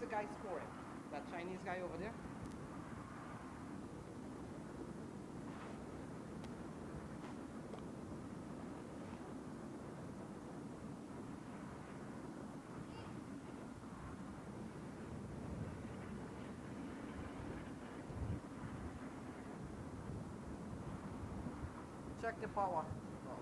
the guy scoring? That Chinese guy over there? Check the power. Oh.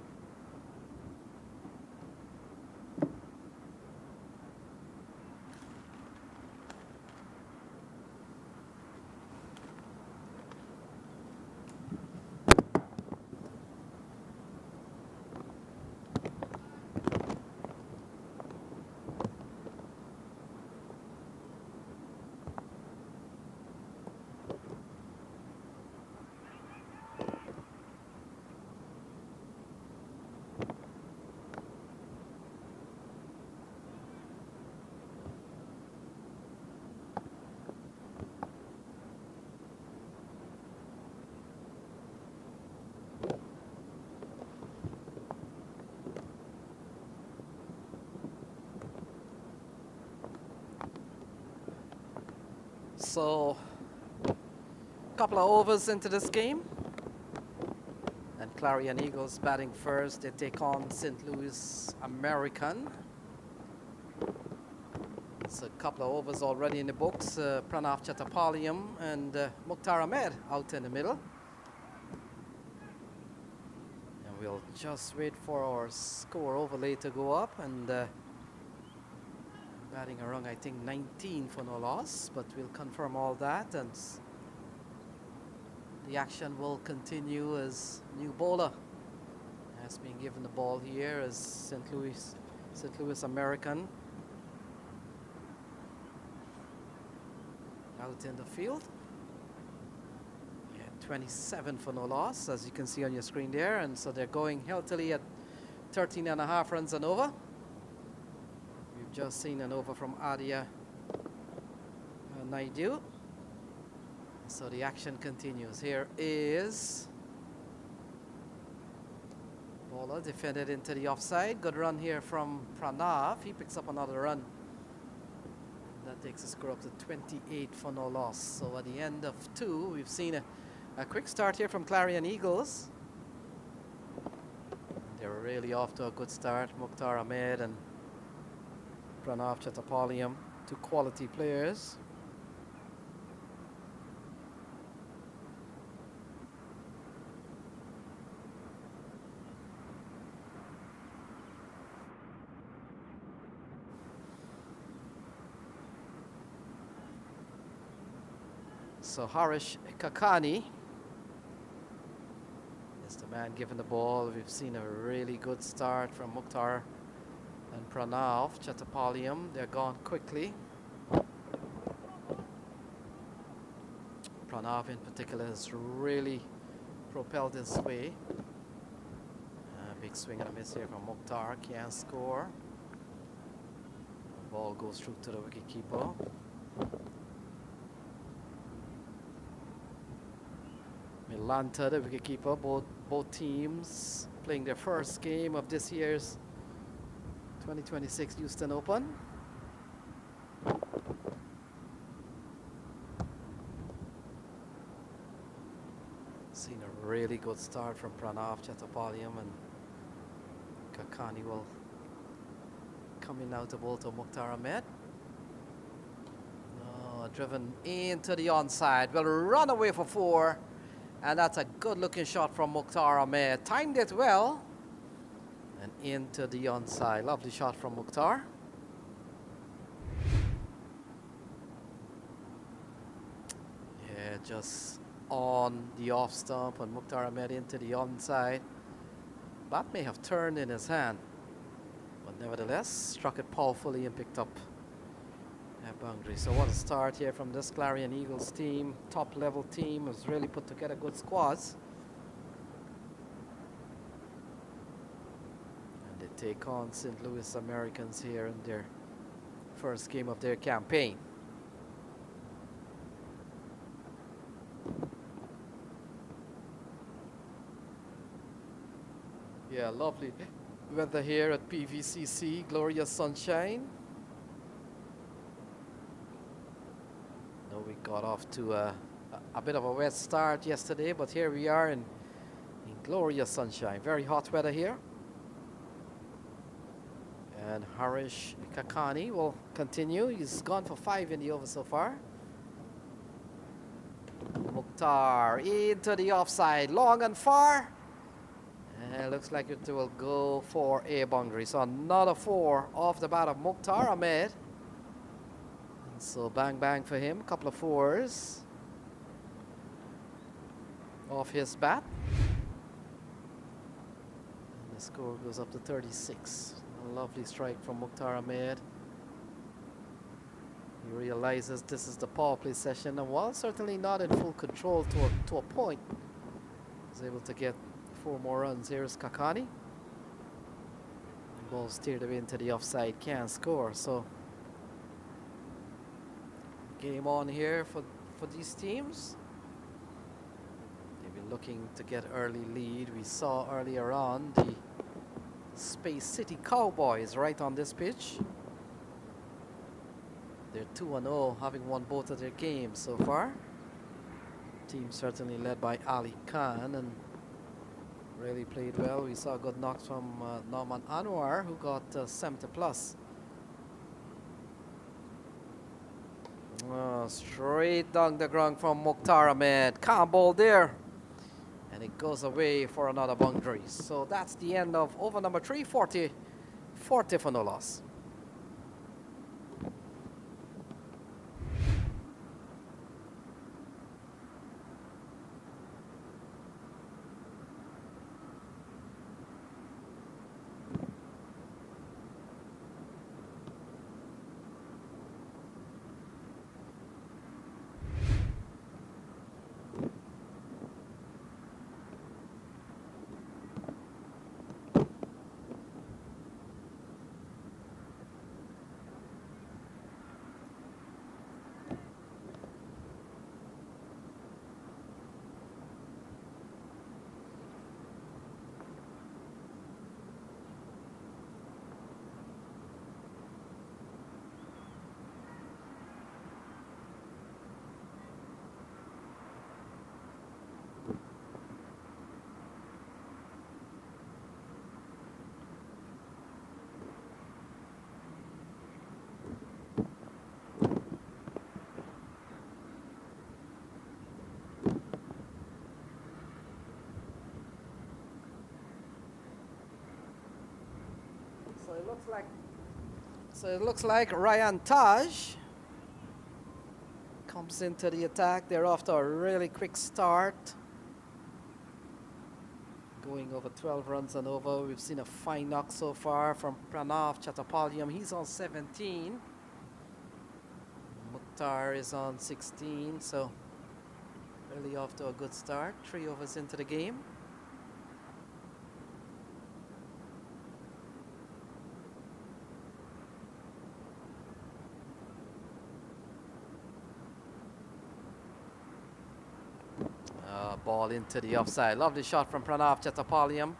So, a couple of overs into this game. And Clarion Eagles batting first. They take on St. Louis American. It's a couple of overs already in the books. Pranav Chattopadhyay and Mukhtar Ahmed out in the middle. And we'll just wait for our score overlay to go up. And batting around, I think, 19 for no loss, but we'll confirm all that, and the action will continue as new bowler has been given the ball here as St. Louis American out in the field. Yeah, 27 for no loss, as you can see on your screen there, and so they're going healthily at 13.5 runs and over. Just seen an over from Adia Naidu. So the action continues. Here is bowler defended into the offside. Good run here from Pranav. He picks up another run. That takes the score up to 28 for no loss. So at the end of 2, we've seen a quick start here from Clarion Eagles. They're really off to a good start. Mukhtar Ahmed and Pranav Chattopadhyay, 2 quality players. So Harish Kakani is the man given the ball. We've seen a really good start from Mukhtar and Pranav Chattopadhyay. They're gone quickly. Pranav in particular has really propelled his way. Big swing and a miss here from Mukhtar. Can't score. The ball goes through to the wicketkeeper. Milanta, the wicketkeeper. Both teams playing their first game of this year's 2026 Houston Open. Seen a really good start from Pranav Chattopadhyay, and Kakani will come in now to bowl to Mukhtar Ahmed. Oh, driven into the onside. Will run away for 4. And that's a good looking shot from Mukhtar Ahmed. Timed it well. And into the onside. Lovely shot from Mukhtar. Yeah, just on the off stump, and Mukhtar Ahmed into the onside. Bat may have turned in his hand, but nevertheless struck it powerfully and picked up that boundary. So what a start here from this Clarion Eagles team. Top level team has really put together good squads. And they take on St. Louis Americans here in their first game of their campaign. Yeah, lovely weather here at PVCC, glorious sunshine. Got off to a bit of a wet start yesterday, but here we are in glorious sunshine. Very hot weather here. And Harish Kakani will continue. He's gone for 5 in the over so far. Mukhtar into the offside, long and far. And it looks like it will go for a boundary. So another 4 off the bat of Mukhtar Ahmed. And so bang bang for him, couple of 4s off his bat. And the score goes up to 36. A lovely strike from Mukhtar Ahmed. He realizes this is the power play session, and while certainly not in full control to a point, he's able to get 4 more runs. Here's Kakani. The ball steered away into the offside, can't score. So game on here for these teams. They've been looking to get early lead. We saw earlier on the Space City Cowboys right on this pitch. They're 2-0, having won both of their games so far. Team certainly led by Ali Khan and really played well. We saw good knocks from Norman Anwar, who got 70 plus. Straight down the ground from Mukhtar Ahmed. Calm ball there. And it goes away for another boundary. So that's the end of over number 3, 40 for no loss. So it looks like Ryan Taj comes into the attack. They're off to a really quick start, going over 12 runs and over. We've seen a fine knock so far from Pranav Chattopadhyay. He's on 17. Mukhtar is on 16. So really off to a good start. 3 overs into the game. Ball into the offside. Lovely shot from Pranav Chattopadhyay.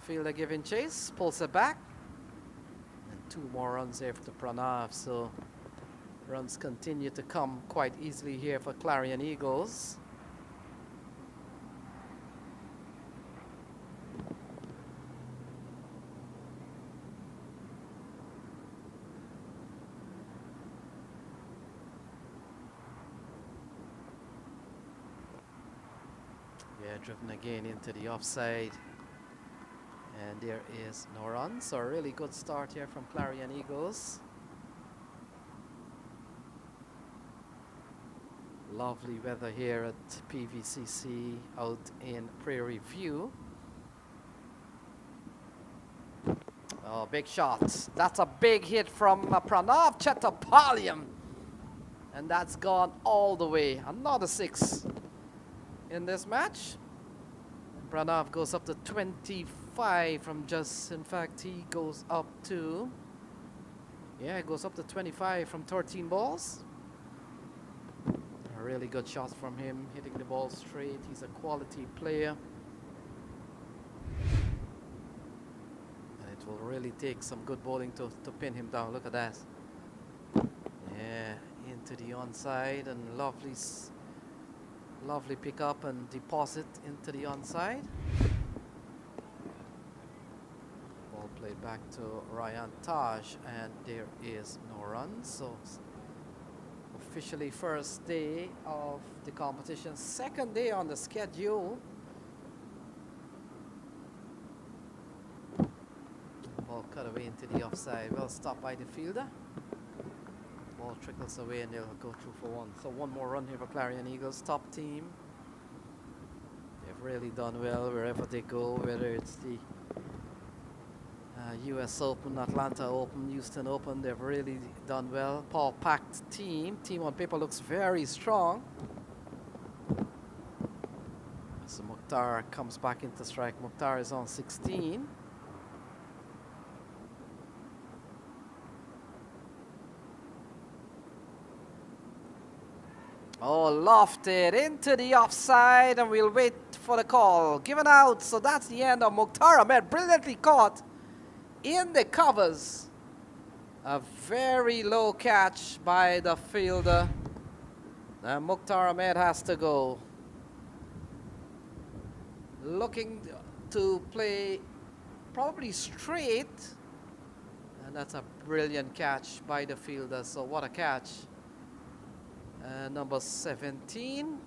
Fielder giving chase, pulls it back. And 2 more runs after Pranav. So runs continue to come quite easily here for Clarion Eagles. Driven again into the offside, and there is no run. So a really good start here from Clarion Eagles. Lovely weather here at PVCC out in Prairie View. Oh, big shot. That's a big hit from Pranav Chattopadhyay, and that's gone all the way. Another 6 in this match. Pranav goes up to 25 from just, in fact, he goes up to, yeah, it goes up to 25 from 13 balls. A really good shot from him, hitting the ball straight. He's a quality player. And it will really take some good bowling to pin him down. Look at that. Yeah, into into the onside, and lovely pick up and deposit into the onside. Ball played back to Ryan Taj, and there is no run. So officially first day of the competition, second day on the schedule. Ball cut away into the offside. Well stopped by the fielder. Ball trickles away and they'll go through for one. So one more run here for Clarion Eagles, top team. They've really done well wherever they go, whether it's the US Open, Atlanta Open, Houston Open. They've really done well. Packed team. Team on paper looks very strong. So Mukhtar comes back into strike. Mukhtar is on 16. Oh, lofted into the offside, and we'll wait for the call. Given out, so that's the end of Mukhtar Ahmed. Brilliantly caught in the covers. A very low catch by the fielder. And Mukhtar Ahmed has to go. Looking to play probably straight. And that's a brilliant catch by the fielder. So what a catch. Number 17.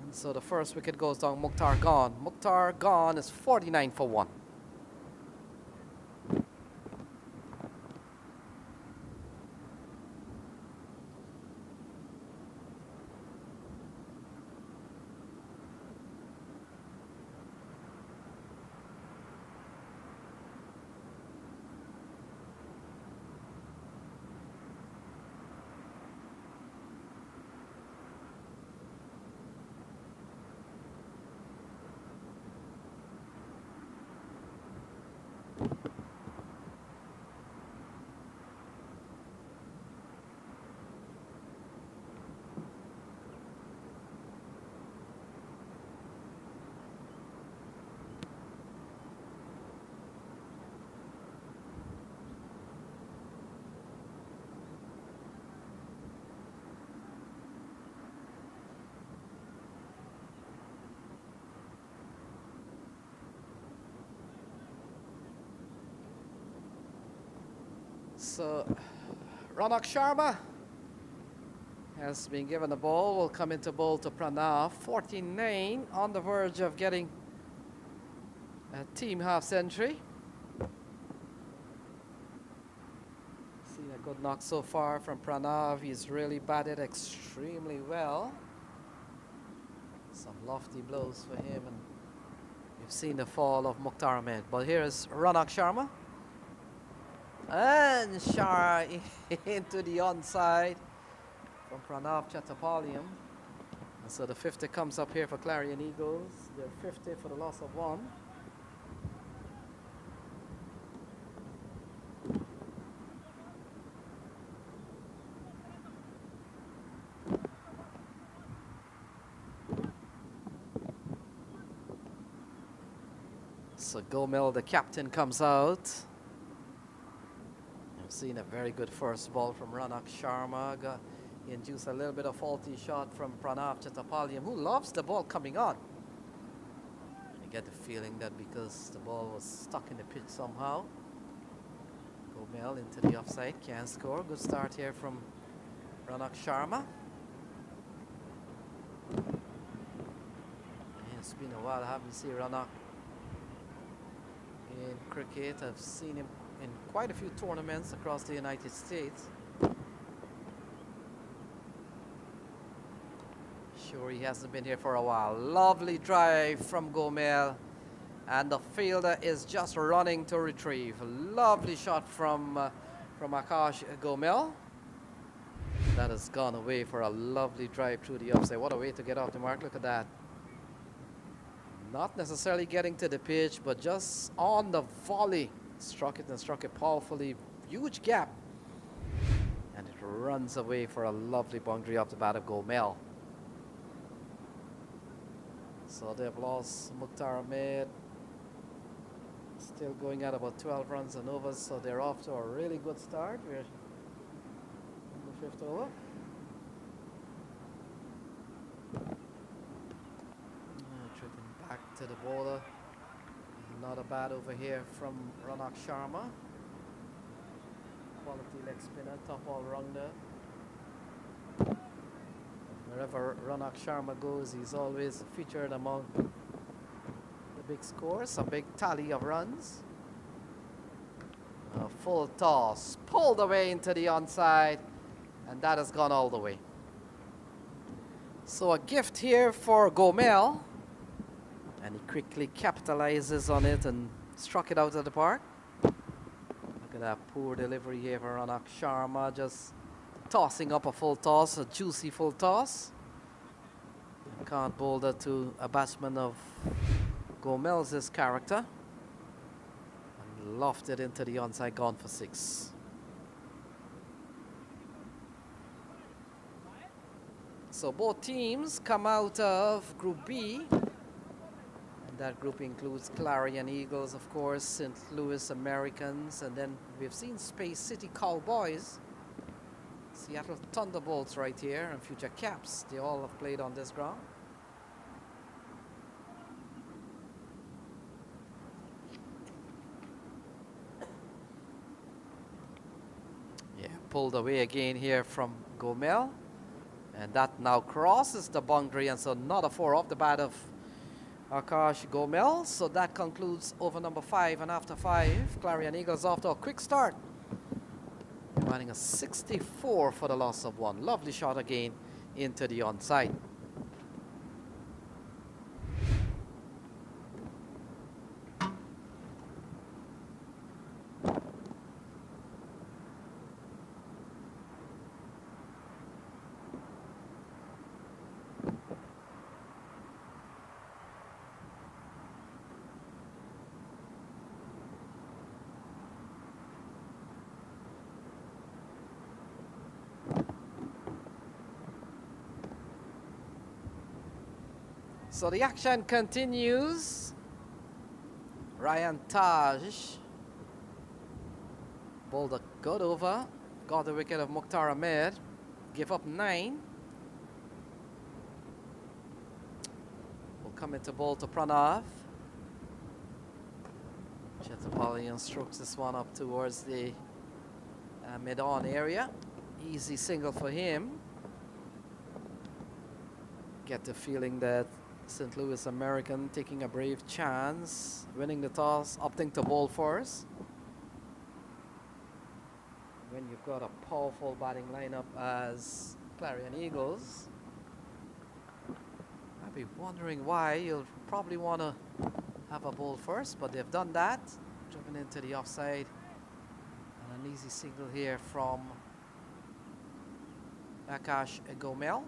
And so the first wicket goes down. Mukhtar gone. Mukhtar gone is 49 for 1. So Ronak Sharma has been given the ball, will come into bowl to Pranav. 49 on the verge of getting a team half century. Seen a good knock so far from Pranav. He's really batted extremely well. Some lofty blows for him, and you've seen the fall of Mukhtar Ahmed. But here is Ronak Sharma. And Shah into the onside from Pranav Chattapaliam. And so the 50 comes up here for Clarion Eagles. They're 50 for the loss of 1. So Gomel, the captain, comes out. Seen a very good first ball from Ronak Sharma. He induced a little bit of faulty shot from Pranav Chattapaliam, who loves the ball coming on. I get the feeling that because the ball was stuck in the pitch somehow. Gomel into the offside, can't score. Good start here from Ronak Sharma. It's been a while I haven't seen Ronak in cricket. I've seen him in quite a few tournaments across the United States. Sure, he hasn't been here for a while. Lovely drive from Gomel, and the fielder is just running to retrieve. Lovely shot from Akash Gomel. That has gone away for a lovely drive through the offside. What a way to get off the mark. Look at that. Not necessarily getting to the pitch, but just on the volley. Struck it and struck it powerfully. Huge gap. And it runs away for a lovely boundary off the bat of Gomel. So they've lost Mukhtar Ahmed. Still going at about 12 runs and overs, so they're off to a really good start. We're in the 5th over. to the bowler. Not a bad over here from Ronak Sharma. Quality leg spinner, top all-rounder. Wherever Ronak Sharma goes, he's always featured among the big scores, a big tally of runs. A full toss, pulled away into the onside, and that has gone all the way. So a gift here for Gomel, and he quickly capitalizes on it and struck it out of the park. Look at that poor delivery here for Ronak Sharma, just tossing up a full toss, a juicy full toss. Can't bowl that to a batsman of Gomel's character. And lofted into the onside, gone for 6. So both teams come out of Group B. And that group includes Clarion Eagles, of course, St. Louis Americans, and then we've seen Space City Cowboys, Seattle Thunderbolts right here, and Future Caps. They all have played on this ground. Yeah, pulled away again here from Gomel. And that now crosses the boundary, and so not a 4 off the bat of Akash Gomel. So that concludes over number 5, and after 5, Clarion Eagles off to a quick start. Running a 64 for the loss of 1. Lovely shot again into the onside. So the action continues. Ryan Taj bowled a good over, got the wicket of Mukhtar Ahmed, give up 9. Will come into bowl to Pranav. Chetapalian strokes this one up towards the mid-on area. Easy single for him. Get the feeling that St. Louis American taking a brave chance, winning the toss, opting to bowl first. When you've got a powerful batting lineup as Clarion Eagles, I'd be wondering why. You'll probably want to have a bowl first, but they've done that. Driven into the offside, and an easy single here from Akash Gomel.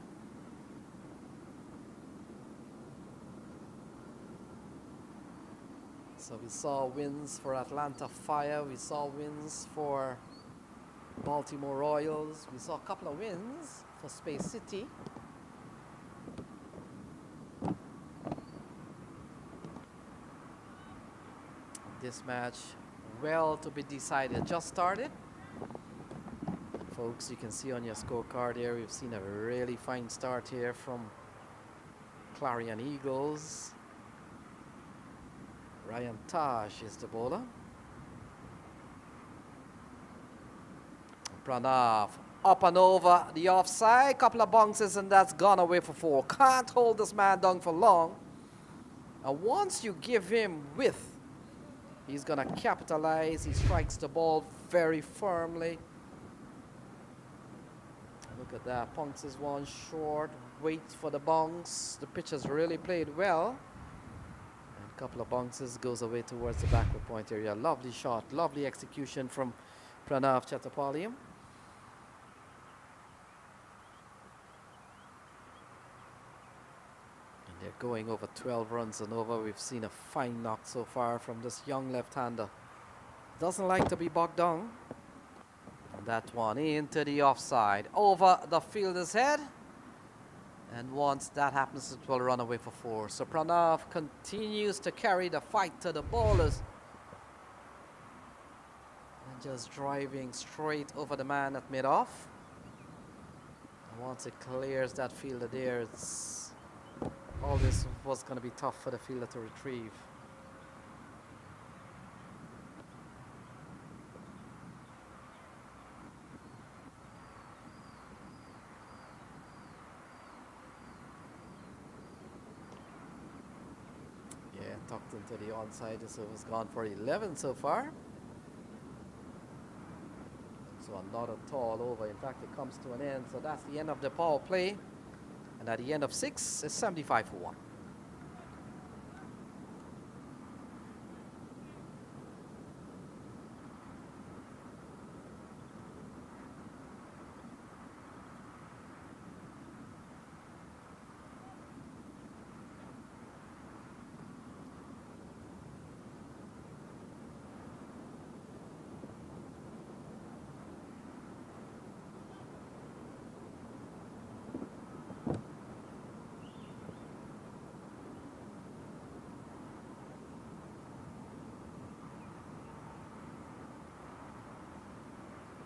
So we saw wins for Atlanta Fire, we saw wins for Baltimore Royals, we saw a couple of wins for Space City. This match, well to be decided, just started. Folks, you can see on your scorecard here, we've seen a really fine start here from Clarion Eagles. Ryan Taj is the bowler. Pranav up and over the offside, couple of bounces, and that's gone away for 4. Can't hold this man down for long. And once you give him width, he's gonna capitalize. He strikes the ball very firmly. Look at that, punches one short, waits for the bounce. The pitch has really played well. Couple of bounces, goes away towards the backward point area. Lovely shot, lovely execution from Pranav Chattopadhyay. And they're going over 12 runs and over. We've seen a fine knock so far from this young left-hander. Doesn't like to be bogged down. And that one into the offside, over the fielder's head. And once that happens, it will run away for 4. So Pranav continues to carry the fight to the bowlers. And just driving straight over the man at mid-off. And once it clears that fielder there, it's All this was going to be tough for the fielder to retrieve. Yeah, tucked into the onside. This over's gone for 11 so far. So not a tall over. In fact, it comes to an end. So that's the end of the power play. And at the end of 6, it's 75 for 1.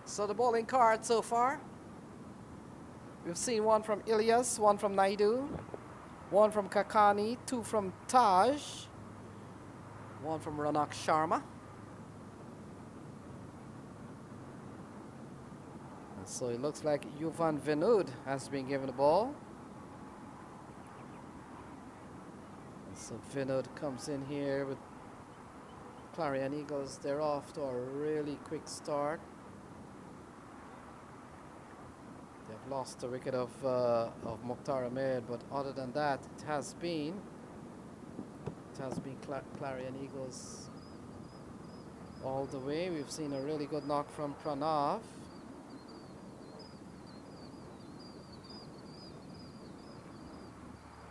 So the bowling card so far, we've seen one from Ilyas, one from Naidu, one from Kakani, 2 from Taj, 1 from Ronak Sharma. And so it looks like Yuvan Vinud has been given the ball. And so Vinud comes in here with Clarion Eagles. They're off to a really quick start. They've lost the wicket of Mukhtar Ahmed, but other than that, it has been Clarion Eagles all the way. We've seen a really good knock from Pranav.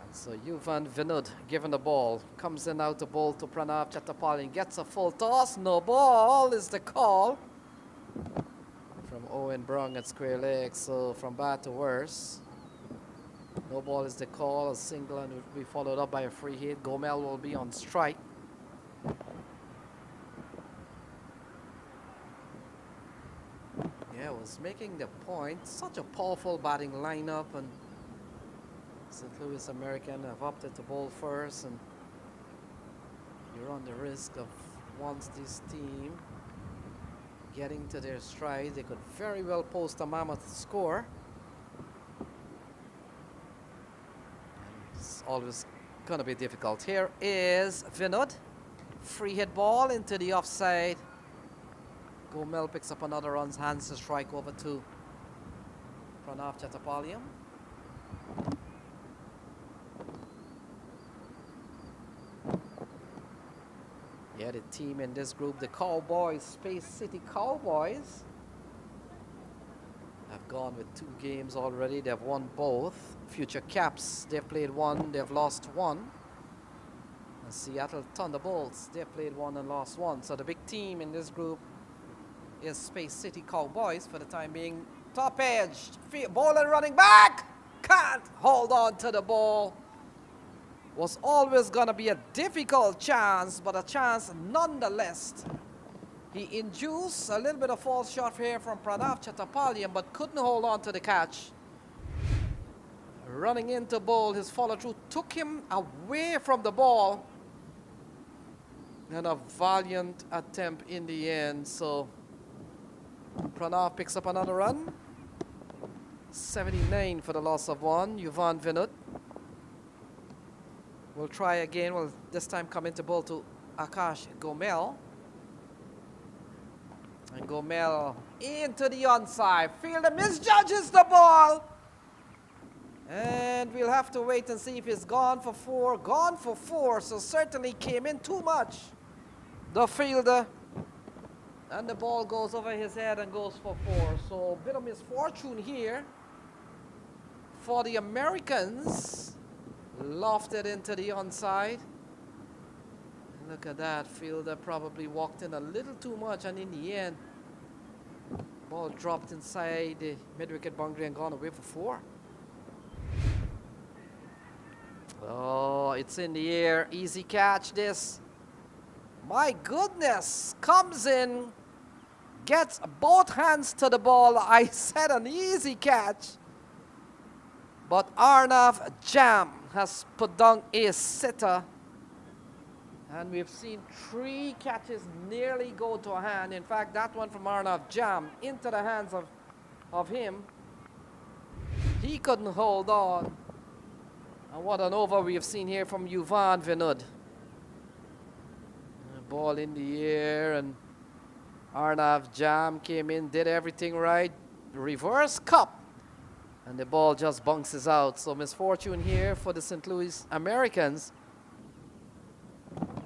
And so Yuvan Vinud given the ball, comes in out the ball to Pranav Chatterpalli, gets a full toss, no ball is the call. From Owen Brung at square leg, so from bad to worse. No ball is the call, a single and will be followed up by a free hit. Gomel will be on strike. Yeah, was making the point. Such a powerful batting lineup, and St. Louis American have opted to bowl first, and you run the risk of once this team getting to their stride, they could very well post a mammoth score. And it's always going to be difficult. Here is Vinud. Free hit ball into the offside. Gomel picks up another run, hands the strike over to Pranav Chatterpalli. Yeah, the team in this group, the Cowboys, Space City Cowboys, have gone with 2 games already. They've won both. Future Caps, they've played 1, they've lost 1. And Seattle Thunderbolts, they've played 1 and lost 1. So the big team in this group is Space City Cowboys for the time being. Top edge, bowler running back, can't hold on to the ball. Was always going to be a difficult chance, but a chance nonetheless. He induced a little bit of false shot here from Pranav Chatterpalli, but couldn't hold on to the catch. Running into bowl, his follow-through took him away from the ball. And a valiant attempt in the end. So Pranav picks up another run. 79 for the loss of 1. Yuvan Vinud will try again. Will this time come into ball to Akash Gomel. And Gomel into the onside. Fielder misjudges the ball. And we'll have to wait and see if he's gone for 4. Gone for 4, so certainly came in too much. The fielder. And the ball goes over his head and goes for 4. So a bit of misfortune here for the Americans. Lofted into the onside. Look at that, fielder probably walked in a little too much, and in the end, ball dropped inside the mid-wicket boundary and gone away for 4. Oh, it's in the air, easy catch this. My goodness, comes in, gets both hands to the ball. I said an easy catch. But Arnav Jam has put down a sitter. And we've seen 3 catches nearly go to a hand. In fact, that one from Arnav Jam into the hands of him. He couldn't hold on. And what an over we have seen here from Yuvan Vinud. Ball in the air, and Arnav Jam came in, did everything right. Reverse cup. And the ball just bounces out. So misfortune here for the St. Louis Americans.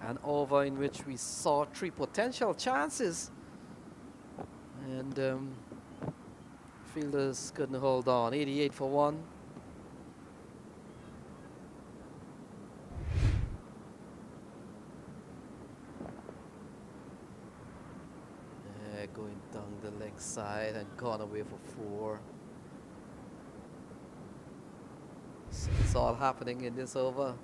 An over in which we saw 3 potential chances. And fielders couldn't hold on. 88 for 1. Going down the leg side and gone away for 4. So it's all happening in this over.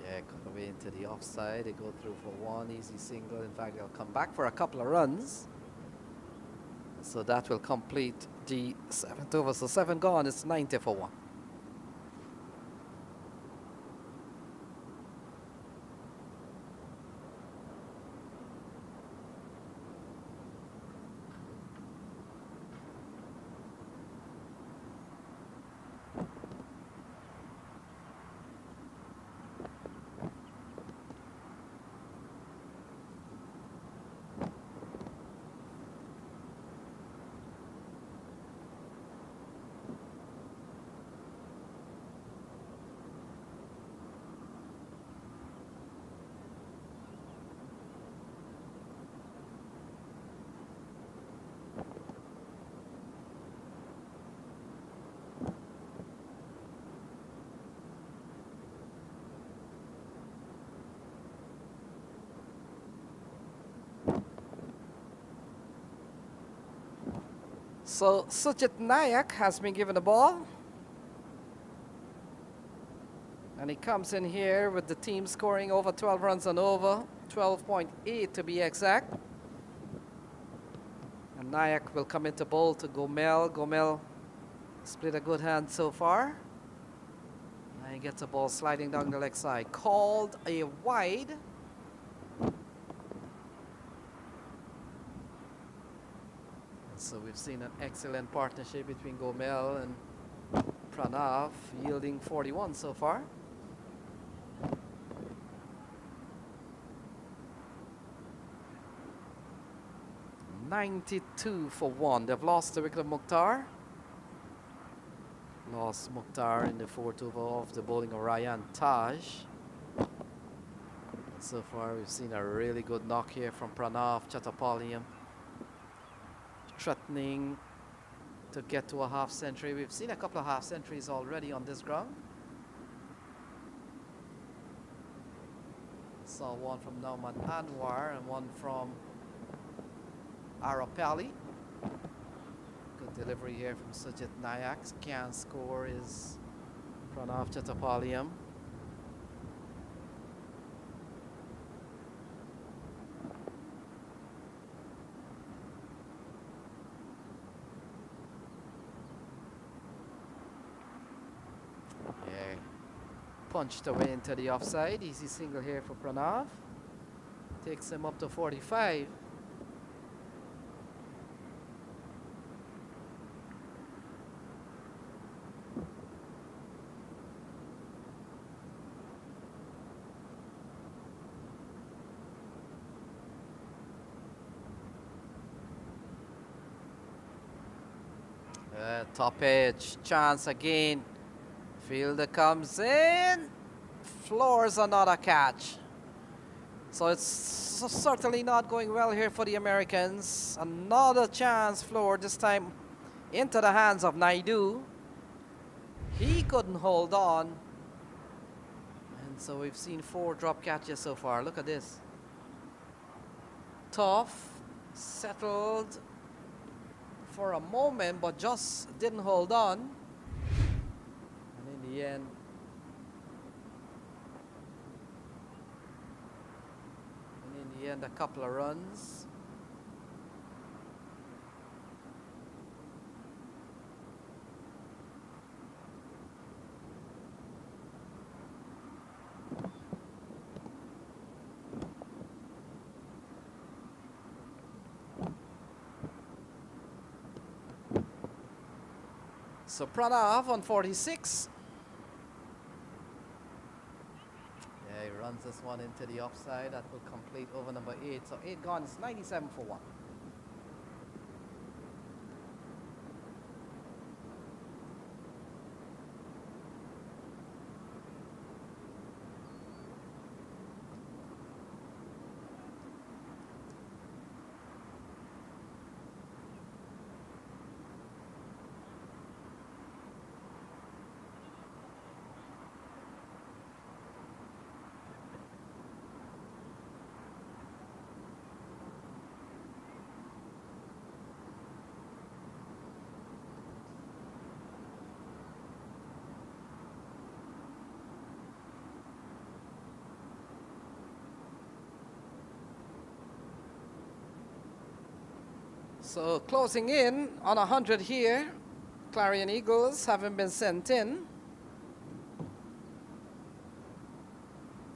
Yeah, got away into the offside. They go through for 1 easy single. In fact, they'll come back for a couple of runs. So that will complete the 7th over. So 7 gone. It's 90 for 1. So Sujit Nayak has been given the ball. And he comes in here with the team scoring over 12 runs and over. 12.8 to be exact. And Nayak will come into bowl to Gomel. Gomel split a good hand so far. And he gets the ball sliding down the leg side. Called a wide. So we've seen an excellent partnership between Gomel and Pranav, yielding 41 so far. $92 for 1. They've lost the wicket of Mukhtar. Lost Mukhtar in the 4th over off the bowling of Ryan Taj. So far we've seen a really good knock here from Pranav Chattapaliyam. Threatening to get to a half century. We've seen a couple of half centuries already on this ground. Saw one from Nauman Anwar and one from Arapali. Good delivery here from Sujit Nayak. Can score is Pranav Chattapaliyam. Punched away into the offside. Easy single here for Pranav. Takes him up to 45. Top edge. Chance again. Fielder comes in, floors another catch. So it's certainly not going well here for the Americans. Another chance floor, this time into the hands of Naidu. He couldn't hold on. And so we've seen 4 drop catches so far. Look at this. Tough, settled for a moment, but just didn't hold on. The end. And in the end, a couple of runs. So Pranav on 46. Yeah, he runs this one into the offside. That will complete over number 8. So 8 gone. It's 97 for 1. So closing in on 100 here. Clarion Eagles haven't been sent in.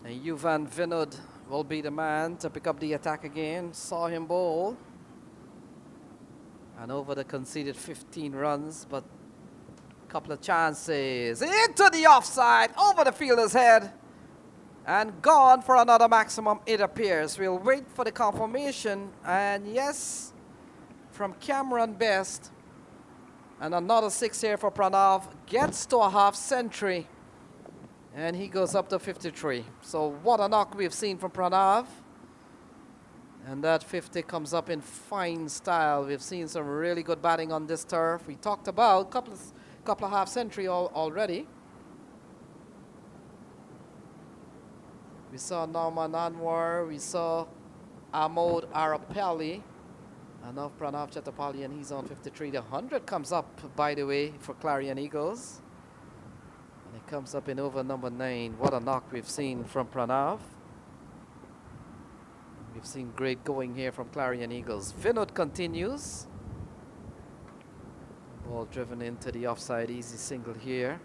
And Yuvan Vinod will be the man to pick up the attack again. Saw him bowl. And over the conceded 15 runs, but a couple of chances. Into the offside, over the fielder's head. And gone for another maximum, it appears. We'll wait for the confirmation. And yes, from Cameron Best. And another 6 here for Pranav. Gets to a half century. And he goes up to 53. So what a knock we've seen from Pranav. And that 50 comes up in fine style. We've seen some really good batting on this turf. We talked about a couple of half century already. We saw Norman Anwar. We saw Amod Arapali. And now Pranav Chatterpalli, and he's on 53. The 100 comes up, by the way, for Clarion Eagles. And it comes up in over number 9. What a knock we've seen from Pranav. We've seen great going here from Clarion Eagles. Vinod continues. Ball driven into the offside, easy single here.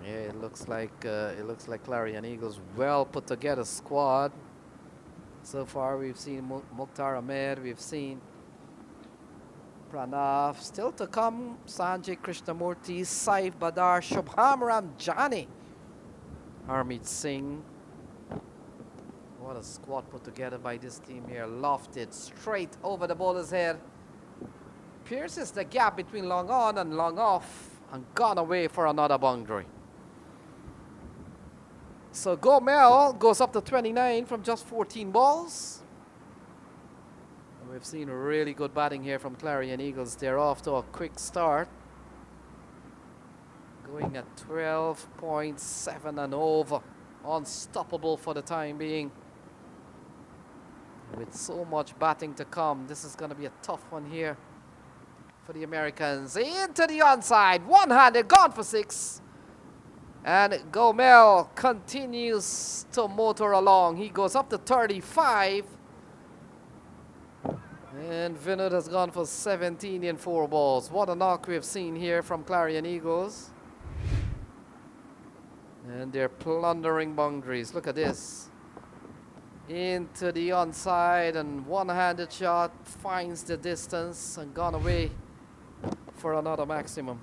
Yeah, it looks like Clarion Eagles well put together squad. So far we've seen Mukhtar Ahmed, we've seen Pranav. Still to come, Sanjay Krishnamurti, Saif Badar, Shubham Ramjani, Harmeet Singh. What a squad put together by this team here. Lofted straight over the bowler's head. Pierces the gap between long on and long off and gone away for another boundary. So Gomel goes up to 29 from just 14 balls. And we've seen really good batting here from Clarion Eagles. They're off to a quick start. Going at 12.7 and over. Unstoppable for the time being. With so much batting to come, this is going to be a tough one here for the Americans. Into the onside, one-handed, gone for 6. And Gomel continues to motor along. He goes up to 35. And Vinod has gone for 17 in 4 balls. What a knock we've seen here from Clarion Eagles. And they're plundering boundaries. Look at this. Into the onside, and one-handed shot finds the distance and gone away for another maximum.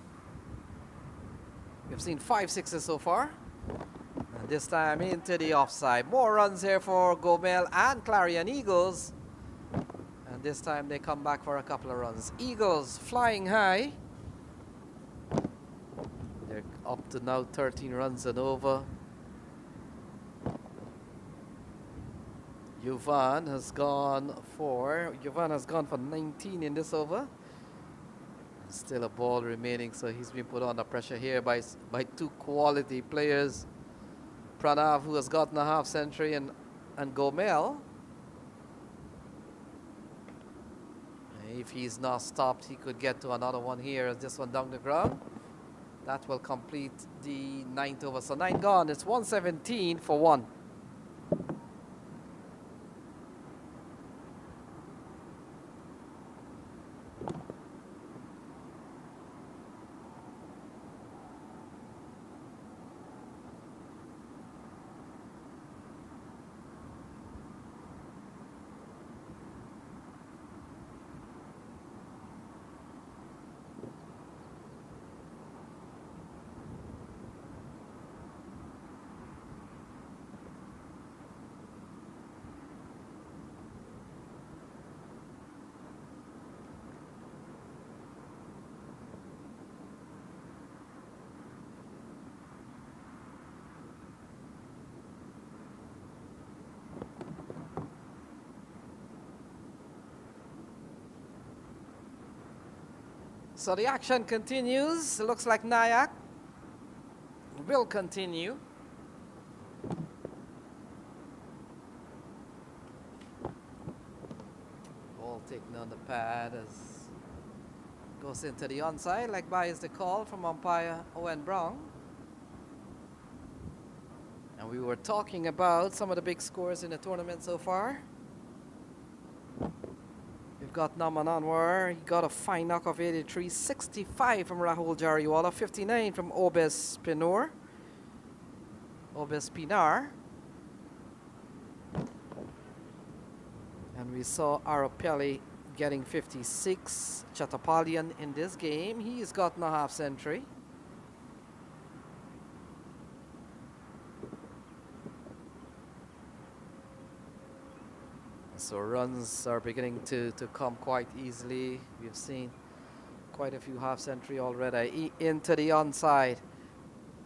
We've seen 5 sixes so far. And this time into the offside. More runs here for Gomel and Clarion Eagles. And this time they come back for a couple of runs. Eagles flying high. They're up to now 13 runs and over. Yuvan has gone for 19 in this over. Still a ball remaining, so he's been put under pressure here by 2 quality players. Pranav, who has gotten a half century, and Gomel. If he's not stopped, he could get to another one here. This one down the ground. That will complete the 9th over. So 9 gone. It's 117 for 1. So the action continues. It looks like Nyack will continue. Ball taken on the pad as goes into the onside. Like by is the call from umpire Owen Brown. And we were talking about some of the big scores in the tournament so far. We've got Naman Anwar. He got a fine knock of 83, 65 from Rahul Jariwala, 59 from Obes Pinar. And we saw Arapelli getting 56. Chattapalyan in this game, he's gotten a half century. So runs are beginning to come quite easily. We've seen quite a few half century already. Into the onside.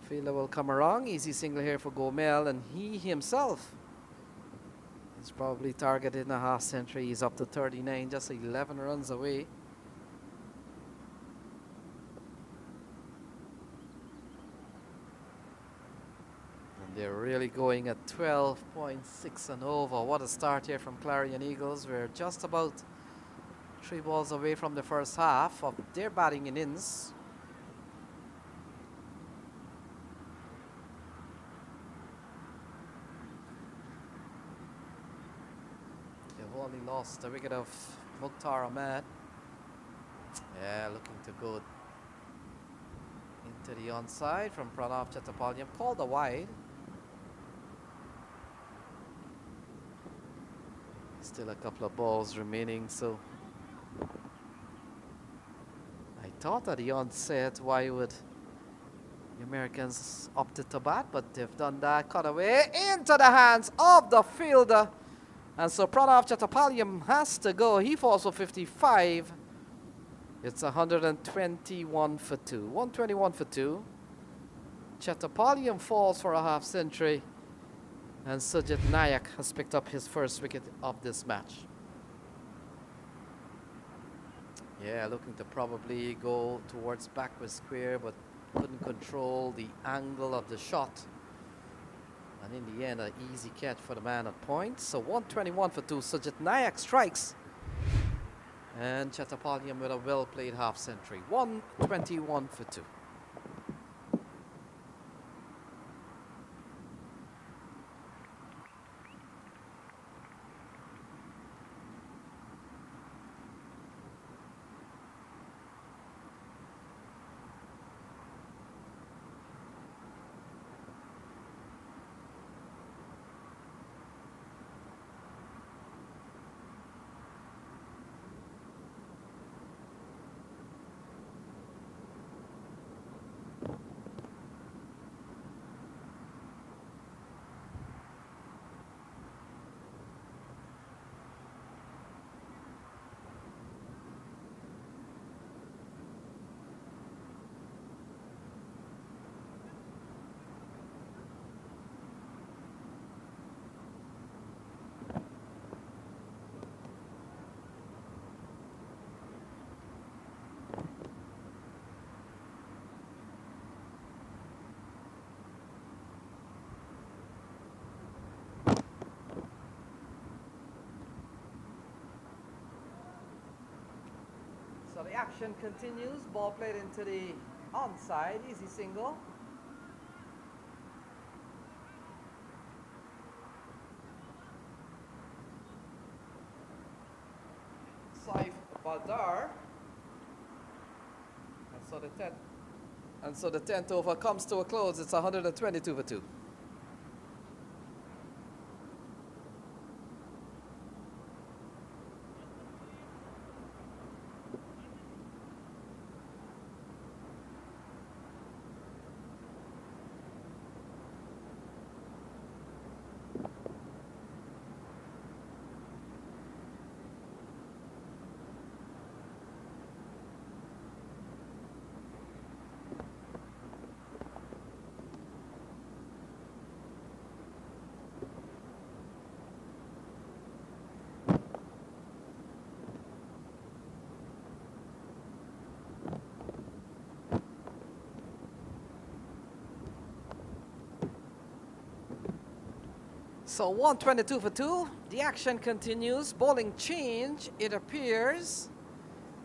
Fielder will come around. Easy single here for Gomel, and he himself is probably targeting a half century. He's up to 39, just 11 runs away. They're really going at 12.6 and over. What a start here from Clarion Eagles. We're just about 3 balls away from the first half of their batting innings. They've only lost the wicket of Mukhtar Ahmed. Yeah, looking to go into the onside from Pranav Chattapalyan. Called a wide. Still a couple of balls remaining, so I thought at the onset why would the Americans opted to bat, but they've done that. Cut away into the hands of the fielder, and so Pranav Chattapalyan has to go. He falls for 55. It's 121 for 2. 121 for 2. Chattapalyan falls for a half century. And Sujit Nayak has picked up his first wicket of this match. Yeah, looking to probably go towards backward square, but couldn't control the angle of the shot. And in the end, an easy catch for the man at point. So 121 for 2. Sujit Nayak strikes. And Chattapalyan with a well-played half century. 121 for 2. So the action continues. Ball played into the onside. Easy single. Saif Badar. And so the 10th over comes to a close. It's 122 for 2. So 122 for 2. The action continues. Bowling change, it appears.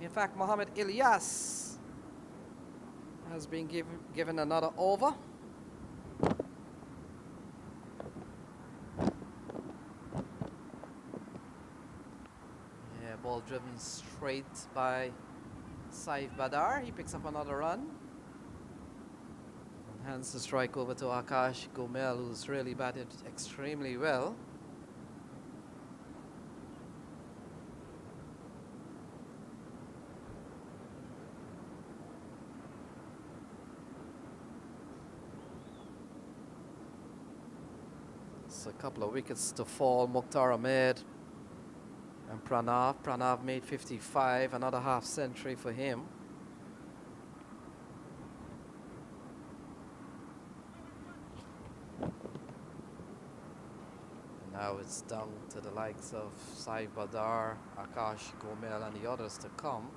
In fact, Mohamed Ilyas has been given another over. Yeah, ball driven straight by Saif Badar. He picks up another run. And hands the strike over to Akash Gomel, who's really batted extremely well. A couple of wickets to fall. Mukhtar Ahmed and Pranav. Pranav made 55, another half century for him. And now it's down to the likes of Saif Badar, Akash Gomel and the others to come.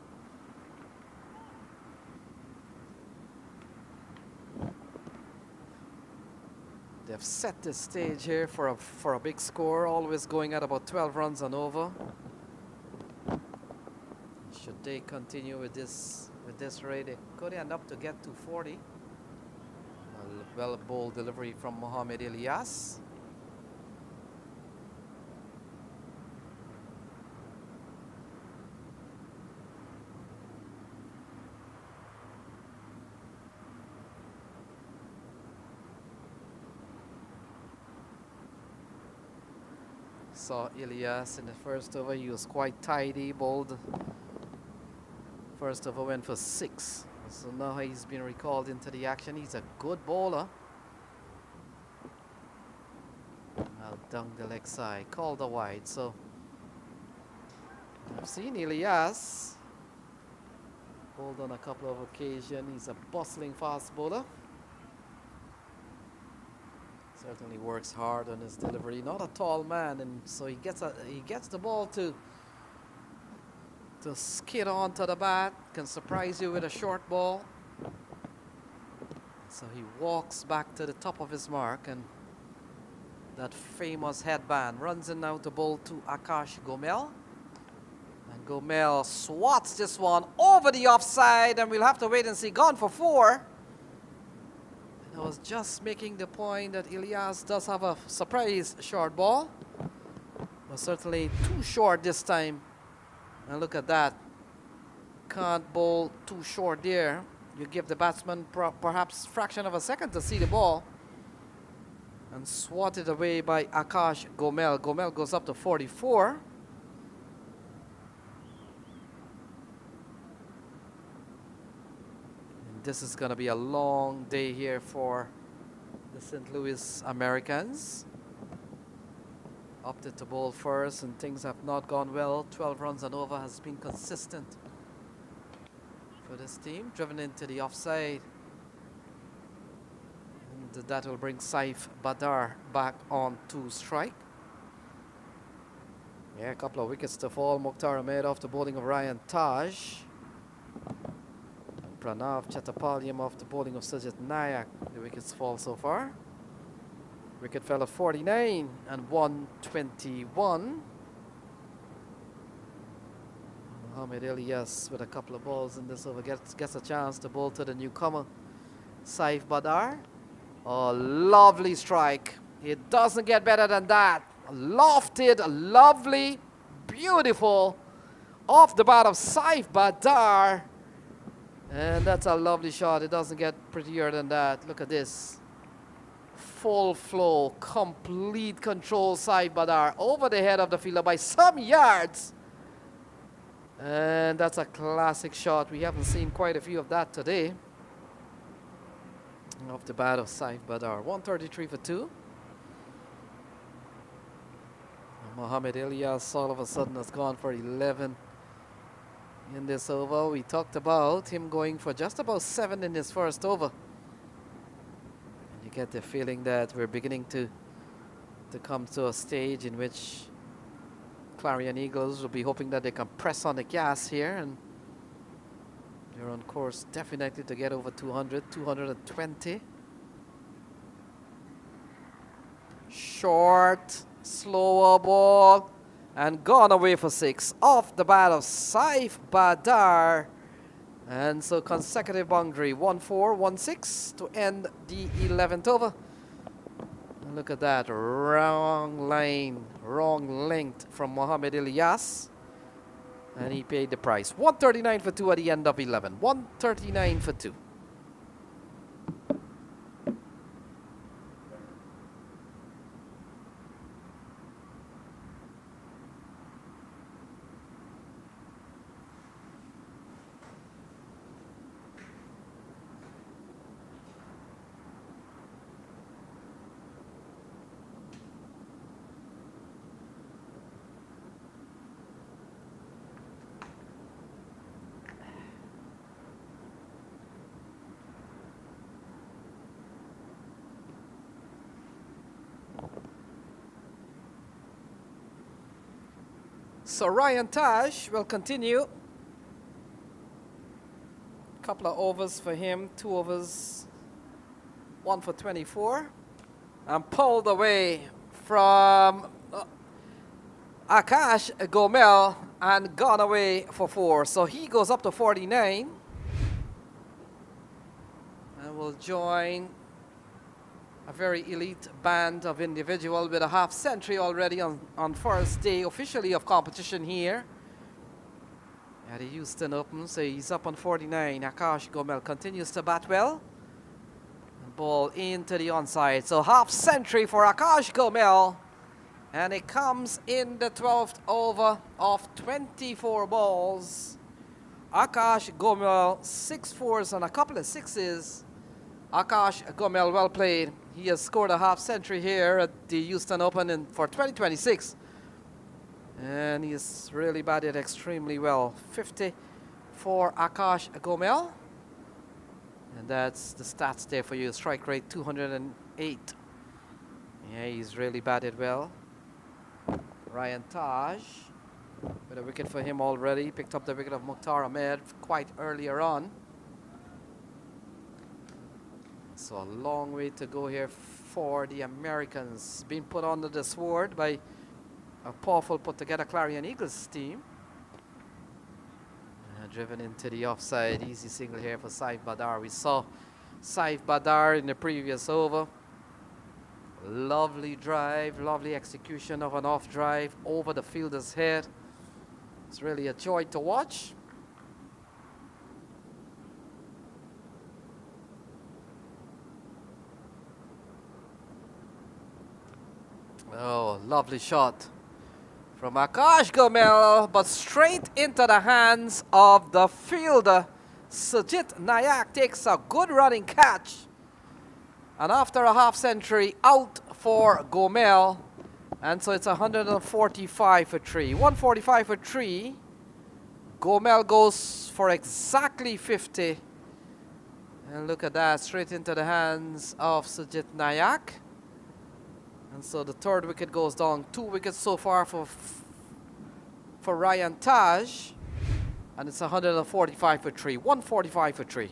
They've set the stage here for a big score, always going at about 12 runs and over. Should they continue with this rate, they could end up to get to 40. A well bowled delivery from Mohamed Ilyas. Saw Ilyas in the first over. He was quite tidy, bowled. First over went for 6. So now he's been recalled into the action. He's a good bowler. Now down the leg side, called a wide. So I've seen Ilyas bowled on a couple of occasions. He's a bustling fast bowler. Certainly works hard on his delivery. Not a tall man, and so he gets the ball to skid onto the bat. Can surprise you with a short ball. So he walks back to the top of his mark, and that famous headband runs in now to bowl to Akash Gomel. And Gomel swats this one over the offside, and we'll have to wait and see. Gone for 4. I was just making the point that Ilyas does have a surprise short ball, but certainly too short this time. And look at that. Can't bowl too short there. You give the batsman perhaps fraction of a second to see the ball. And swatted away by Akash Gomel. Gomel goes up to 44. This is going to be a long day here for the St. Louis Americans. Opted to bowl first, and things have not gone well. 12 runs and over has been consistent for this team. Driven into the offside. And that will bring Saif Badar back on to strike. Yeah, a couple of wickets to fall. Mukhtar Ahmed off the bowling of Ryan Taj. Pranav Chattapaliyam off the bowling of Sajid Nayak. The wickets fall so far. Wicket fell at 49 and 121. Mohamed Ilyas with a couple of balls in this over gets a chance to bowl to the newcomer Saif Badar. Oh, lovely strike. It doesn't get better than that. Lofted, lovely, beautiful. Off the bat of Saif Badar. And that's a lovely shot. It doesn't get prettier than that. Look at this. Full flow, complete control, Saif Badar over the head of the fielder by some yards. And that's a classic shot. We haven't seen quite a few of that today. Off the bat of Saif Badar. 133 for 2. Mohamed Ilyas all of a sudden has gone for 11. In this over, we talked about him going for just about 7 in his first over. And you get the feeling that we're beginning to come to a stage in which Clarion Eagles will be hoping that they can press on the gas here, and they're on course definitely to get over 200, 220. Short, Slower ball. And gone away for 6. Off the bat of Saif Badar. And so consecutive boundary. 1-4, 1-6 to end the 11th over. And look at that. Wrong line. Wrong length from Mohamed Ilyas. And he paid the price. 139 for 2 at the end of 11. 139 for 2. So Ryan Taj will continue. Couple of overs for him, 2 overs, 1 for 24. And pulled away from Akash Gomel and gone away for 4. So he goes up to 49. And will join a very elite band of individual with a half century already on first day officially of competition here at the Houston Open. So he's up on 49. Akash Gomel continues to bat well. And ball into the onside. So half century for Akash Gomel. And it comes in the 12th over of 24 balls. Akash Gomel, 6 fours and a couple of 6s. Akash Gomel, well played. He has scored a half century here at the Houston Open for 2026. And he's really batted extremely well. 50 for Akash Gomel. And that's the stats there for you. Strike rate 208. Yeah, he's really batted well. Ryan Taj with a wicket for him already. Picked up the wicket of Mukhtar Ahmed quite earlier on. So a long way to go here for the Americans. Being put under the sword by a powerful put together Clarion Eagles team. Driven into the offside. Easy single here for Saif Badar. We saw Saif Badar in the previous over. Lovely drive, lovely execution of an off drive over the fielder's head. It's really a joy to watch. Oh, lovely shot from Akash Gomel, but straight into the hands of the fielder. Sujit Nayak takes a good running catch. And after a half century, out for Gomel. And so it's 145 for 3. 145 for 3. Gomel goes for exactly 50. And look at that, straight into the hands of Sujit Nayak. And so the third wicket goes down. 2 wickets so far for Ryan Taj. And it's 145 for 3. 145 for 3.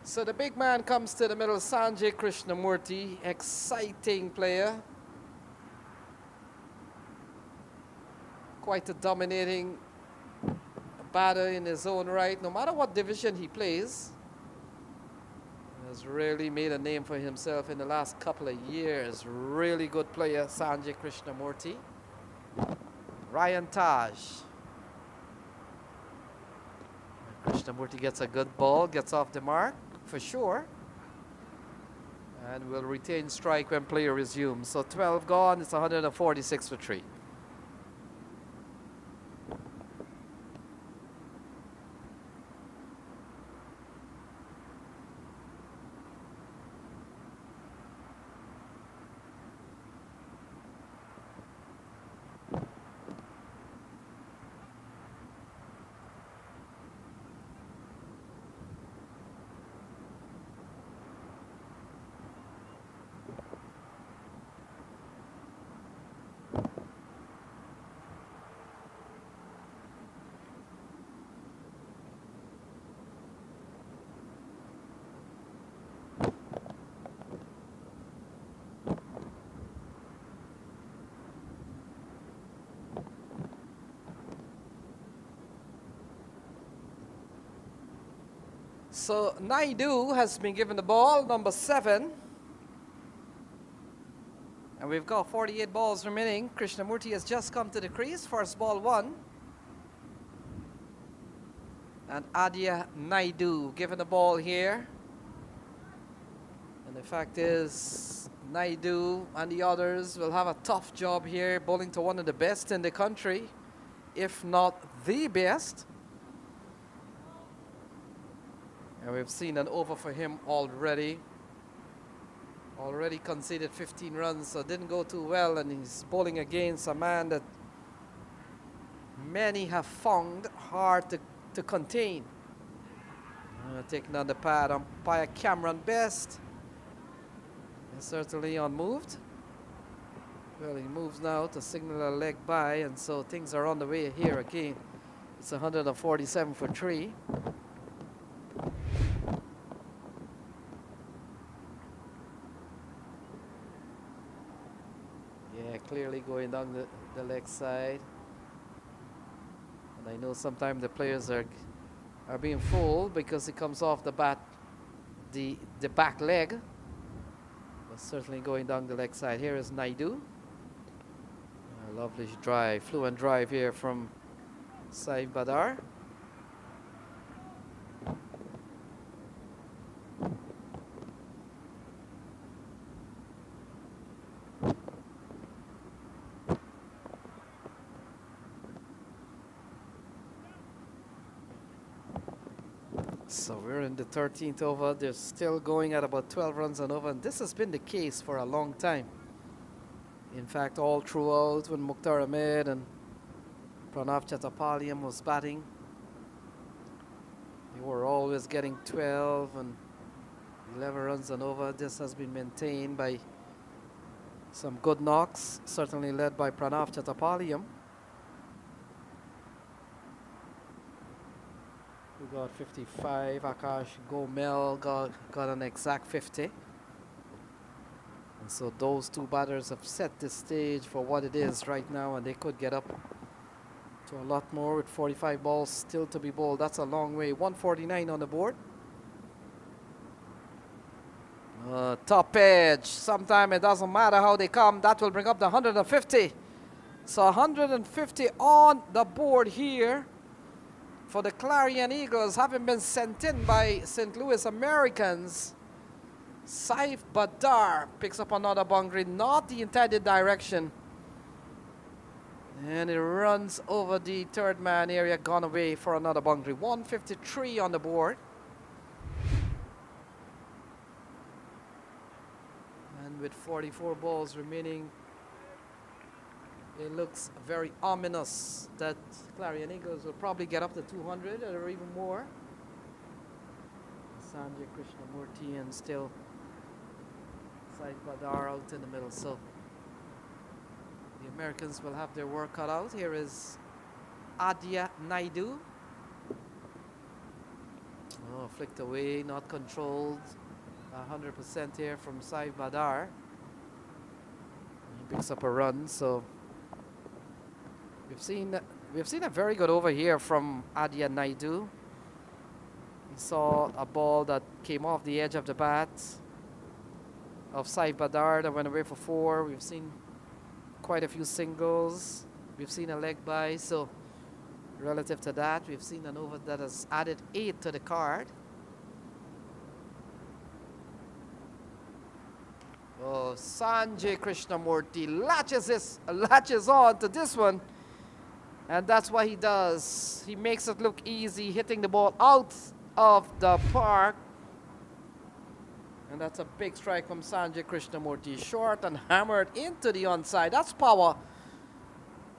So the big man comes to the middle, Sanjay Krishnamurti, exciting player. Quite a dominating batter in his own right, no matter what division he plays. Has really made a name for himself in the last couple of years. Really good player, Sanjay Krishnamurti. Ryan Taj. Krishnamurti gets a good ball, gets off the mark for sure. And will retain strike when play resumes. So 12 gone, it's 146 for 3. So Naidu has been given the ball, number 7. And we've got 48 balls remaining. Krishnamurti has just come to the crease. First ball 1. And Adya Naidu given the ball here. And the fact is, Naidu and the others will have a tough job here, bowling to one of the best in the country, if not the best. And we've seen an over for him already. Already conceded 15 runs, so didn't go too well, and he's bowling against a man that many have found hard to contain. Taking on the pad, umpire Cameron Best is certainly unmoved. Well, he moves now to signal a leg by, and so things are on the way here again. It's 147 for 3. Yeah, clearly going down the leg side. And I know sometimes the players are being fooled because it comes off the bat, the back leg. But certainly going down the leg side. Here is Naidu. A lovely drive, fluent drive here from Saif Badar. So we're in the 13th over. They're still going at about 12 runs and over, and this has been the case for a long time. In fact, all throughout when Mukhtar Ahmed and Pranav Chattopadhyay was batting, they were always getting 12 and 11 runs and over. This has been maintained by some good knocks, certainly led by Pranav Chattopadhyay. We got 55. Akash Gomel got an exact 50. And so those two batters have set the stage for what it is right now, and they could get up to a lot more with 45 balls still to be bowled. That's a long way. 149 on the board. Top edge. Sometimes it doesn't matter how they come. That will bring up the 150. So 150 on the board here for the Clarion Eagles, having been sent in by St. Louis Americans. Saif Badar picks up another boundary, not the intended direction. And it runs over the third man area, gone away for another boundary. 153 on the board. And with 44 balls remaining, it looks very ominous that Clarion Eagles will probably get up to 200 or even more. Sanjay Krishnamurti and still Saif Badar out in the middle. So the Americans will have their work cut out. Here is Adya Naidu. Oh, flicked away, not controlled. 100% here from Saif Badar. He picks up a run, so we've seen a very good over here from Adya Naidu. He saw a ball that came off the edge of the bat of Saif Badar that went away for 4. We've seen quite a few singles. We've seen a leg by, so relative to that, we've seen an over that has added 8 to the card. Oh, Sanjay Krishnamurti latches on to this one, and that's what he does. He makes it look easy, hitting the ball out of the park. And that's a big strike from Sanjay Krishnamurti. Short and hammered into the onside. That's power.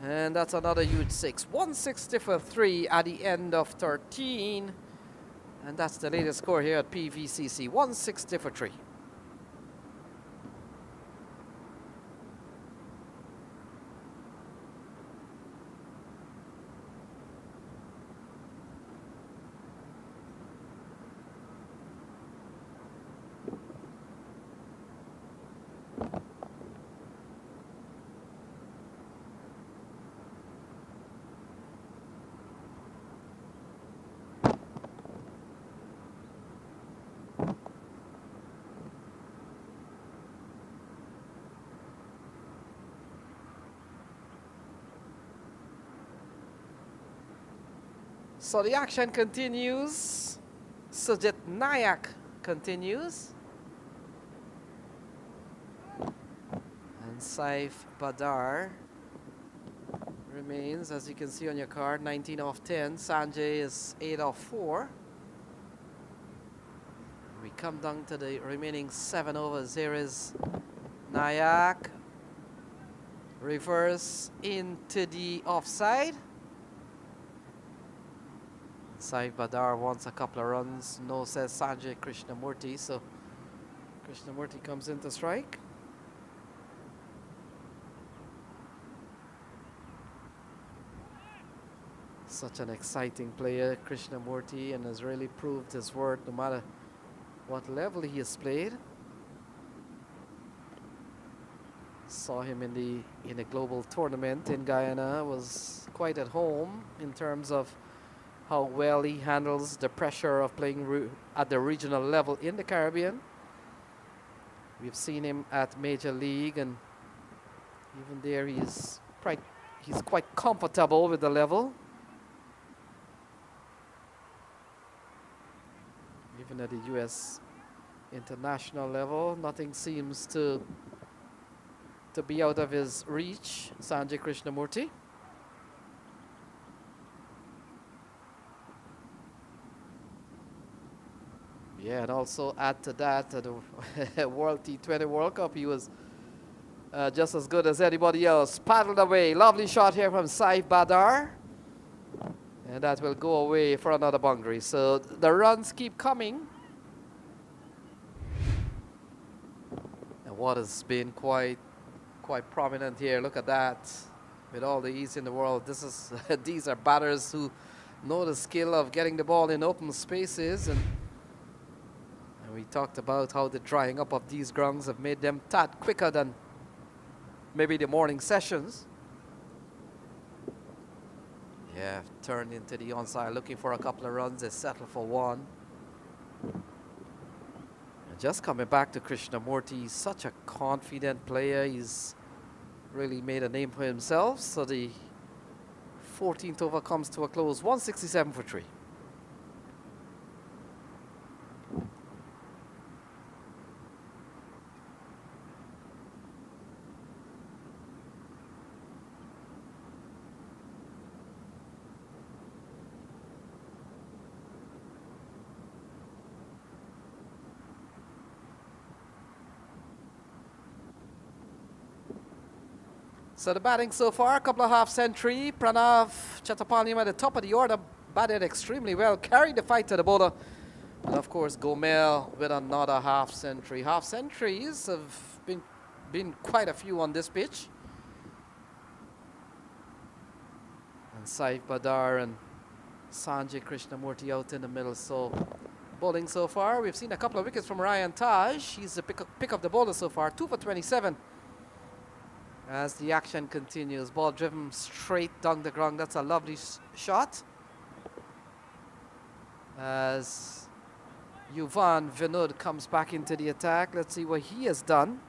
And that's another huge 6. 160 for 3 at the end of 13. And that's the latest score here at PVCC. 160 for 3. So the action continues. Sujit Nayak continues. And Saif Badar remains, as you can see on your card, 19 off 10. Sanjay is 8 off 4. We come down to the remaining 7 overs. Here is Nayak. Reverse into the offside. Saif Badar wants a couple of runs. No, says Sanjay Krishnamurti. So Krishnamurti comes in to strike. Such an exciting player, Krishnamurti, and has really proved his worth no matter what level he has played. Saw him in the global tournament in Guyana, was quite at home in terms of how well he handles the pressure of playing at the regional level in the Caribbean. We've seen him at Major League, and even there he's quite comfortable with the level. Even at the US international level, nothing seems to be out of his reach, Sanjay Krishnamurti. Yeah, and also add to that, the World T20 World Cup, he was just as good as anybody else. Paddled away, lovely shot here from Saif Badar. And that will go away for another boundary. So the runs keep coming. And what has been quite prominent here, look at that. With all the ease in the world, these are batters who know the skill of getting the ball in open spaces. And we talked about how the drying up of these grounds have made them tad quicker than maybe the morning sessions. Yeah, turned into the onside, looking for a couple of runs. They settle for one. And just coming back to Krishnamurti, he's such a confident player. He's really made a name for himself. So the 14th over comes to a close, 167 for 3. So the batting so far, a couple of half-century. Pranav Chattopadhyay at the top of the order, batted extremely well, carried the fight to the bowler. And of course, Gomel with another half-century. Half-centuries have been quite a few on this pitch. And Saif Badar and Sanjay Krishnamurti out in the middle. So bowling so far, we've seen a couple of wickets from Ryan Taj. He's the pick of the bowler so far, 2 for 27. As the action continues, ball driven straight down the ground. That's a lovely shot. As Yuvan Vinud comes back into the attack, let's see what he has done.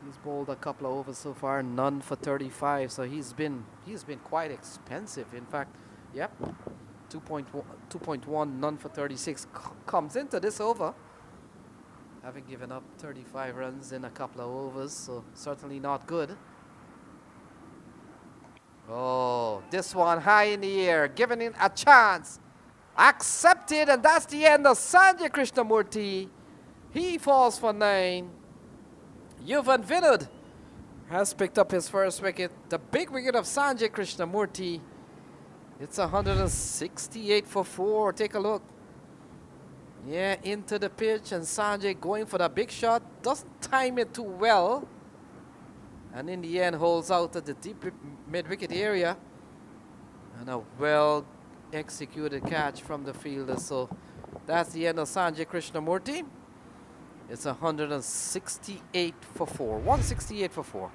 He's bowled a couple of overs so far, none for 35. So he's been quite expensive. In fact, yep, 2.1, none for 36 comes into this over, having given up 35 runs in a couple of overs, so certainly not good. Oh, this one high in the air, giving it a chance. Accepted, and that's the end of Sanjay Krishnamurti. He falls for 9. Yuvan Vinud has picked up his first wicket. The big wicket of Sanjay Krishnamurti. It's 168 for 4. Take a look. Yeah, into the pitch, and Sanjay going for the big shot. Doesn't time it too well. And in the end, holds out at the deep mid-wicket area. And a well-executed catch from the fielder. So that's the end of Sanjay Krishnamurti. It's 168 for 4. 168 for 4.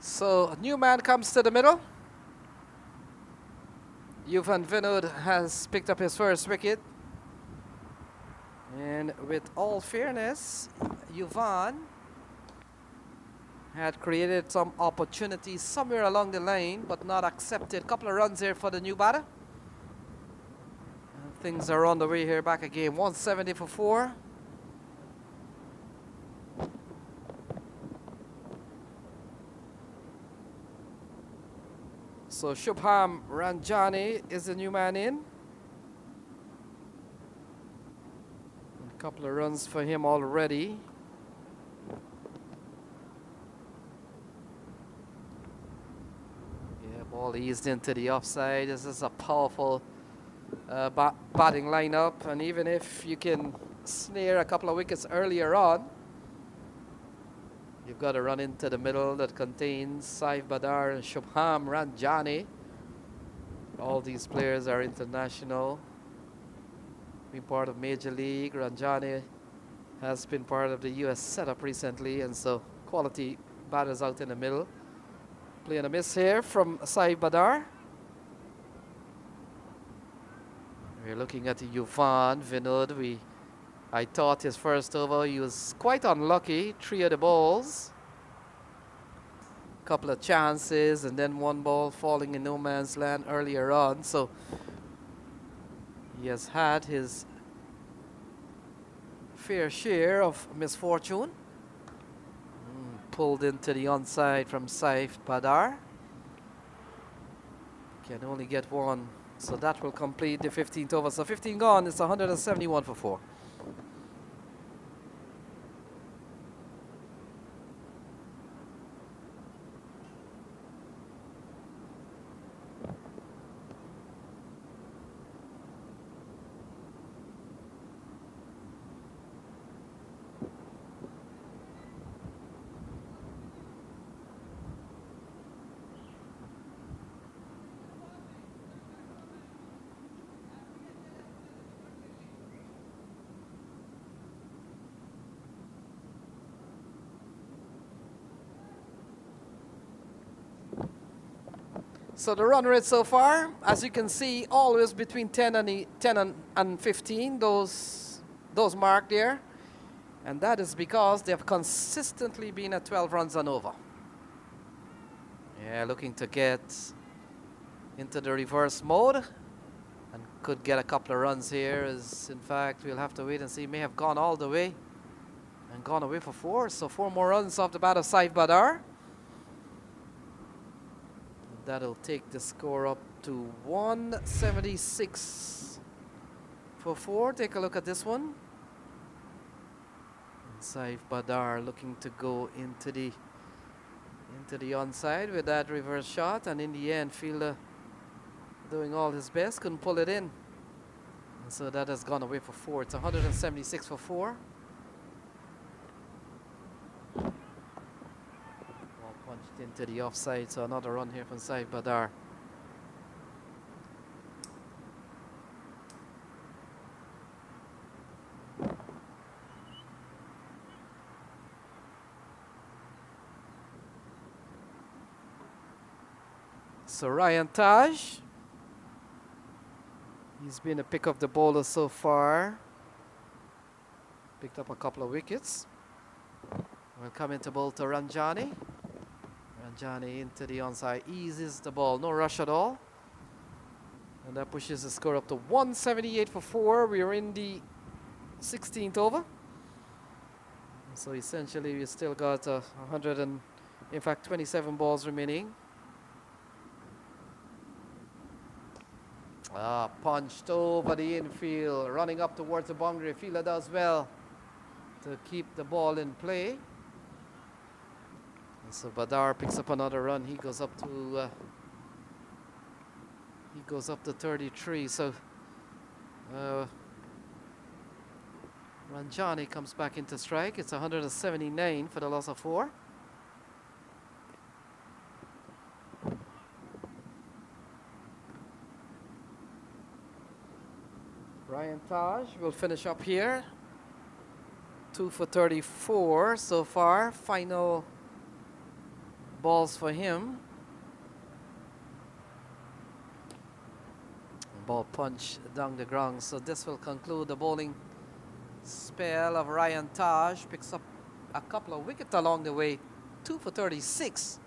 So a new man comes to the middle. Yuvan Vinod has picked up his first wicket. And with all fairness, Yuvan had created some opportunities somewhere along the line, but not accepted. Couple of runs here for the new batter. And things are on the way here back again. 170 for 4. So Shubham Ranjani is the new man in. A couple of runs for him already. Yeah, ball eased into the offside. This is a powerful batting lineup, and even if you can snare a couple of wickets earlier on, you've got to run into the middle that contains Saif Badar and Shubham Ranjani. All these players are international, been part of Major League. Ranjani has been part of the US setup recently, and so quality batters out in the middle. Playing a miss here from Saif Badar. We're looking at Yuvan Vinod. I thought his first over, he was quite unlucky. 3 of the balls. Couple of chances, and then 1 ball falling in no man's land earlier on. So he has had his fair share of misfortune. Pulled into the onside from Saif Badar. Can only get 1. So that will complete the 15th over. So 15 gone, it's 171 for 4. So the run rate so far, as you can see, always between 10 and 15, those marked there. And that is because they have consistently been at 12 runs and over. Yeah, looking to get into the reverse mode and could get a couple of runs here. As in fact, we'll have to wait and see. May have gone all the way and gone away for 4. So 4 more runs off the bat of Saif Badar. That'll take the score up to 176 for 4. Take a look at this one. Saif Badar looking to go into the onside with that reverse shot, and in the end, fielder doing all his best, couldn't pull it in. And so that has gone away for 4. It's 176 for 4. Punched into the offside, so another run here from Saif Badar. So Ryan Taj, he's been a pick of the bowler so far. Picked up a couple of wickets. Will come into bowl to Ranjani. Ranjani into the onside, eases the ball, no rush at all. And that pushes the score up to 178 for 4. We're in the 16th over. So essentially we still got 100 and, in fact, 27 balls remaining. Punched over the infield, running up towards the boundary. Fielder does well to keep the ball in play. And so Badar picks up another run. He goes up to 33. So Ranjani comes back into strike. It's 179 for the loss of 4. Ryan Taj will finish up here. 2 for 34 so far. Final balls for him. Ball punch down the ground. So this will conclude the bowling spell of Ryan Taj. Picks up a couple of wickets along the way. 2 for 36.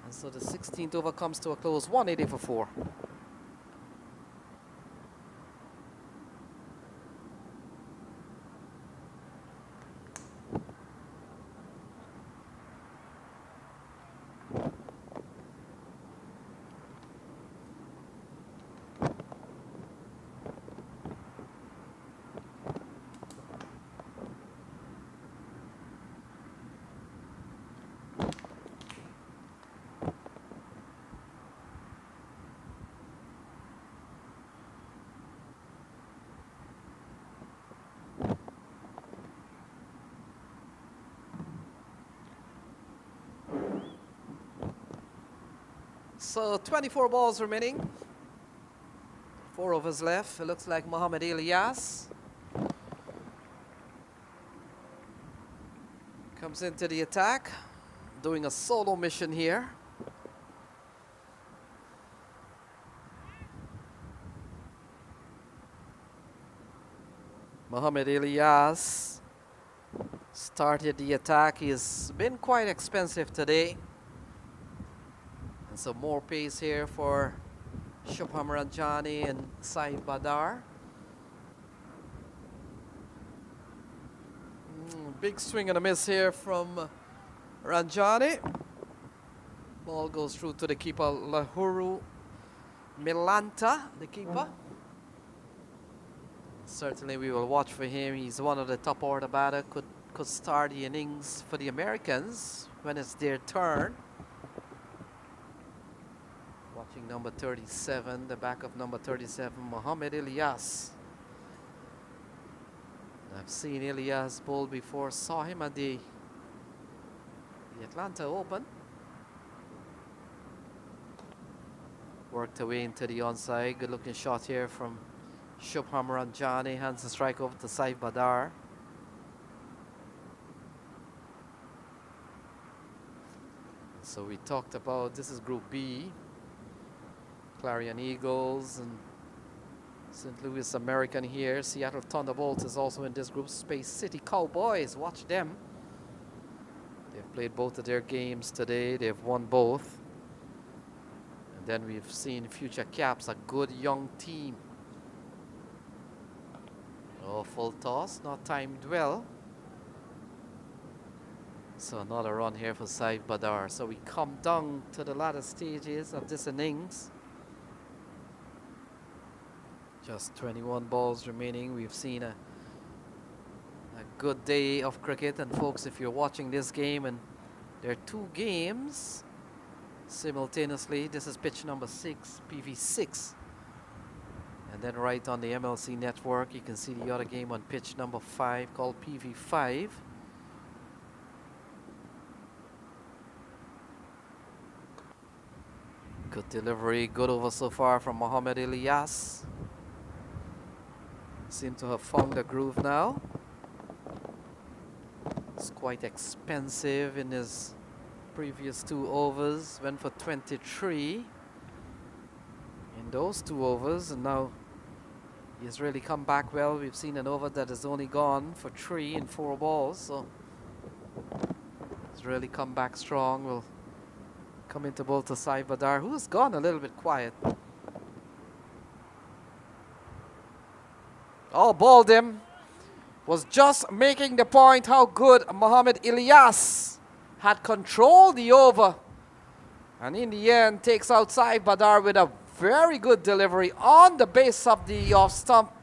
And so the 16th over comes to a close. 180 for 4. So 24 balls remaining. 4 overs left. It looks like Mohamed Ilyas comes into the attack, doing a solo mission here. Mohamed Ilyas started the attack. He's been quite expensive today. And so more pace here for Shubham Ranjani and Saeed Badar. Big swing and a miss here from Ranjani. Ball goes through to the keeper, Lahuru Milanta, the keeper. Certainly we will watch for him. He's one of the top order batter. Could start the innings for the Americans when it's their turn. Watching number 37, the back of number 37, Mohamed Ilyas. I've seen Ilyas bowl before, saw him at the Atlanta Open. Worked away into the onside. Good looking shot here from Shubham Ranjani. Hands the strike over to Saeed Badar. So we talked about, this is Group B. Clarion Eagles and St. Louis American here. Seattle Thunderbolts is also in this group. Space City Cowboys, watch them. They've played both of their games today. They've won both. And then we've seen Future Caps, a good young team. Oh, full toss, not timed well. So another run here for Saeed Badar. So we come down to the latter stages of this innings. Just 21 balls remaining. We've seen a good day of cricket. And folks, if you're watching this game, and there are 2 games simultaneously. This is pitch number 6, Pv6. And then right on the MLC network, you can see the other game on pitch number 5 called Pv5. Good delivery, good over so far from Mohamed Ilyas. Seem to have found the groove now. It's quite expensive in his previous 2 overs. Went for 23 in those 2 overs, and now he's really come back well. We've seen an over that has only gone for 3 in 4 balls, so he's really come back strong. We'll come into bowl to Saeed Badar, who has gone a little bit quiet. Oh, balled him. Was just making the point how good Mohamed Ilyas had controlled the over. And in the end, takes out Saeed Badar with a very good delivery on the base of the off stump.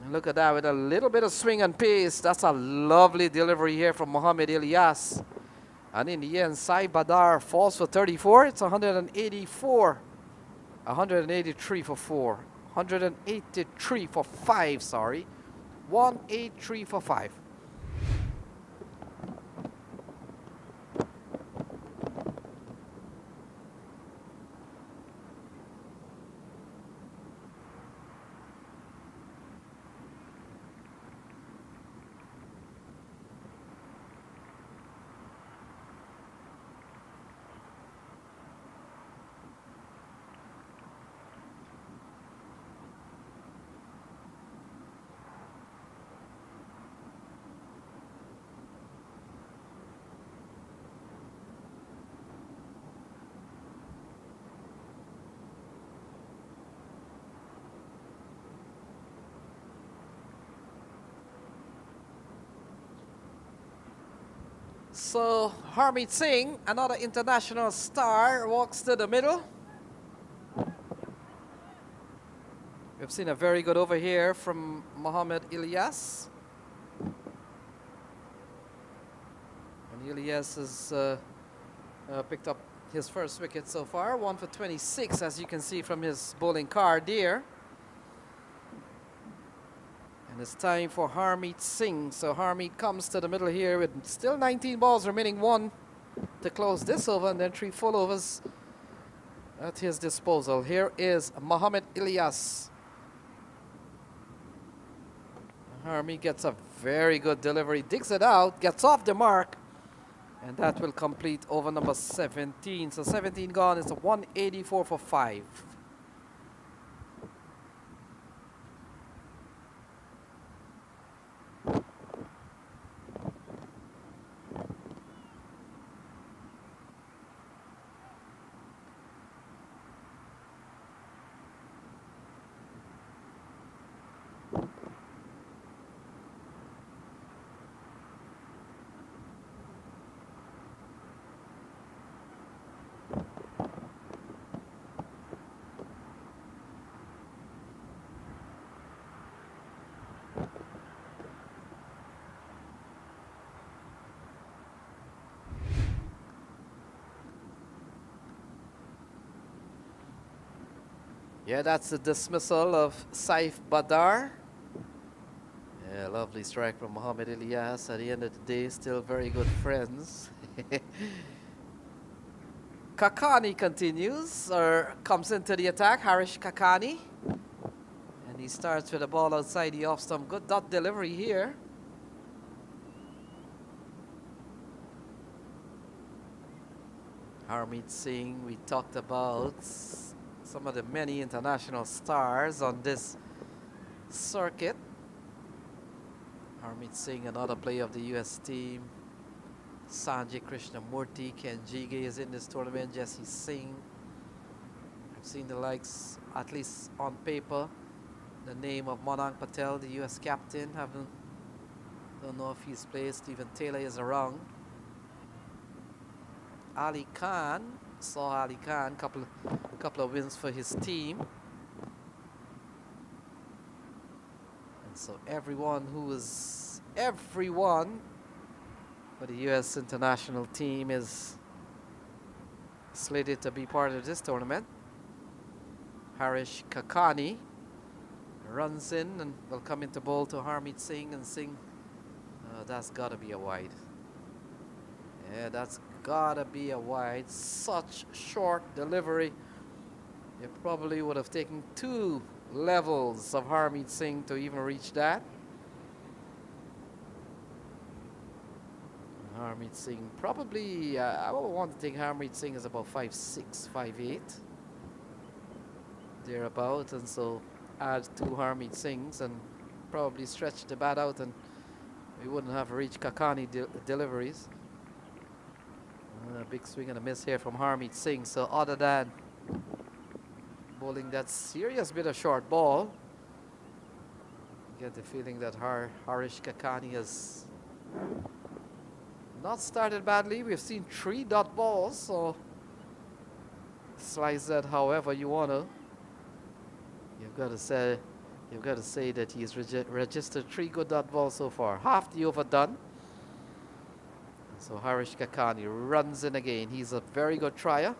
And look at that, with a little bit of swing and pace. That's a lovely delivery here from Mohamed Ilyas. And in the end, Saeed Badar falls for 34. It's 184. 183 for 4. 183 for 5, sorry. 183 for 5. So Harmeet Singh, another international star, walks to the middle. We've seen a very good over here from Mohamed Ilyas. And Ilyas has picked up his first wicket so far, 1 for 26, as you can see from his bowling card there. And it's time for Harmeet Singh. So Harmeet comes to the middle here with still 19 balls remaining, 1 to close this over, and then 3 full overs at his disposal. Here is Mohamed Ilyas. Harmeet gets a very good delivery, digs it out, gets off the mark, and that will complete over number 17. So 17 gone, it's a 184 for 5. Yeah, that's the dismissal of Saif Badar. Yeah, lovely strike from Mohamed Ilyas. At the end of the day, still very good friends. Kakani continues, or comes into the attack, Harish Kakani. And he starts with a ball outside the off stump. Good dot delivery here. Harmeet Singh, we talked about some of the many international stars on this circuit. Harmeet Singh, another player of the US team. Sanjay Krishnamurti, Ken Jige is in this tournament. Jesse Singh. I've seen the likes, at least on paper, the name of Monang Patel, the US captain. Don't know if he's played. Stephen Taylor is around. Ali Khan, saw Ali Khan, couple of wins for his team. And so everyone for the US international team is slated to be part of this tournament. Harish Kakani runs in and will come into bowl to Harmeet Singh, and Singh, that's gotta be a wide. Yeah, that's gotta be a wide. Such short delivery. It probably would have taken 2 levels of Harmeet Singh to even reach that. Harmeet Singh probably, I would want to think Harmeet Singh is about 5'6", 5'8", thereabout, and so add 2 Harmeet Singhs and probably stretch the bat out, and we wouldn't have reached Kakani deliveries. A big swing and a miss here from Harmeet Singh. So other than bowling that serious bit of short ball, you get the feeling that Harish Kakani has not started badly. We've seen 3 dot balls, so slice that however you want to. You've got to say that he's registered 3 good dot balls so far. Half the over done. So Harish Kakani runs in again. He's a very good trier.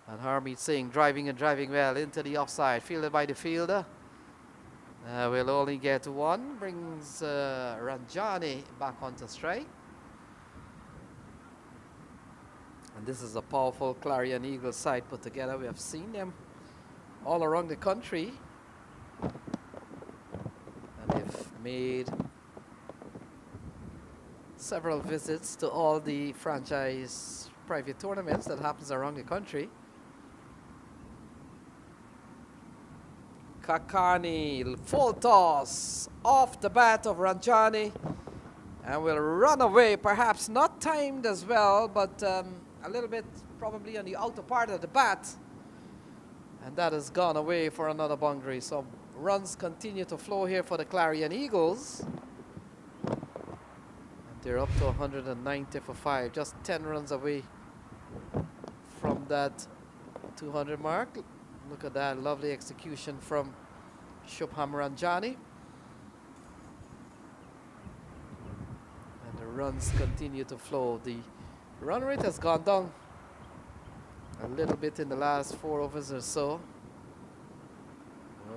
And Harmeet Singh driving well into the offside, fielded by the fielder. Will only get 1. Brings Ranjani back onto strike. And this is a powerful Clarion Eagles side put together. We have seen them all around the country. And they've made several visits to all the franchise private tournaments that happens around the country. Kakani, full toss off the bat of Ranjani, and will run away, perhaps not timed as well, but a little bit probably on the outer part of the bat, and that has gone away for another boundary. So runs continue to flow here for the Clarion Eagles. They're up to 190 for 5, just 10 runs away from that 200 mark. Look at that lovely execution from Shubham Ranjani. And the runs continue to flow. The run rate has gone down a little bit in the last 4 overs or so.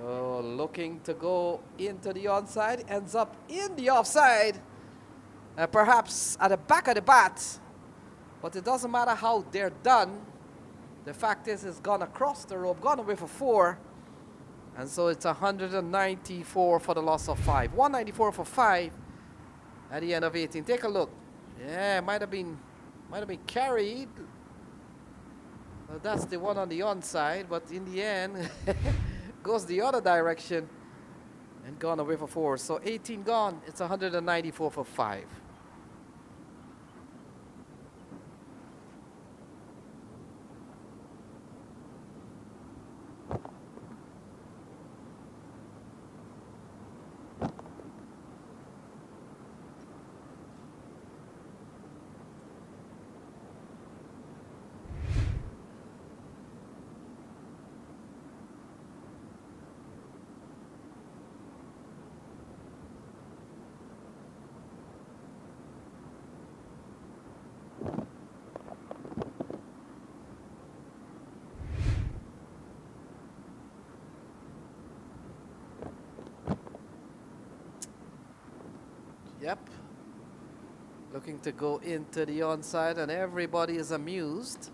Oh, looking to go into the onside, ends up in the offside. Perhaps at the back of the bat. But it doesn't matter how they're done. The fact is, it's gone across the rope, gone away for 4. And so it's 194 for the loss of 5. 194 for 5 at the end of 18. Take a look. Yeah, might have been carried. Well, that's the one on the onside, but in the end, goes the other direction and gone away for 4. So 18 gone. It's 194 for 5. Yep. Looking to go into the onside, and everybody is amused.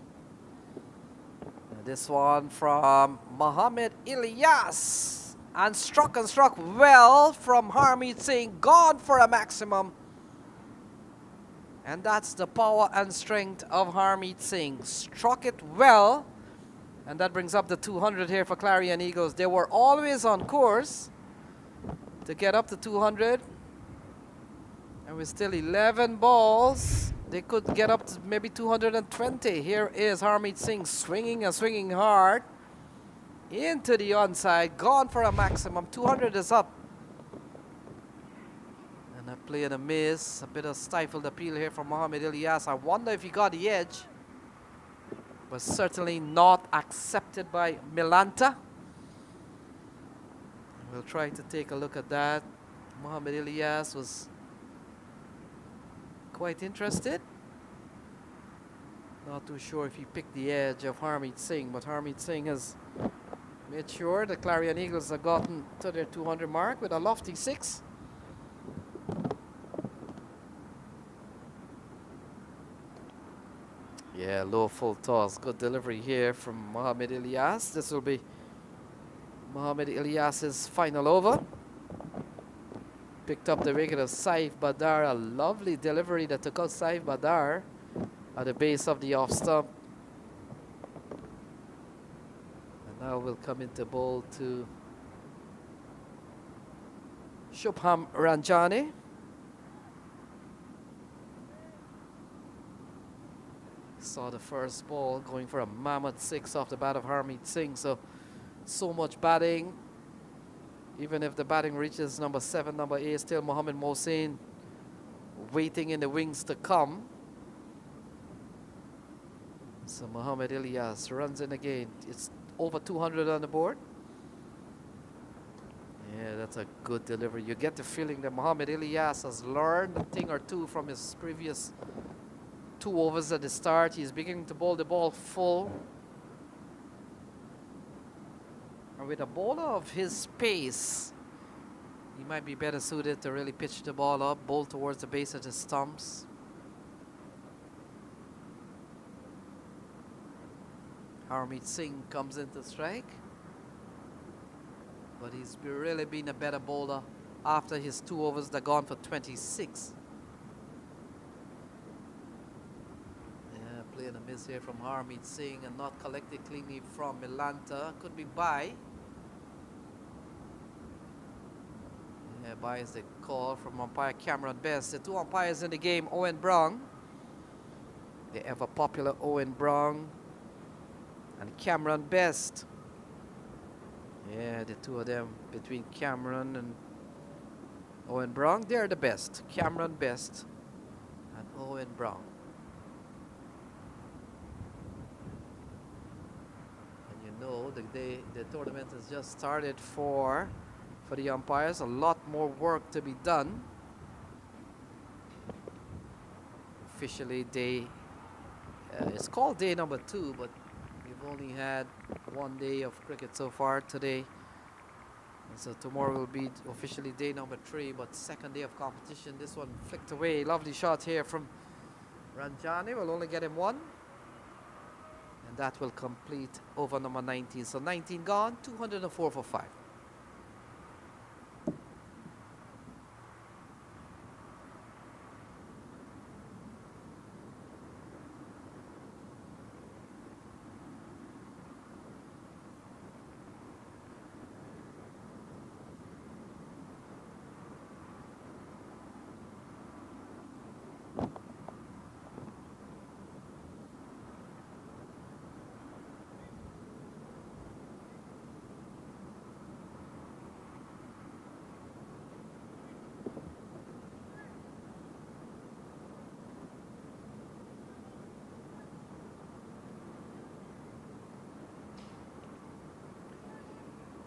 And this one from Mohammad Ilyas. And struck well from Harmeet Singh. Gone for a maximum. And that's the power and strength of Harmeet Singh. Struck it well. And that brings up the 200 here for Clarion Eagles. They were always on course to get up to 200. And with still 11 balls, they could get up to maybe 220. Here is Harmeet Singh swinging and swinging hard into the onside. Gone for a maximum. 200 is up. And a play and a miss. A bit of stifled appeal here from Mohammad Ilyas. I wonder if he got the edge. But certainly not accepted by Milanta. We'll try to take a look at that. Mohammad Ilyas was quite interested. Not too sure if he picked the edge of Harmeet Singh, but Harmeet Singh has made sure the Clarion Eagles have gotten to their 200 mark with a lofty 6. Yeah, low full toss. Good delivery here from Mohammad Ilyas. This will be Mohammad Ilyas's final over. Picked up the wicket of Saif Badar. A lovely delivery that took out Saif Badar at the base of the off stump. And now we'll come into bowl to Shubham Ranjani. Saw the first ball going for a mammoth 6 off the bat of Harmeet Singh. So much batting. Even if the batting reaches number 7, number 8, still Mohammad Mohsin waiting in the wings to come. So Mohammad Ilyas runs in again. It's over 200 on the board. Yeah, that's a good delivery. You get the feeling that Mohammad Ilyas has learned a thing or two from his previous 2 overs at the start. He's beginning to bowl the ball full. And with a bowler of his pace, he might be better suited to really pitch the ball up, bowl towards the base of the stumps. Harmeet Singh comes into strike. But he's really been a better bowler after his 2 overs that gone for 26. Yeah, play and a miss here from Harmeet Singh and not collected cleanly from Milanta. Could be by. Yeah, by is the call from umpire Cameron Best. The 2 umpires in the game, Owen Brown, the ever popular Owen Brown, and Cameron Best. Yeah, the 2 of them, between Cameron and Owen Brown, they're the best. Cameron Best Owen Brown. And you know the tournament has just started for the umpires. A lot more work to be done. Officially it's called day number 2, but we've only had 1 day of cricket so far today. And so tomorrow will be officially day number 3, but second day of competition. This one flicked away. Lovely shot here from Ranjani. Will only get him 1. And that will complete over number 19. So 19 gone, 204 for 5.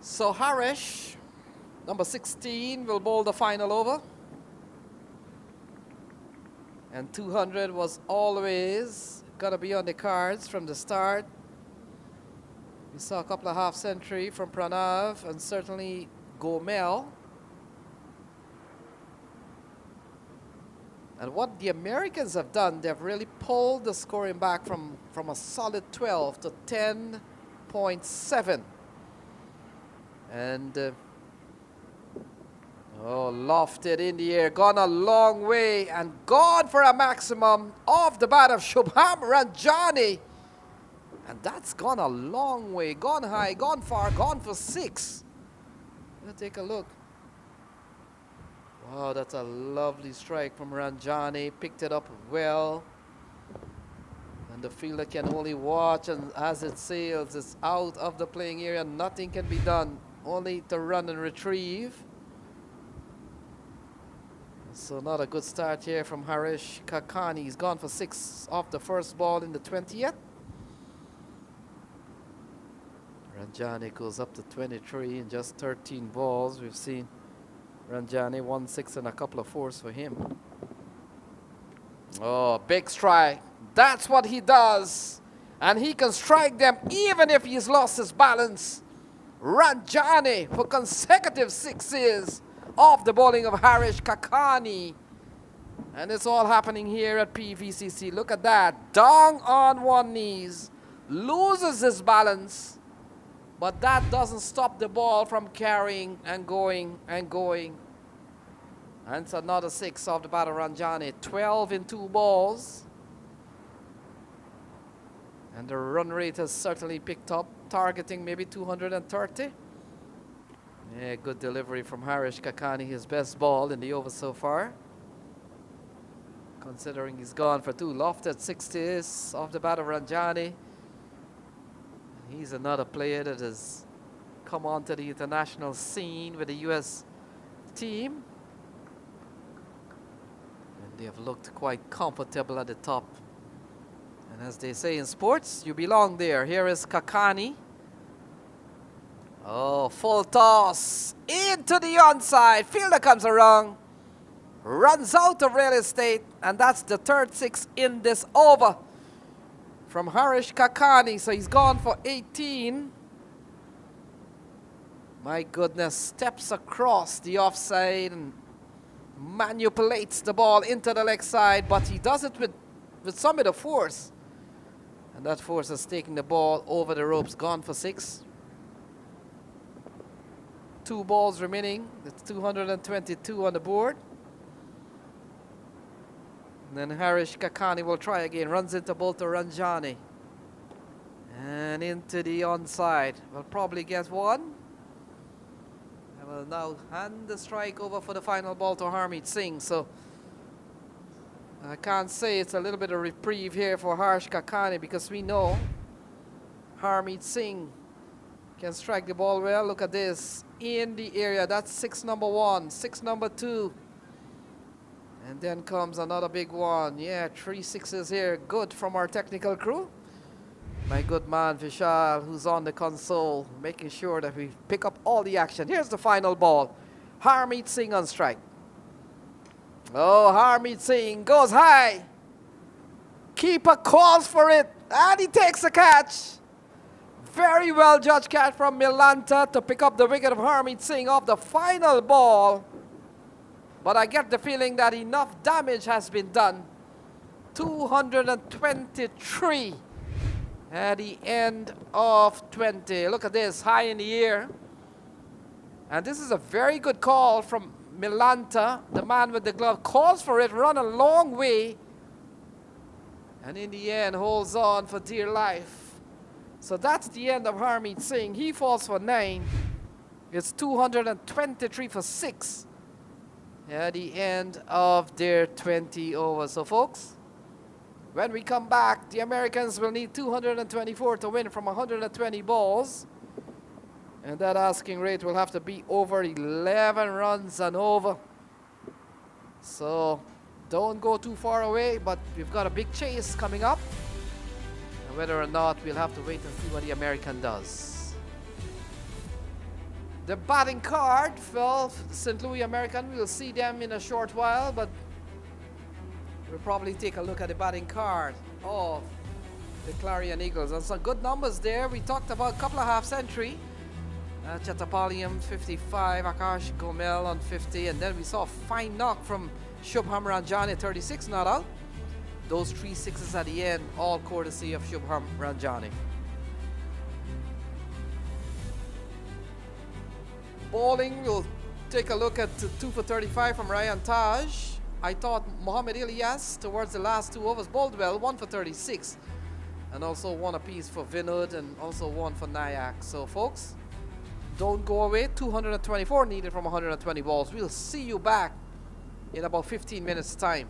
So Harish, number 16, will bowl the final over. And 200 was always going to be on the cards from the start. We saw a couple of half-century from Pranav and certainly Gomel. And what the Americans have done, they've really pulled the scoring back from a solid 12 to 10.7. And lofted in the air, gone a long way and gone for a maximum off the bat of Shubham Ranjani. And that's gone a long way, gone high, gone far, gone for 6. Let's take a look. Wow, that's a lovely strike from Ranjani. Picked it up well. And the fielder can only watch, and as it sails, it's out of the playing area. Nothing can be done, only to run and retrieve. So not a good start here from Harish Kakani. He's gone for 6 off the first ball in the 20th. Ranjani goes up to 23 in just 13 balls. We've seen Ranjani 1 6 and a couple of 4s for him. Oh, big strike. That's what he does. And he can strike them even if he's lost his balance. Ranjani for consecutive 6s off the bowling of Harish Kakani. And it's all happening here at PVCC. Look at that. Down on one knees. Loses his balance. But that doesn't stop the ball from carrying and going and going. And it's another 6 off the bat of Ranjani. 12 in 2 balls. And the run rate has certainly picked up, targeting maybe 230. Yeah, good delivery from Harish Kakani, his best ball in the over so far. Considering he's gone for 2 lofted 60s off the bat of Ranjani. He's another player that has come onto the international scene with the US team. And they have looked quite comfortable at the top. And as they say in sports, you belong there. Here is Kakani. Oh, full toss into the onside. Fielder comes around, runs out of real estate, and that's the third 6 in this over from Harish Kakani. So he's gone for 18. My goodness, steps across the offside and manipulates the ball into the leg side, but he does it with some of the force. And that force has taken the ball over the ropes, gone for 6. 2 balls remaining. It's 222 on the board. And then Harish Kakani will try again. Runs into Bolter Ranjani. And into the onside. Will probably get 1. And will now hand the strike over for the final ball to Harmeet Singh. So I can't say it's a little bit of reprieve here for Harish Kakani, because we know Harmeet Singh can strike the ball well. Look at this. In the area. That's 6 number 1, 6 number 2. And then comes another big one. Yeah, 3 sixes here. Good from our technical crew. My good man Vishal, who's on the console, making sure that we pick up all the action. Here's the final ball. Harmeet Singh on strike. Oh, Harmeet Singh goes high. Keeper calls for it, and he takes the catch. Very well judged catch from Milanta to pick up the wicket of Harmeet Singh off the final ball. But I get the feeling that enough damage has been done. 223 at the end of 20. Look at this, high in the air. And this is a very good call from Milanta, the man with the glove. Calls for it, run a long way. And in the end, holds on for dear life. So that's the end of Harmeet Singh. He falls for 9. It's 223 for 6 at the end of their 20 overs. So folks, when we come back, the Americans will need 224 to win from 120 balls. And that asking rate will have to be over 11 runs and over. So don't go too far away, but we've got a big chase coming up. And whether or not, we'll have to wait and see what the American does. The batting card fell for the St. Louis American. We'll see them in a short while, but we'll probably take a look at the batting card of the Clarion Eagles. And some good numbers there. We talked about a couple of half-century. Chattapalliam 55, Akash Gomel on 50, and then we saw a fine knock from Shubham Ranjani, 36 not out. Those 3 sixes at the end, all courtesy of Shubham Ranjani. Bowling, we'll take a look at 2 for 35 from Ryan Taj. I thought Mohamed Ilyas towards the last 2 overs bowled well, 1 for 36. And also 1 apiece for Vinod and also 1 for Nayak. So folks, don't go away. 224 needed from 120 balls. We'll see you back in about 15 minutes time.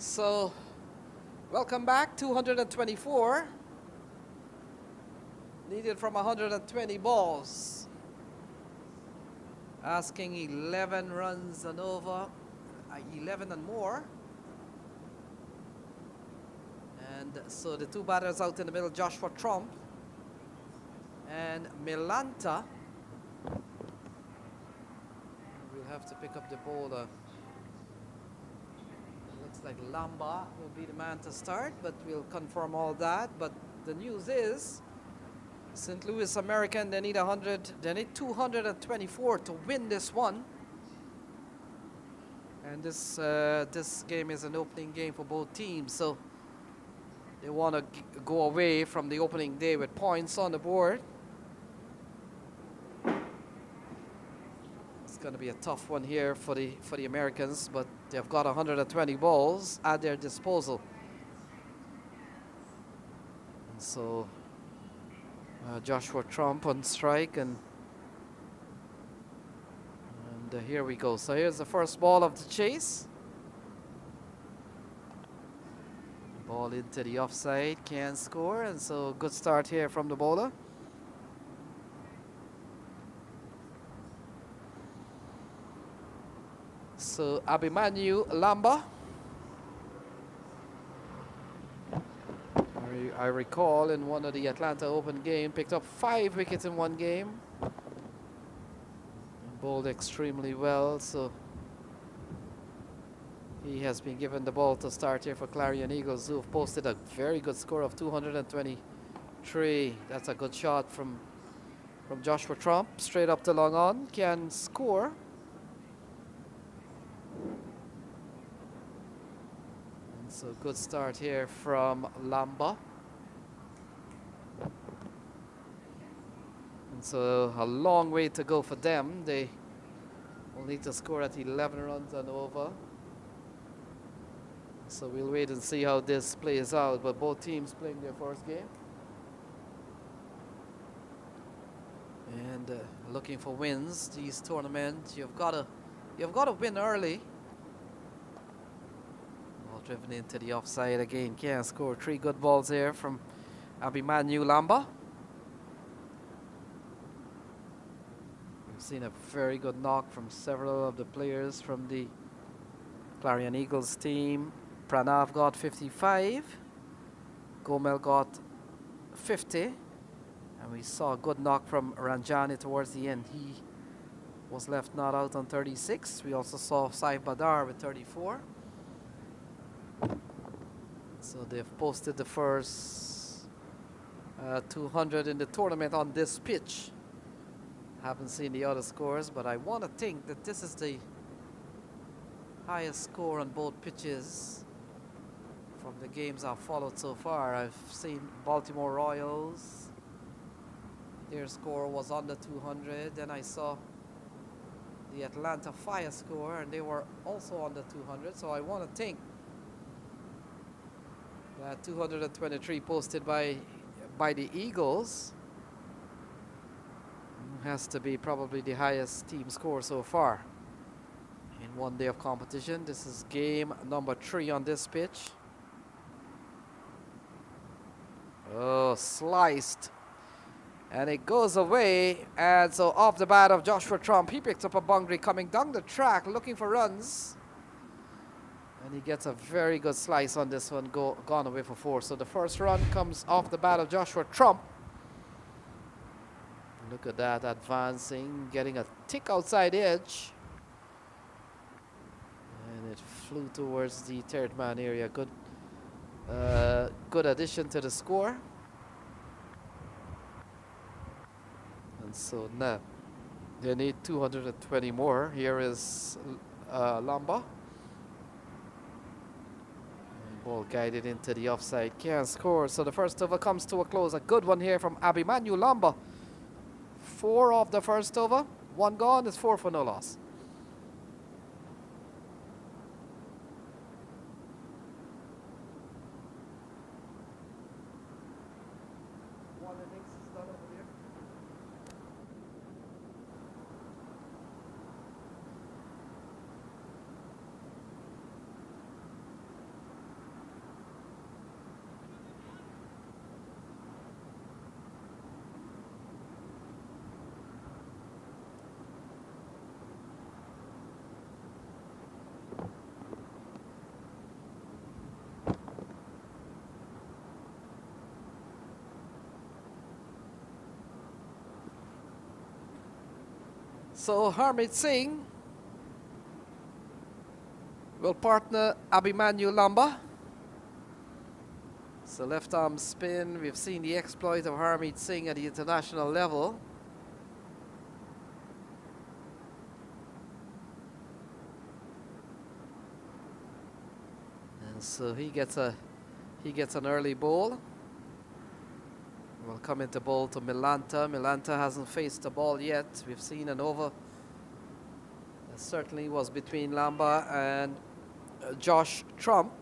So, welcome back. 224. Needed from 120 balls. Asking 11 runs and over. 11 and more. And so the two batters out in the middle, Joshua Trump and Milanta. We'll have to pick up the bowler. Looks like Lamba will be the man to start, but we'll confirm all that. But the news is St. Louis American, they need 224 to win this one. And this game is an opening game for both teams, so they want to go away from the opening day with points on the board. It's going to be a tough one here for the Americans, but they've got 120 balls at their disposal. And so Joshua Trump on strike, and here we go. So here's the first ball of the chase. Ball into the offside, can't score, and so good start here from the bowler. So Abimanyu Lamba. I recall in one of the Atlanta Open game, picked up 5 wickets in one game. Bowled extremely well, so he has been given the ball to start here for Clarion Eagles, who have posted a very good score of 223. That's a good shot from Joshua Trump, straight up to long on, can score. And so good start here from Lamba. And so a long way to go for them. They will need to score at 11 runs and over. So we'll wait and see how this plays out, but both teams playing their first game. And looking for wins. These tournaments, you've got to win early. Ball driven into the offside again. Can't score. 3 good balls here from Abimanyu Lamba. We've seen a very good knock from several of the players from the Clarion Eagles team. Pranav got 55. Gomel got 50. And we saw a good knock from Ranjani towards the end. He was left not out on 36. We also saw Saif Badar with 34. So they've posted the first 200 in the tournament on this pitch. Haven't seen the other scores, but I want to think that this is the highest score on both pitches from the games I've followed so far. I've seen Baltimore Royals. Their score was under 200. Then I saw the Atlanta Fire score, and they were also under 200. So I want to think that 223 posted by the Eagles has to be probably the highest team score so far in one day of competition. This is game number 3 on this pitch. Oh, sliced. And it goes away. And so off the bat of Joshua Trump, he picks up a boundary coming down the track looking for runs. And he gets a very good slice on this one, gone away for 4. So the first run comes off the bat of Joshua Trump. Look at that, advancing, getting a tick outside edge. And it flew towards the third man area. Good addition to the score. And so now they need 220 more. Here is Lamba. And ball guided into the offside. Can't score. So the first over comes to a close. A good one here from Abimanyu Lamba. 4 off the first over. 1 gone is 4 for no loss. So Harmeet Singh will partner Abhimanyu Lamba. So left arm spin. We've seen the exploit of Harmeet Singh at the international level. And so he gets an early ball. Will come into ball to Milanta. Milanta hasn't faced the ball yet. We've seen an over. That certainly was between Lamba and Josh Trump.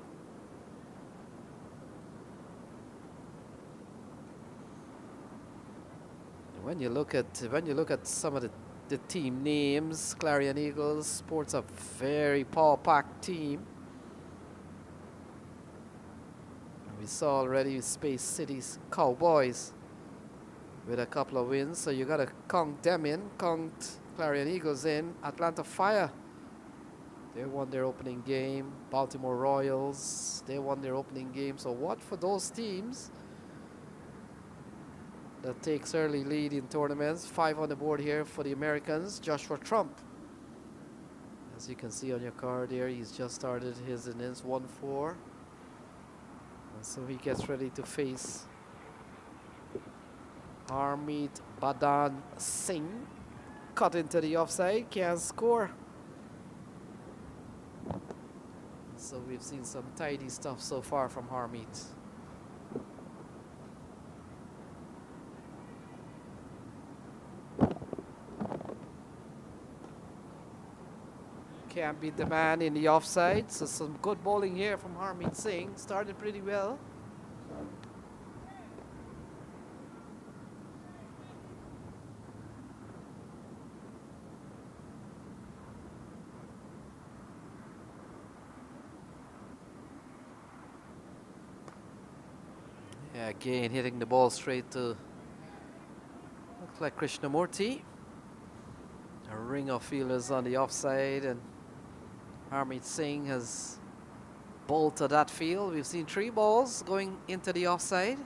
When you look at some of the team names, Clarion Eagles sports a very power-packed team. We saw already Space City's Cowboys with a couple of wins, so you got to count them in, count Clarion Eagles in. Atlanta Fire, they won their opening game. Baltimore Royals, they won their opening game. So what for those teams that takes early lead in tournaments? 5 on the board here for the Americans. Joshua Trump, as you can see on your card here, he's just started his innings, 1-4. So he gets ready to face Harmeet Badan Singh. Cut into the offside, can't score. So we've seen some tidy stuff so far from Harmeet. Can't beat the man in the offside. So some good bowling here from Harmeet Singh. Started pretty well. Yeah, again hitting the ball straight to, looks like Krishnamurti. A ring of fielders on the offside, and Harmeet Singh has bowled to that field. We've seen 3 balls going into the offside.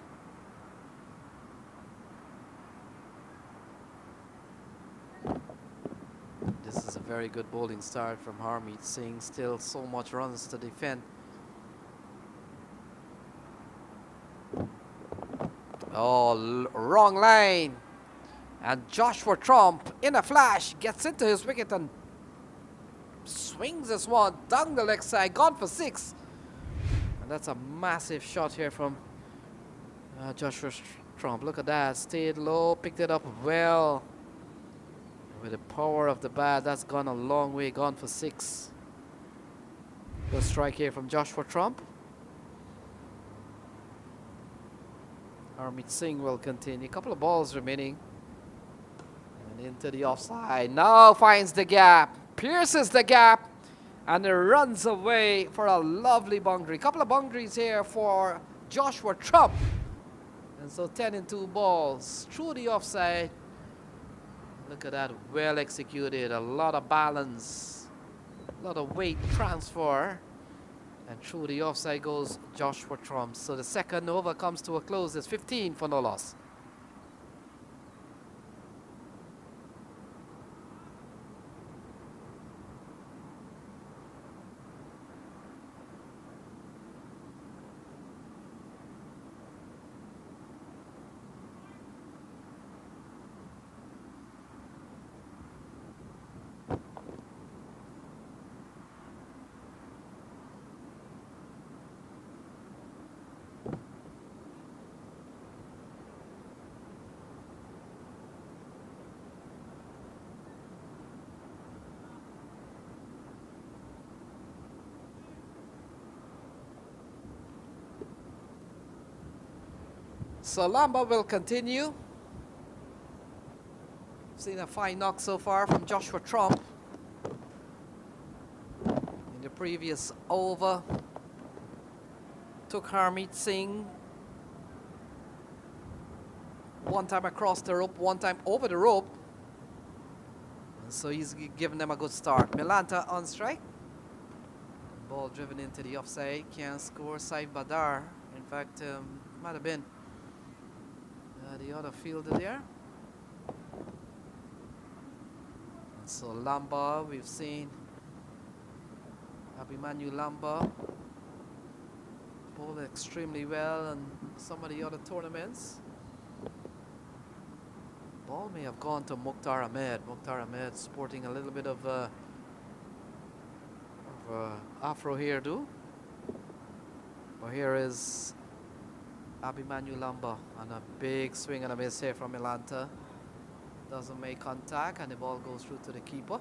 This is a very good bowling start from Harmeet Singh. Still so much runs to defend. Oh, wrong line. And Joshua Trump, in a flash, gets into his wicket and swings this one down the leg side, gone for 6. And that's a massive shot here from Joshua Trump. Look at that, stayed low, picked it up well. With the power of the bat, that's gone a long way, gone for 6. Good strike here from Joshua Trump. Harmeet Singh will continue. A couple of balls remaining. And into the offside. Now finds the gap. Pierces the gap. And it runs away for a lovely boundary. Couple of boundaries here for Joshua Trump. And so 10 and 2 balls through the offside. Look at that, well executed. A lot of balance. A lot of weight transfer. And through the offside goes Joshua Trump. So the second over comes to a close. It's 15 for no loss. So Lamba will continue. Seen a fine knock so far from Joshua Trump. In the previous over, took Harmeet Singh one time across the rope, one time over the rope. And so he's giving them a good start. Milanta on strike. Ball driven into the offside. Can't score. Saif Badar. In fact, might have been the other fielder there. So Lamba, we've seen Abimanu Lamba bowl extremely well in some of the other tournaments. Ball may have gone to Mukhtar Ahmed. Mukhtar Ahmed sporting a little bit of afro hairdo. But here is Abimanu Lamba on a big swing and a miss here from Milanta. Doesn't make contact and the ball goes through to the keeper.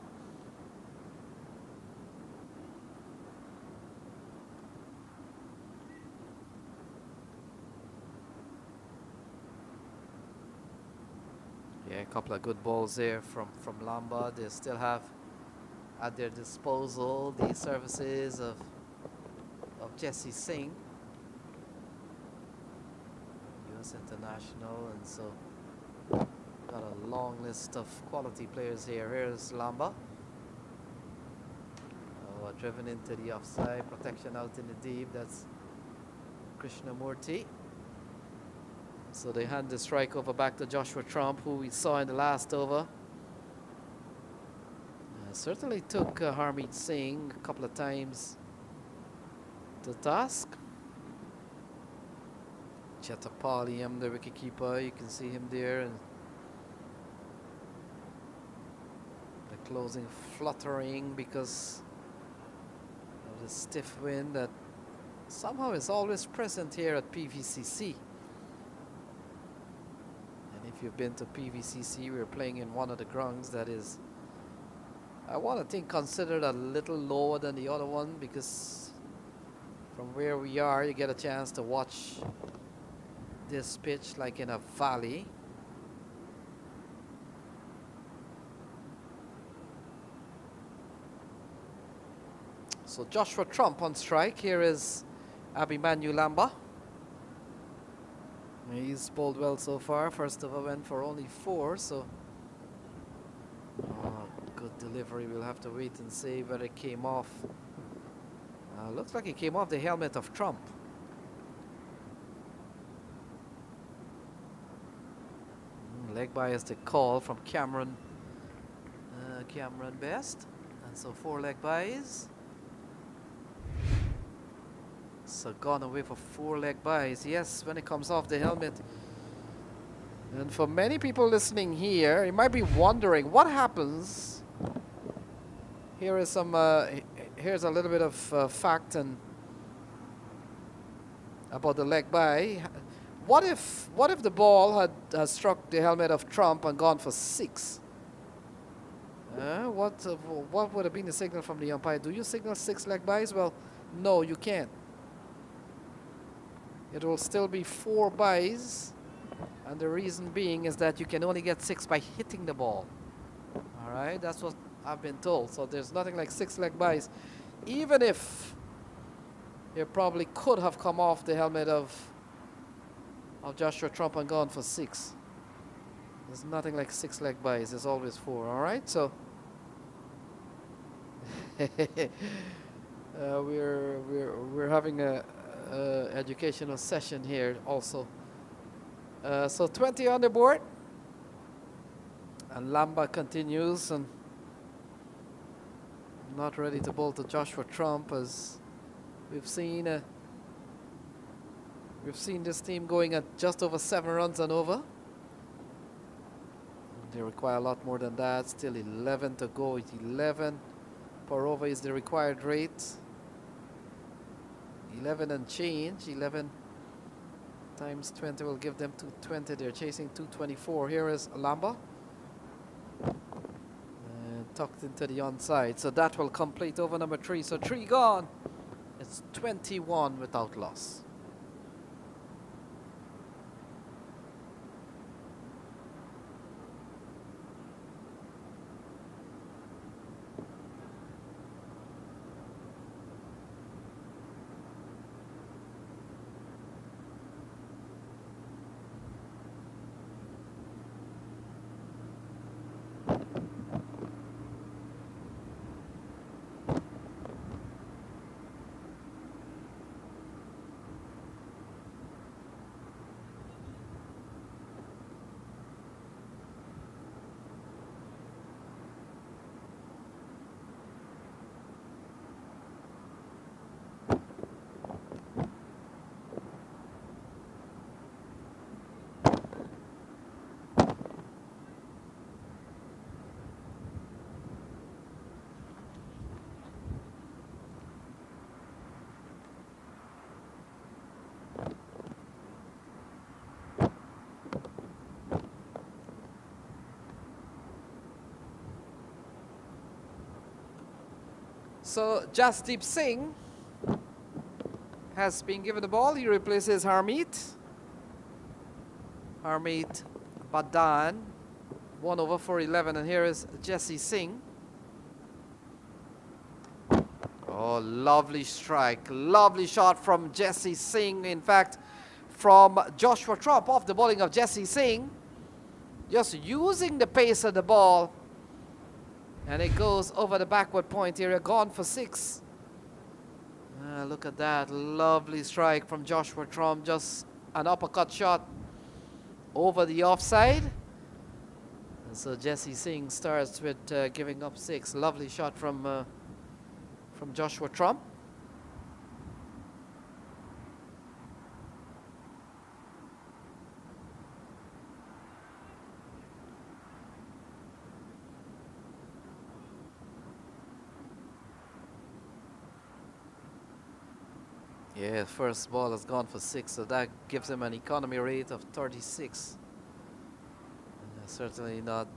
Yeah, a couple of good balls there from Lamba. They still have at their disposal the services of Jesse Singh, US international, and so got a long list of quality players here. Here's Lamba. Oh, driven into the offside, protection out in the deep. That's Krishnamurti. So they hand the strike over back to Joshua Trump, who we saw in the last over. Certainly took Harmeet Singh a couple of times to task. Chetapaliyam, the wicketkeeper, you can see him there, and the closing fluttering because of the stiff wind that somehow is always present here at PVCC. And if you've been to PVCC, we're playing in one of the grounds that is, I want to think, considered a little lower than the other one, because from where we are, you get a chance to watch this pitch like in a valley. So Joshua Trump on strike. Here is Abimanu Lamba. He's bowled well so far. First over went for only 4, so good delivery. We'll have to wait and see whether it came off. Looks like it came off the helmet of Trump. Leg by is the call from Cameron Best, and so 4 leg bys. So gone away for 4 leg bys. Yes, when it comes off the helmet. And for many people listening here, you might be wondering what happens. Here is some. Here's a little bit of fact and about the leg by. What if the ball had struck the helmet of Trump and gone for 6? What would have been the signal from the umpire? Do you signal 6 leg bys? Well, no, you can't. It will still be 4 bys, and the reason being is that you can only get 6 by hitting the ball. All right, that's what I've been told. So there's nothing like 6 leg bys, even if it probably could have come off the helmet of Joshua Trump and gone for 6. There's nothing like 6 leg bys. There's always 4. All right, so we're having a educational session here also. So 20 on the board, and Lamba continues, and not ready to bowl to Joshua Trump, as we've seen this team going at just over 7 runs and over. They require a lot more than that. Still 11 to go. 11 per over is the required rate. 11 and change. 11 times 20 will give them 220. They're chasing 224. Here is Lamba. And tucked into the onside. So that will complete over number 3. So 3 gone. It's 21 without loss. So Jasdeep Singh has been given the ball. He replaces Harmeet Badan. 1 over for 11, and here is Jesse Singh. Oh, lovely strike. Lovely shot from Jesse Singh. In fact, from Joshua Trump off the bowling of Jesse Singh. Just using the pace of the ball. And it goes over the backward point area. Gone for 6. Look at that. Lovely strike from Joshua Trump. Just an uppercut shot over the offside. And so Jesse Singh starts with giving up 6. Lovely shot from Joshua Trump. Yeah, first ball has gone for 6, so that gives him an economy rate of 36. Certainly not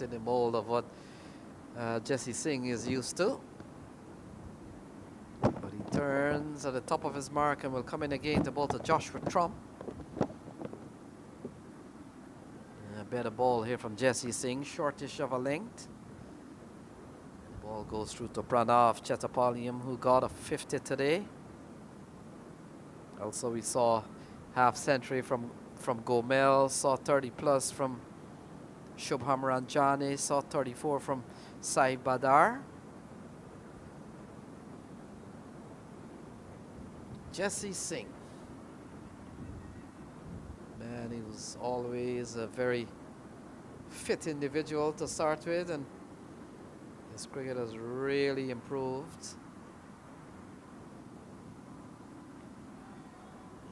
in the mold of what Jesse Singh is used to. But he turns at the top of his mark and will come in again to bowl to Joshua Trump. A better ball here from Jesse Singh, shortish of a length. The ball goes through to Pranav Chetapaliyam, who got a 50 today. Also, we saw half century from Gomel, saw 30 plus from Shubham Ranjane, saw 34 from Sai Badar. Jesse Singh. Man, he was always a very fit individual to start with, and his cricket has really improved.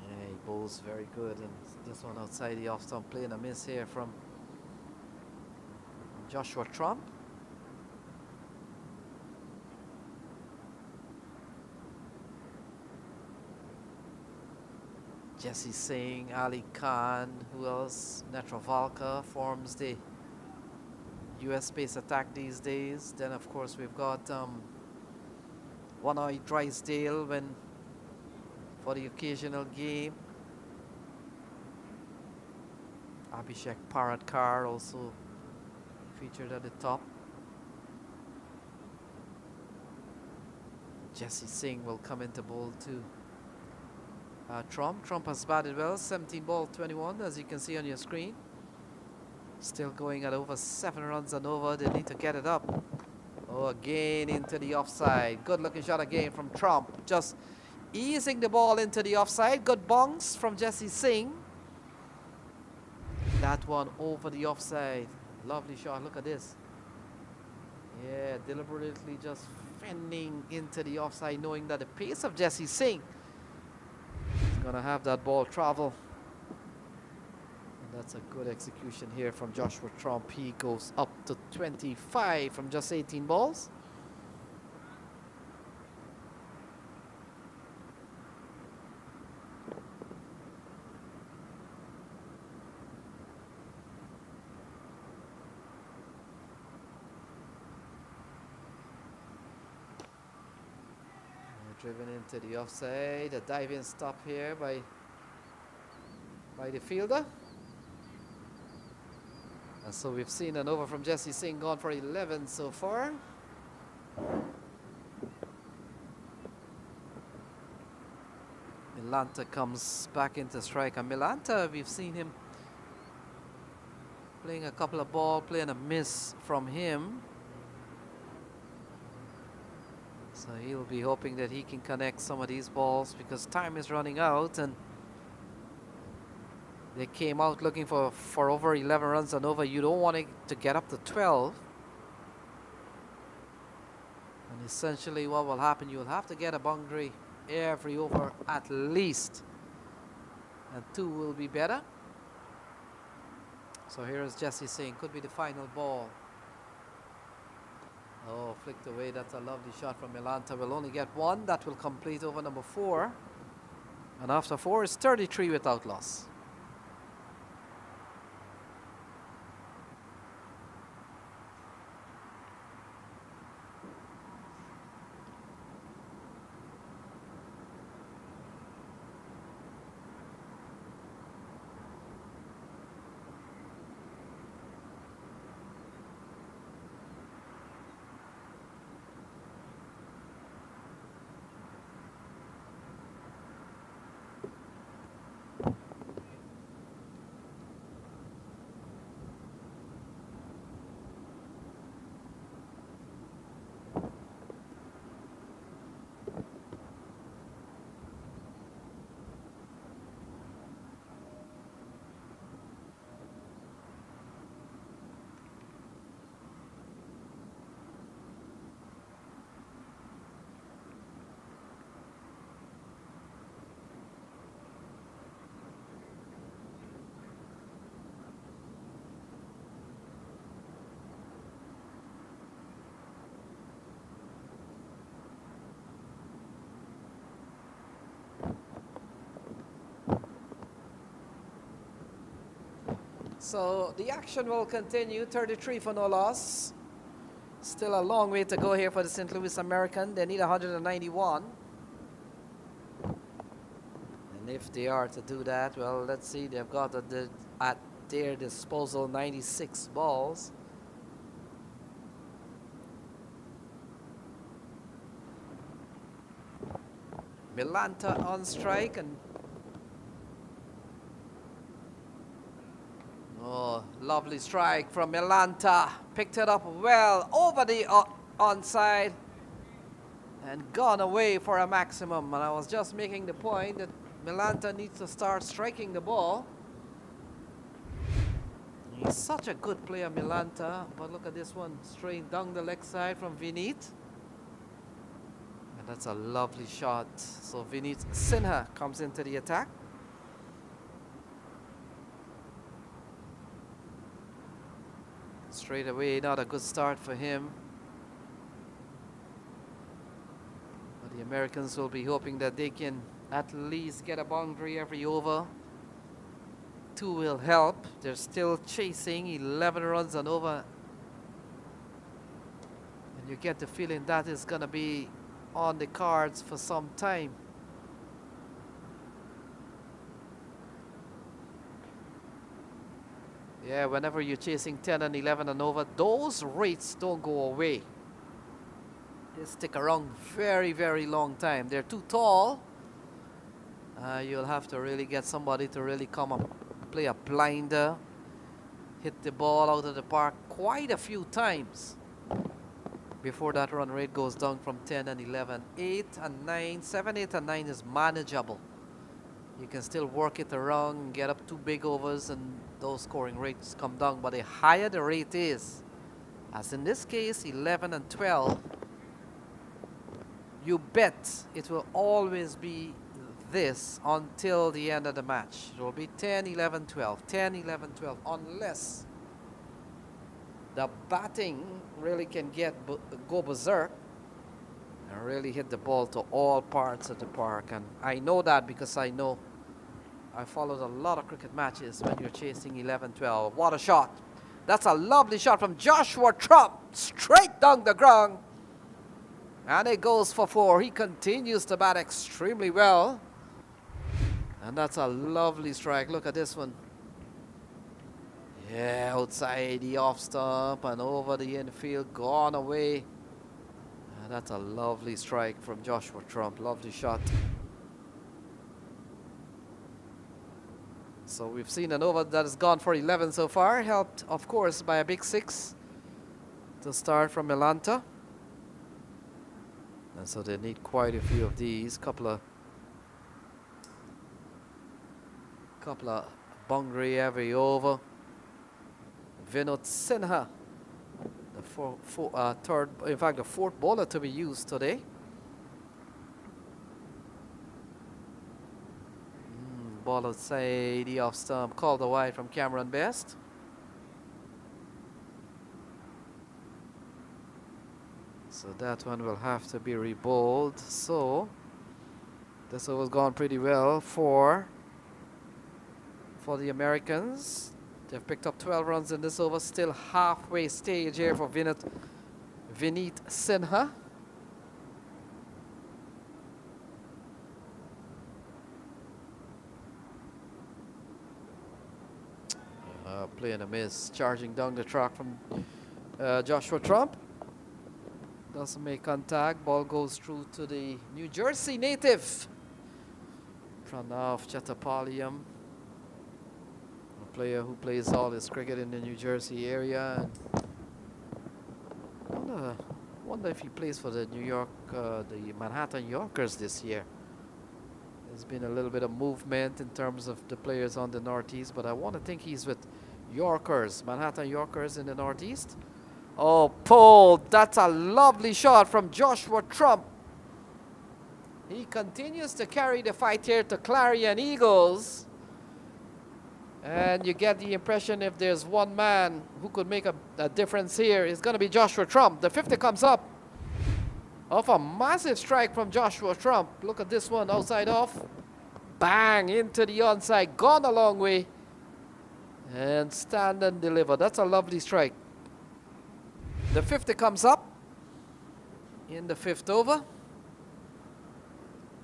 Yeah, he bowls very good, and this one outside the off stump, playing a miss here from Joshua Trump. Jesse Singh, Ali Khan, who else? Netravalka forms the US space attack these days. Then of course we've got One-Eye Drysdale for the occasional game. Abhishek Paratkar also featured at the top. Jesse Singh will come into bowl too. Trump has batted well, 17 ball 21, as you can see on your screen. Still going at over 7 runs and over. They need to get it up. Oh, again into the offside. Good looking shot again from Trump. Just easing the ball into the offside. Good bounce from Jesse Singh. That one over the offside. Lovely shot. Look at this. Yeah, deliberately just fending into the offside, knowing that the pace of Jesse Singh is going to have that ball travel. And that's a good execution here from Joshua Trump. He goes up to 25 from just 18 balls. Driven into the offside, a diving stop here by the fielder. And so we've seen an over from Jesse Singh, gone for 11 so far. Milanta comes back into strike, and Milanta, we've seen him playing a couple of balls, playing a miss from him. So he'll be hoping that he can connect some of these balls, because time is running out, and they came out looking for over 11 runs and over. You don't want it to get up to 12. And essentially what will happen, you'll have to get a boundary every over at least. And 2 will be better. So here is Jesse Singh. Could be the final ball. Oh, flicked away. That's a lovely shot from Milanta. Will only get 1. That will complete over number 4. And after 4 is 33 without loss. So the action will continue. 33 for no loss. Still a long way to go here for the St. Louis American. They need 191. And if they are to do that, well, let's see. They've got at their disposal 96 balls. Milanta on strike, and oh, lovely strike from Milanta. Picked it up well over the onside and gone away for a maximum. And I was just making the point that Milanta needs to start striking the ball. He's such a good player, Milanta. But look at this one, straight down the leg side from Vinit. And that's a lovely shot. So Vinit Sinha comes into the attack. Straight away, not a good start for him. But the Americans will be hoping that they can at least get a boundary every over. 2 will help. They're still chasing 11 runs and over. And you get the feeling that is going to be on the cards for some time. Yeah, whenever you're chasing 10 and 11 and over, those rates don't go away. They stick around very, very long time. They're too tall. You'll have to really get somebody to really come and play a blinder, hit the ball out of the park quite a few times before that run rate goes down from 10 and 11. 8 and 9, 7, 8 and 9 is manageable. You can still work it around and get up 2 big overs and those scoring rates come down. But the higher the rate is, as in this case 11 and 12, you bet it will always be this until the end of the match. It will be 10, 11, 12, 10, 11, 12, unless the batting really can go berserk and really hit the ball to all parts of the park. And I know that because I followed a lot of cricket matches when you're chasing 11, 12. What a shot. That's a lovely shot from Joshua Trump, straight down the ground. And it goes for 4. He continues to bat extremely well. And that's a lovely strike. Look at this one. Yeah, outside the off stump and over the infield, gone away. And that's a lovely strike from Joshua Trump. Lovely shot. So we've seen an over that has gone for 11 so far, helped, of course, by a big 6 to start from Milanta. And so they need quite a few of these. Couple of boundary every over. Vinod Sinha, the fourth bowler to be used today. Ball outside the off stump, called wide from Cameron Best. So that one will have to be rebowled. So this over's gone pretty well for the Americans. They've picked up 12 runs in this over. Still halfway stage here for Vinit Sinha. Playing a miss, charging down the track from Joshua Trump. Doesn't make contact. Ball goes through to the New Jersey native, Pranav Chattapaliyam, a player who plays all his cricket in the New Jersey area. And wonder if he plays for the the Manhattan Yorkers this year. There's been a little bit of movement in terms of the players on the Northeast, but I want to think he's with Yorkers, Manhattan Yorkers in the Northeast. Oh, pulled. That's a lovely shot from Joshua Trump. He continues to carry the fight here to Clarion Eagles. And you get the impression if there's one man who could make a difference here, it's going to be Joshua Trump. The 50 comes up off a massive strike from Joshua Trump. Look at this one, outside off. Bang, into the onside, gone a long way. And stand and deliver. That's a lovely strike. The 50 comes up in the 5th over.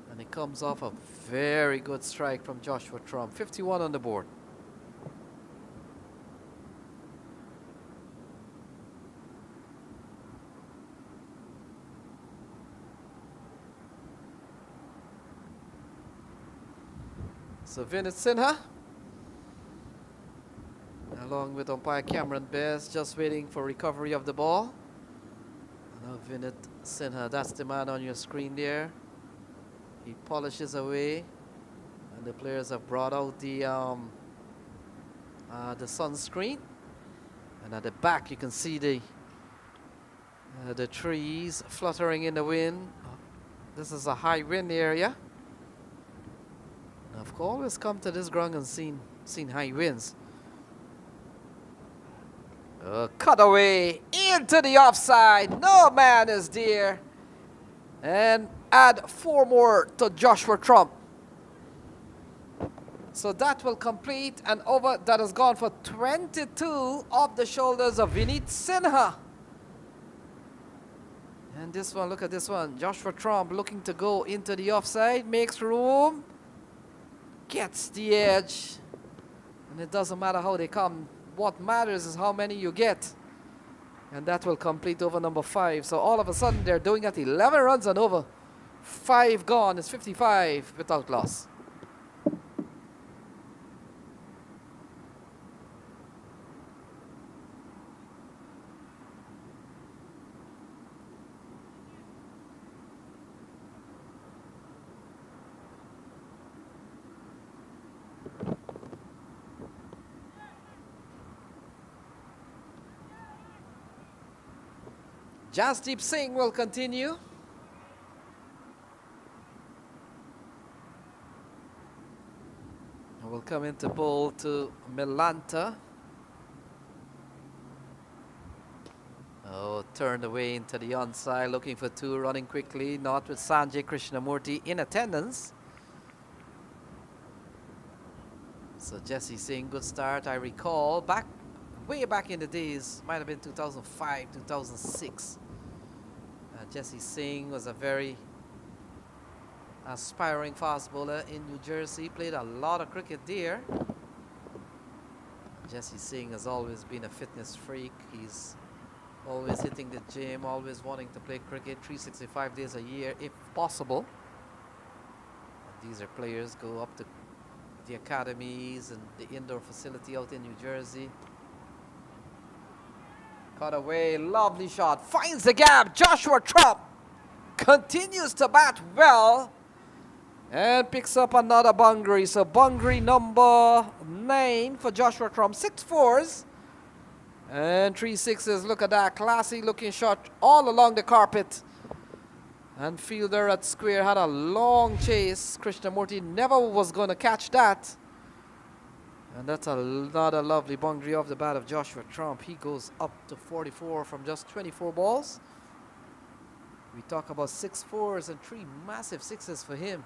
And it comes off a very good strike from Joshua Trump. 51 on the board. So Vinit Sinha, along with umpire Cameron Bears, just waiting for recovery of the ball. Now Vinit Sinha, that's the man on your screen there. He polishes away, and the players have brought out the sunscreen. And at the back, you can see the trees fluttering in the wind. This is a high wind area. I've always come to this ground and seen high winds. Cut away into the offside. No man is there. And add 4 more to Joshua Trump. So that will complete an over that has gone for 22 off the shoulders of Vinit Sinha. And this one, look at this one. Joshua Trump looking to go into the offside, makes room, gets the edge. And it doesn't matter how they come. What matters is how many you get. And that will complete over number 5. So all of a sudden they're doing at 11 runs and over. 5 gone. It's 55 without loss. Jasdeep Singh will continue. And will come into bowl to Milanta. Oh, turned away into the onside, looking for 2, running quickly, not with Sanjay Krishnamurti in attendance. So Jesse Singh, good start. I recall way back in the days, might have been 2005, 2006. Jesse Singh was a very aspiring fast bowler in New Jersey, played a lot of cricket there. Jesse Singh has always been a fitness freak. He's always hitting the gym, always wanting to play cricket 365 days a year if possible. And these are players go up to the academies and the indoor facility out in New Jersey. Cut away, lovely shot, finds the gap. Joshua Trump continues to bat well and picks up another boundary. So boundary number 9 for Joshua Trump. 6 4s and 3 6s. Look at that, classy looking shot all along the carpet. And fielder at square had a long chase. Krishnamurti never was going to catch that. And that's another lovely boundary off the bat of Joshua Trump. He goes up to 44 from just 24 balls. We talk about 6 4s and 3 massive 6s for him.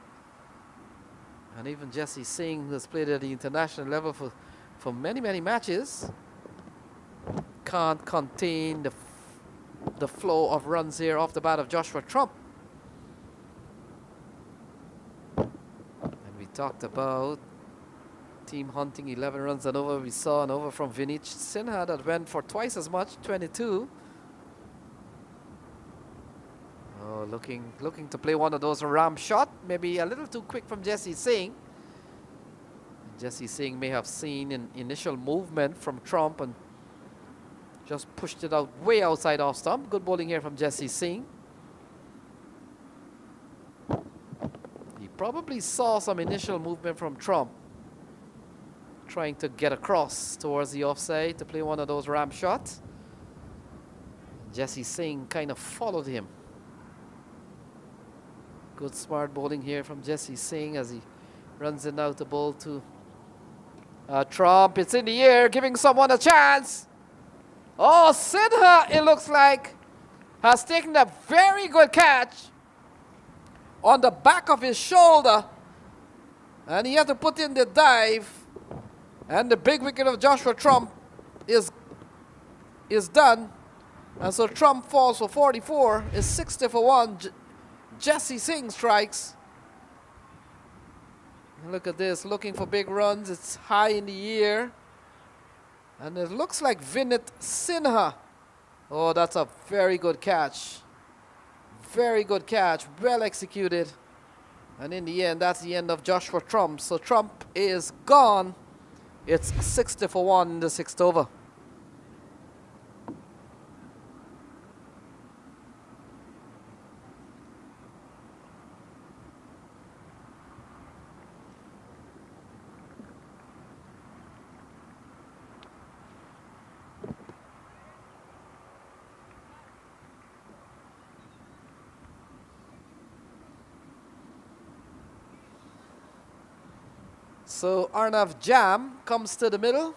And even Jesse Singh, who has played at the international level for many, many matches, can't contain the flow of runs here off the bat of Joshua Trump. And we talked about team hunting 11 runs and over. We saw an over from Vinit Sinha that went for twice as much, 22. Oh, looking to play one of those ram shot. Maybe a little too quick from Jesse Singh. Jesse Singh may have seen an initial movement from Trump and just pushed it out way outside off stump. Good bowling here from Jesse Singh. He probably saw some initial movement from Trump, trying to get across towards the offside to play one of those ram shots. Jesse Singh kind of followed him. Good smart bowling here from Jesse Singh as he runs in out the ball to Trump. It's in the air, giving someone a chance. Oh, Sinha, it looks like, has taken a very good catch on the back of his shoulder. And he had to put in the dive. And the big wicket of Joshua Trump is done. And so Trump falls for 44. Is 60 for 1. Jesse Singh strikes. And look at this, looking for big runs. It's high in the air. And it looks like Vinit Sinha. Oh, that's a very good catch. Very good catch. Well executed. And in the end, that's the end of Joshua Trump. So Trump is gone. It's 60 for 1 in the 6th over. So Arnav Jam comes to the middle.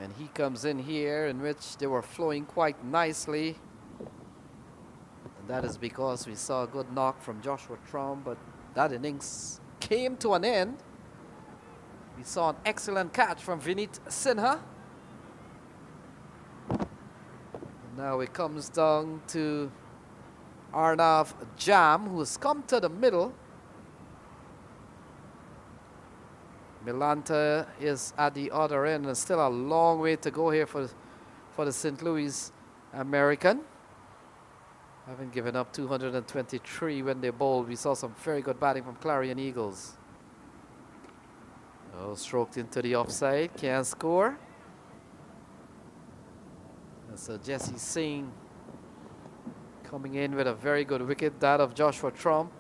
And he comes in here, in which they were flowing quite nicely. And that is because we saw a good knock from Joshua Trump, but that innings came to an end. We saw an excellent catch from Vinit Sinha. And now it comes down to Arnav Jam, who has come to the middle. Milanta is at the other end, and still a long way to go here for the St. Louis American. Having given up 223 when they bowled. We saw some very good batting from Clarion Eagles. Oh, stroked into the offside, can't score. And so Jesse Singh coming in with a very good wicket, that of Joshua Trump.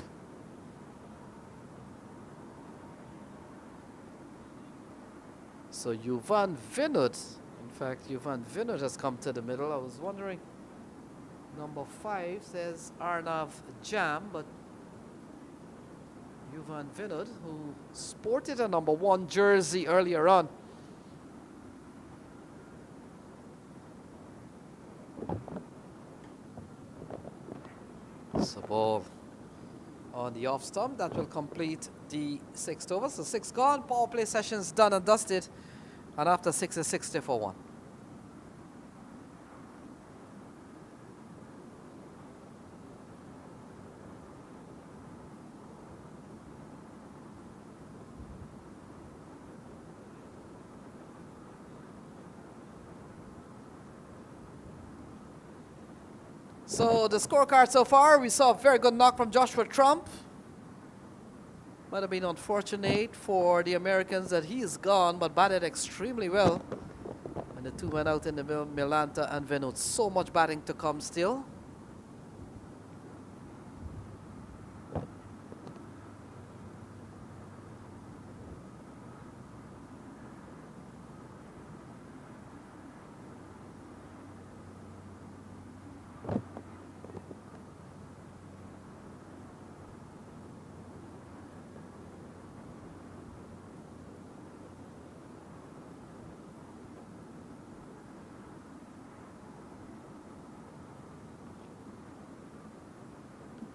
So Yuvan Vinod, in fact, Yuvan Vinod has come to the middle. I was wondering, number 5 says Arnav Jam, but Yuvan Vinod, who sported a number 1 jersey earlier on. So ball on the off stump, that will complete the 6th over. So 6 gone, power play sessions done and dusted. And after 6 is 60 for 1. So the scorecard so far, we saw a very good knock from Joshua Trump. Might have been unfortunate for the Americans that he is gone, but batted extremely well. And the two went out in the middle, Milanta and Vinod. So much batting to come still.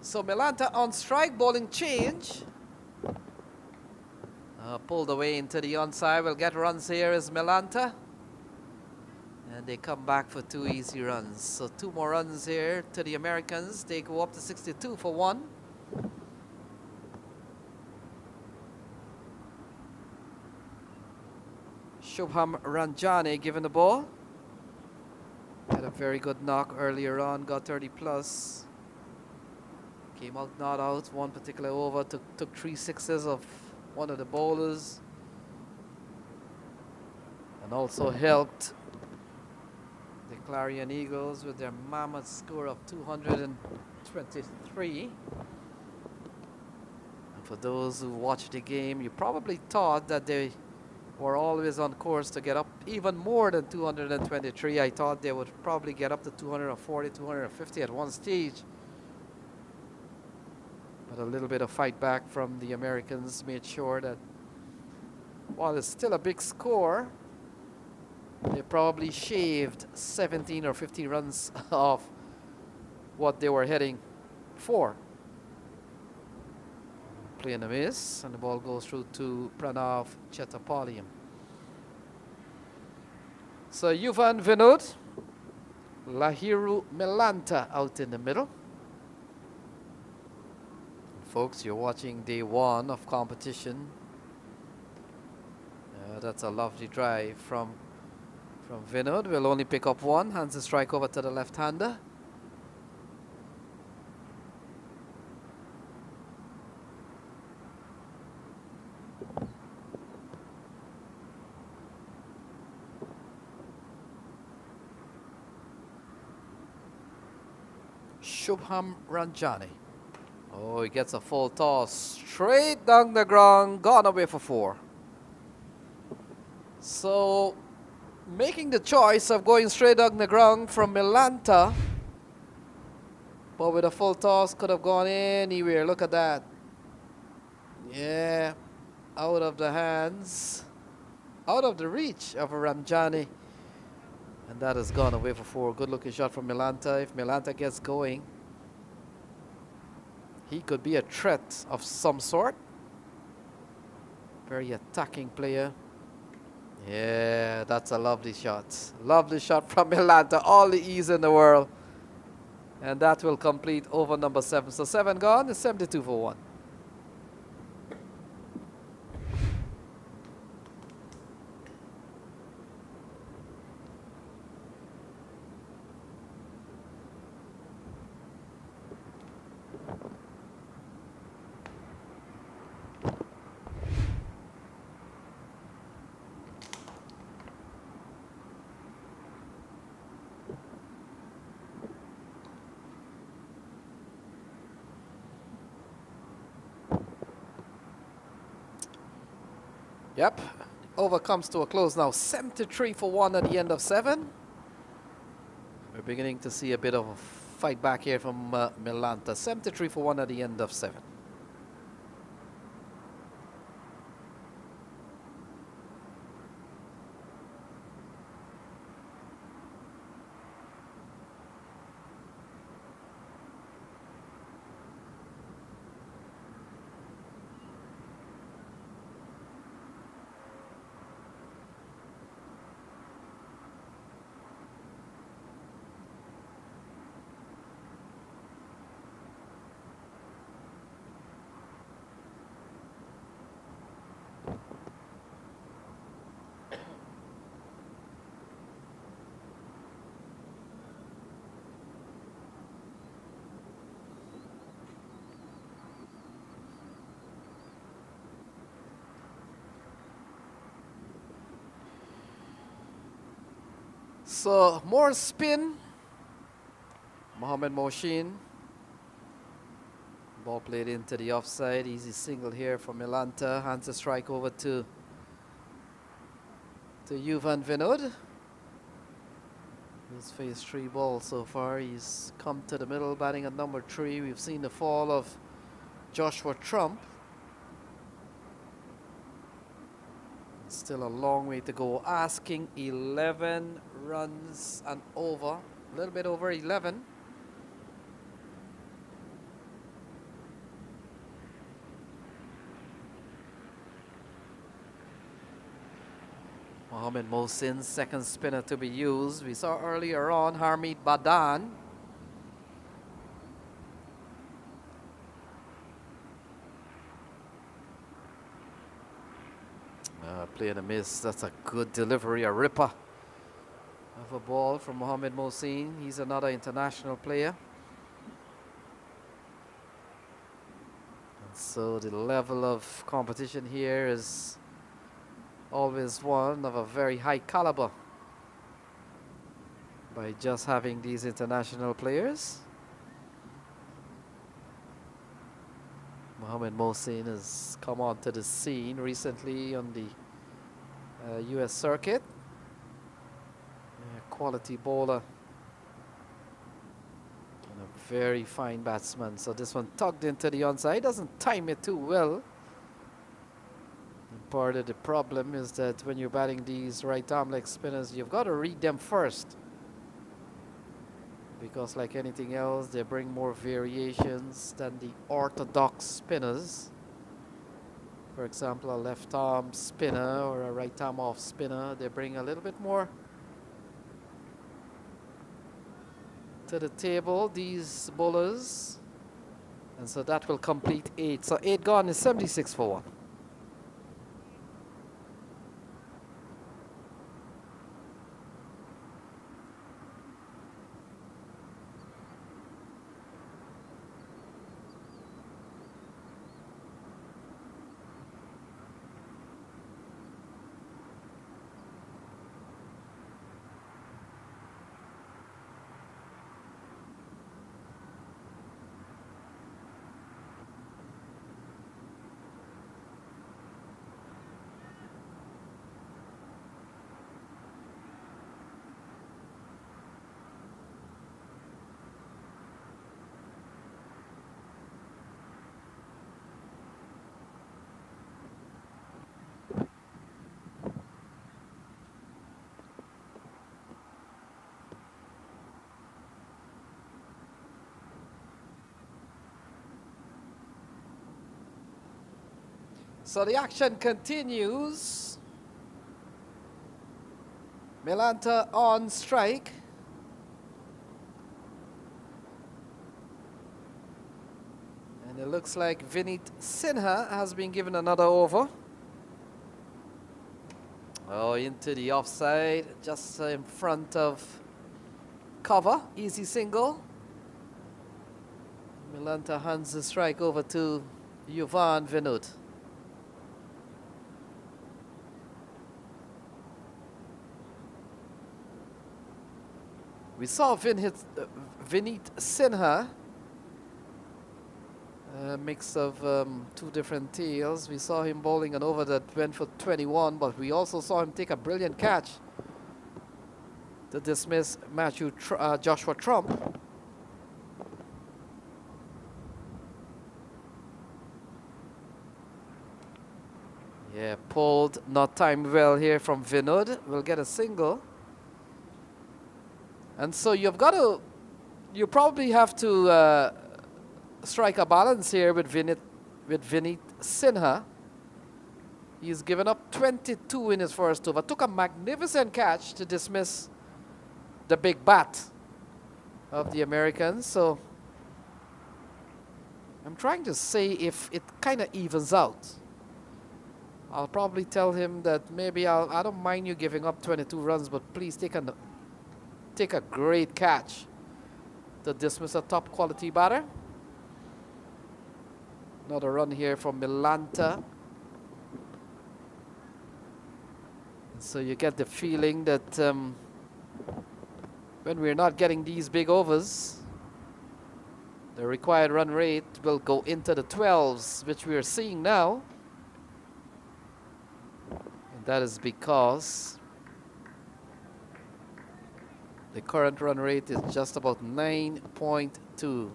So Milanta on strike, bowling change. Pulled away into the onside. Will get runs here is Milanta. And they come back for 2 easy runs. So 2 more runs here to the Americans. They go up to 62 for 1. Shubham Ranjane given the ball. Had a very good knock earlier on, got 30 plus. Came out not out, one particular over, took 3 sixes of one of the bowlers. And also helped the Clarion Eagles with their mammoth score of 223. And for those who watched the game, you probably thought that they were always on course to get up even more than 223. I thought they would probably get up to 240, 250 at one stage. But a little bit of fight back from the Americans made sure that while it's still a big score, they probably shaved 17 or 15 runs off what they were heading for. playing a miss, and the ball goes through to Pranav Chetapalliam. So Yuvan Vinod, Lahiru Melanta out in the middle. Folks, you're watching day one of competition. That's a lovely drive from Vinod. Will only pick up one, hands the strike over to the left-hander. Shubham Ranjani. Oh, he gets a full toss straight down the ground, gone away for 4. So, making the choice of going straight down the ground from Melanta, but with a full toss could have gone anywhere. Look at that. Yeah, out of the hands, out of the reach of Ranjani. And that has gone away for 4. Good looking shot from Melanta. If Melanta gets going, he could be a threat of some sort. Very attacking player. Yeah, that's a lovely shot. Lovely shot from Melanta. All the ease in the world. And that will complete over number 7. So 7 gone, it's 72 for 1. Yep, over comes to a close now. 73 for 1 at the end of 7. We're beginning to see a bit of a fight back here from Melanta. 73 for 1 at the end of 7. So more spin. Mohamed Mohsin. Ball played into the offside. Easy single here for Melanta. Hands the strike over to Yuvan Vinod. He's faced 3 balls so far. He's come to the middle, batting at number 3. We've seen the fall of Joshua Trump. Still a long way to go. Asking 11 runs and over. A little bit over 11. Mohamed Mohsin, second spinner to be used. We saw earlier on Harmeet Badan. Playing a miss. That's a good delivery, a ripper of a ball from Mohamed Mohsin. He's another international player. And so the level of competition here is always one of a very high caliber by just having these international players. Mohamed Mohsin has come onto the scene recently on the US circuit. Quality bowler and a very fine batsman. So this one tugged into the onside. Doesn't time it too well. And part of the problem is that when you're batting these right arm leg spinners, you've got to read them first, because like anything else, they bring more variations than the orthodox spinners. For example, a left arm spinner or a right arm off spinner, they bring a little bit more to the table, these bowlers. And so that will complete 8. So 8 gone is 76 for 1. So the action continues. Milanta on strike. And it looks like Vineet Sinha has been given another over. Oh, into the offside, just in front of cover. Easy single. Milanta hands the strike over to Yuvan Vinod. We saw Vineet Sinha, a mix of two different tails. We saw him bowling an over that went for 21, but we also saw him take a brilliant catch to dismiss Joshua Trump. Yeah, pulled, not timed well here from Vinod. We'll get a single. And so you probably have to strike a balance here with Vineet Sinha. He's given up 22 in his first over. Took a magnificent catch to dismiss the big bat of the Americans. So I'm trying to say if it kind of evens out. I'll probably tell him that maybe I don't mind you giving up 22 runs, but please take a great catch to dismiss a top quality batter. Another run here from Milanta. So you get the feeling that when we're not getting these big overs, the required run rate will go into the 12s, which we are seeing now. And that is because the current run rate is just about 9.2.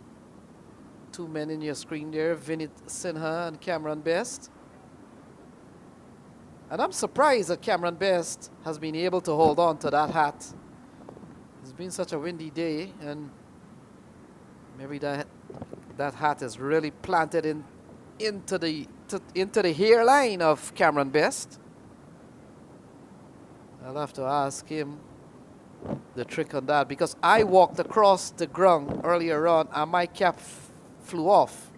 Two men in your screen there, Vineet Sinha and Cameron Best. And I'm surprised that Cameron Best has been able to hold on to that hat. It's been such a windy day, and maybe that hat is really planted into the hairline of Cameron Best. I'll have to ask him the trick on that, because I walked across the ground earlier on and my cap flew off.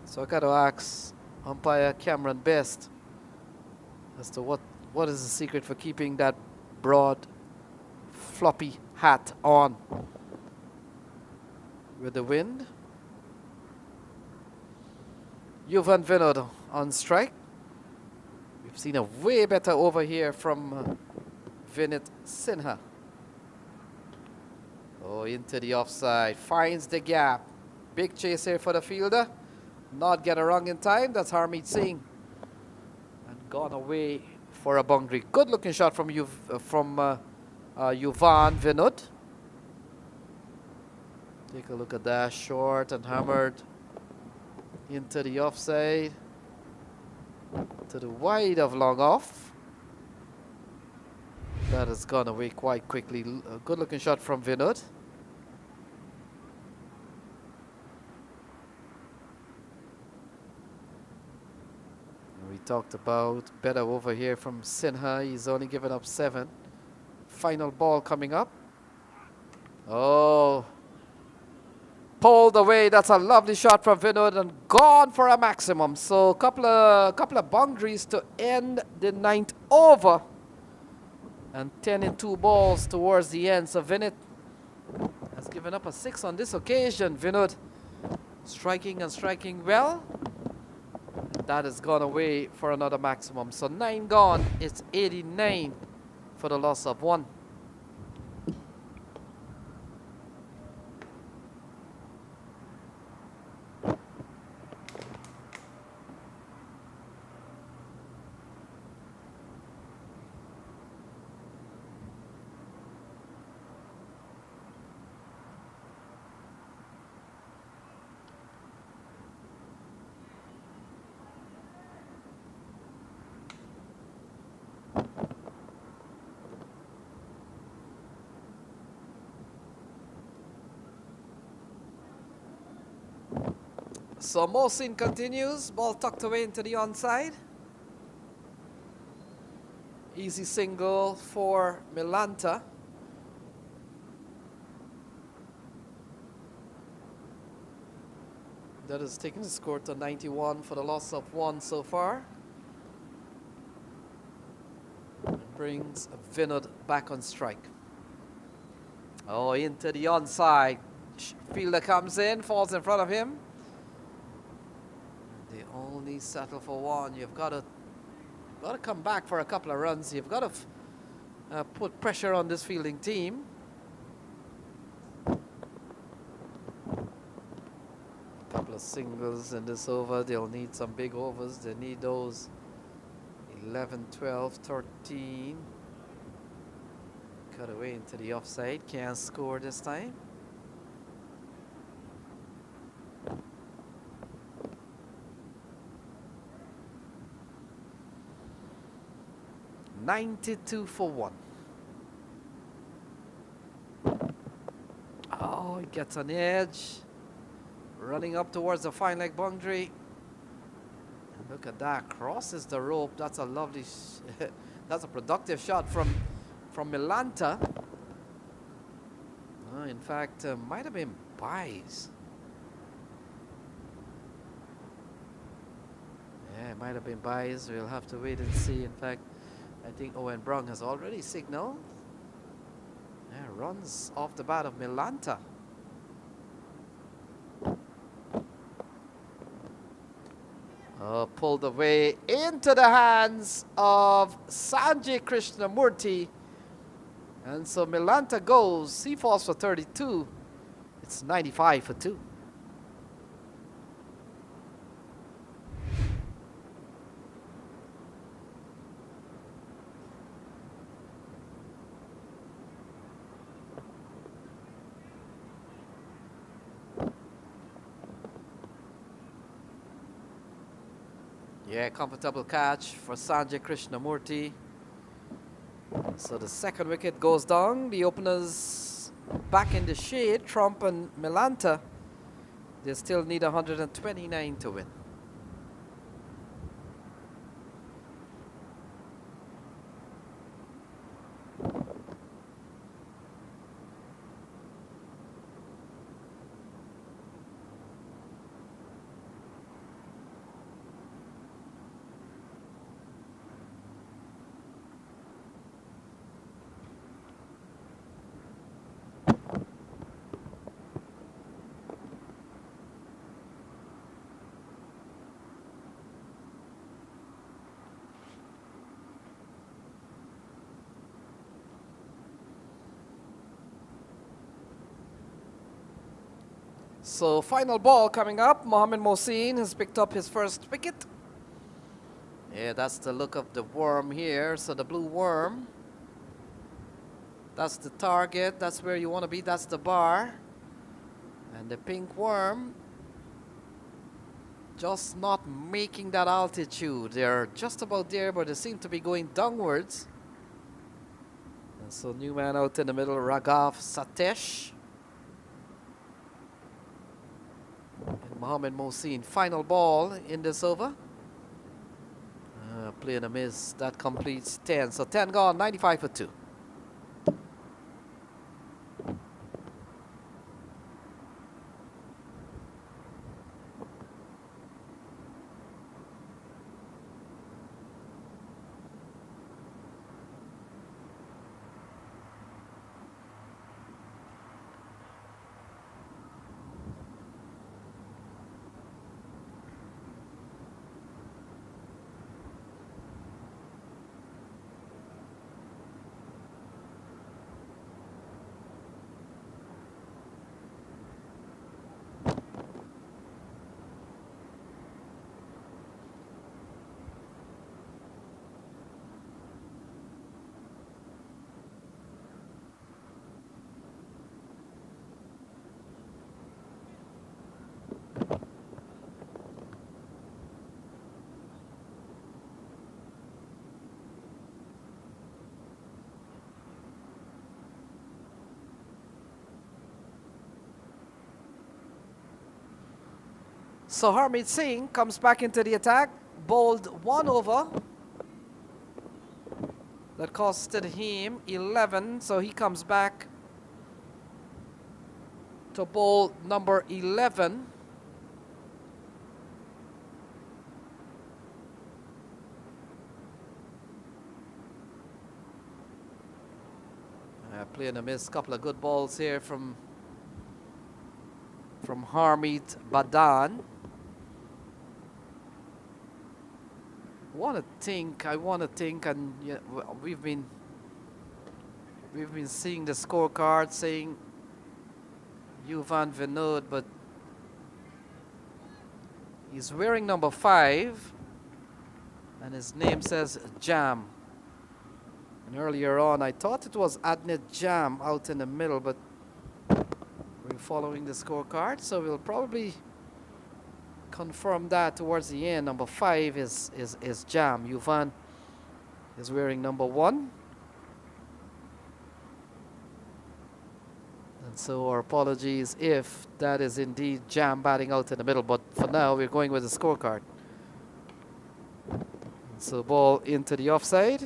So I got to ask umpire Cameron Best as to what is the secret for keeping that broad floppy hat on with the wind. Yuvan Vinod on strike. We've seen a way better over here from Vineet Sinha. Oh, into the offside, finds the gap. Big chase here for the fielder. Not get it wrong in time. That's Harmeet Singh. And gone away for a boundary. Good looking shot from Yuvan Vinod. Take a look at that, short and hammered into the offside. To the wide of long off. That has gone away quite quickly. A good looking shot from Vinod. we talked about. Better over here from Sinha. He's only given up 7. Final ball coming up. Oh, pulled away. That's a lovely shot from Vinod and gone for a maximum. So couple of boundaries to end the 9th over. And 10 in 2 balls towards the end. So Vinod has given up a 6 on this occasion. Vinod striking and striking well. That has gone away for another maximum. So 9 gone. It's 89 for the loss of 1. So Mohsin continues, ball tucked away into the onside. Easy single for Milanta. That has taken the score to 91 for the loss of 1 so far. It brings Vinod back on strike. Oh, into the onside. Fielder comes in, falls in front of him. They only settle for 1. You've got to come back for a couple of runs. You've got to put pressure on this fielding team. A couple of singles in this over. They'll need some big overs. They need those 11, 12, 13. Cut away into the offside. Can't score this time. $92 for 1. Oh, he gets an edge. Running up towards the fine leg boundary. And look at that. Crosses the rope. That's a lovely, that's a productive shot from Milanta. Oh, in fact, might have been buys. Yeah, it might have been buys. We'll have to wait and see. In fact, I think Owen Brown has already signaled. Yeah, runs off the bat of Milanta. Pulled away into the hands of Sanjay Krishnamurti. And so Milanta goes. He falls for 32. It's 95 for 2. Yeah, comfortable catch for Sanjay Krishnamurti. So the second wicket goes down. The openers back in the shade, Trump and Milanta. They still need 129 to win. So final ball coming up. Mohamed Mohsin has picked up his first wicket. Yeah, that's the look of the worm here. So the blue worm. That's the target. That's where you want to be. That's the bar. And the pink worm just not making that altitude. They're just about there, but they seem to be going downwards. And so new man out in the middle, Raghav Satesh. And Mohamed Mohsin, final ball in this over. Playing a miss. That completes 10. So 10 gone, 95 for 2. So Harmeet Singh comes back into the attack, bowled 1 over. That costed him 11, so he comes back to bowl number 11. Playing a miss, couple of good balls here from Harmeet Badan. I want to think, and yeah, we've been seeing the scorecard saying Yuvan Vinod, but he's wearing number 5, and his name says Jam. And earlier on, I thought it was Adnit Jam out in the middle, but we're following the scorecard, so we'll probably confirm that towards the end. Number 5 is Jam. Yuvan is wearing number 1. And so our apologies if that is indeed Jam batting out in the middle, but for now we're going with the scorecard. So ball into the offside.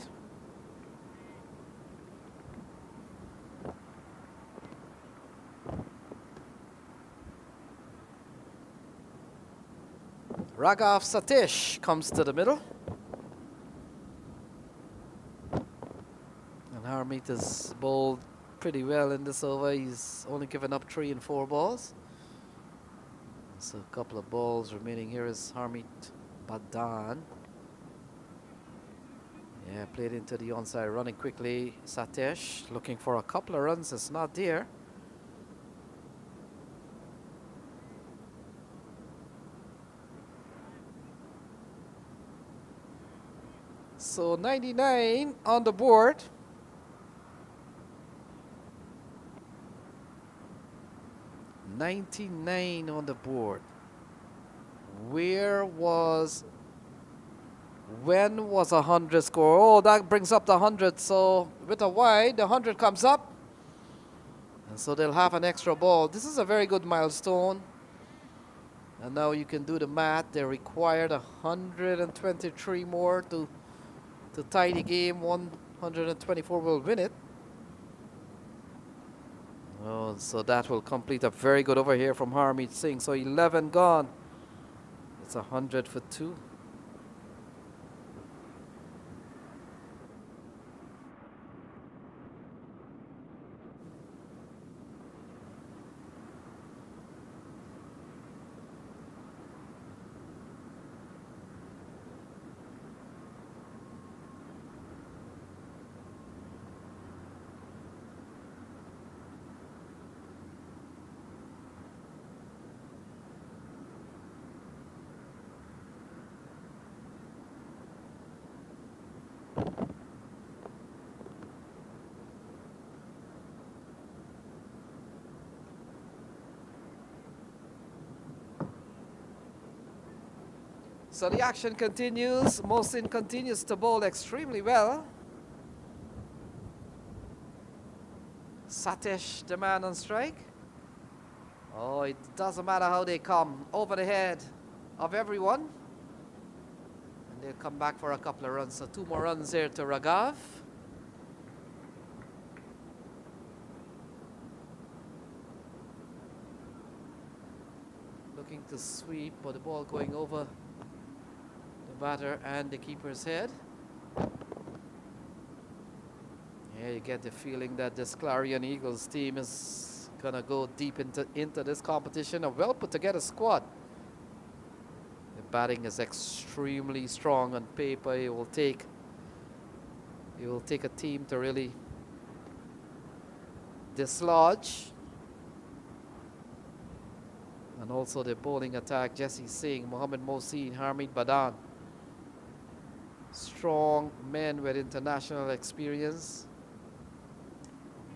Raghav Satish comes to the middle. And Harmeet has bowled pretty well in this over. He's only given up 3 and 4 balls. So a couple of balls remaining. Here is Harmeet Badan. Yeah, played into the onside, running quickly. Satish looking for a couple of runs. It's not there. So 99 on the board. '99 on the board. When was 100 score? Oh, that brings up the 100. So with a wide, the 100 comes up. And so they'll have an extra ball. This is a very good milestone. And now you can do the math. They required 123 more to tie the game. 124 will win it. Oh, so that will complete a very good over here from Harmeet Singh. So 11 gone. It's 100 for 2. So the action continues. Mohsin continues to bowl extremely well. Satish, the man on strike. Oh, it doesn't matter how they come. Over the head of everyone. they'll come back for a couple of runs. So 2 more runs here to Raghav. Looking to sweep, but the ball going over the batter and the keeper's head. Yeah, you get the feeling that this Clarion Eagles team is gonna go deep into this competition. A well put together squad. The batting is extremely strong on paper. It will take a team to really dislodge. And also the bowling attack, Jesse Singh, Mohammad Mohsin, Harmeet Badan. Strong men with international experience.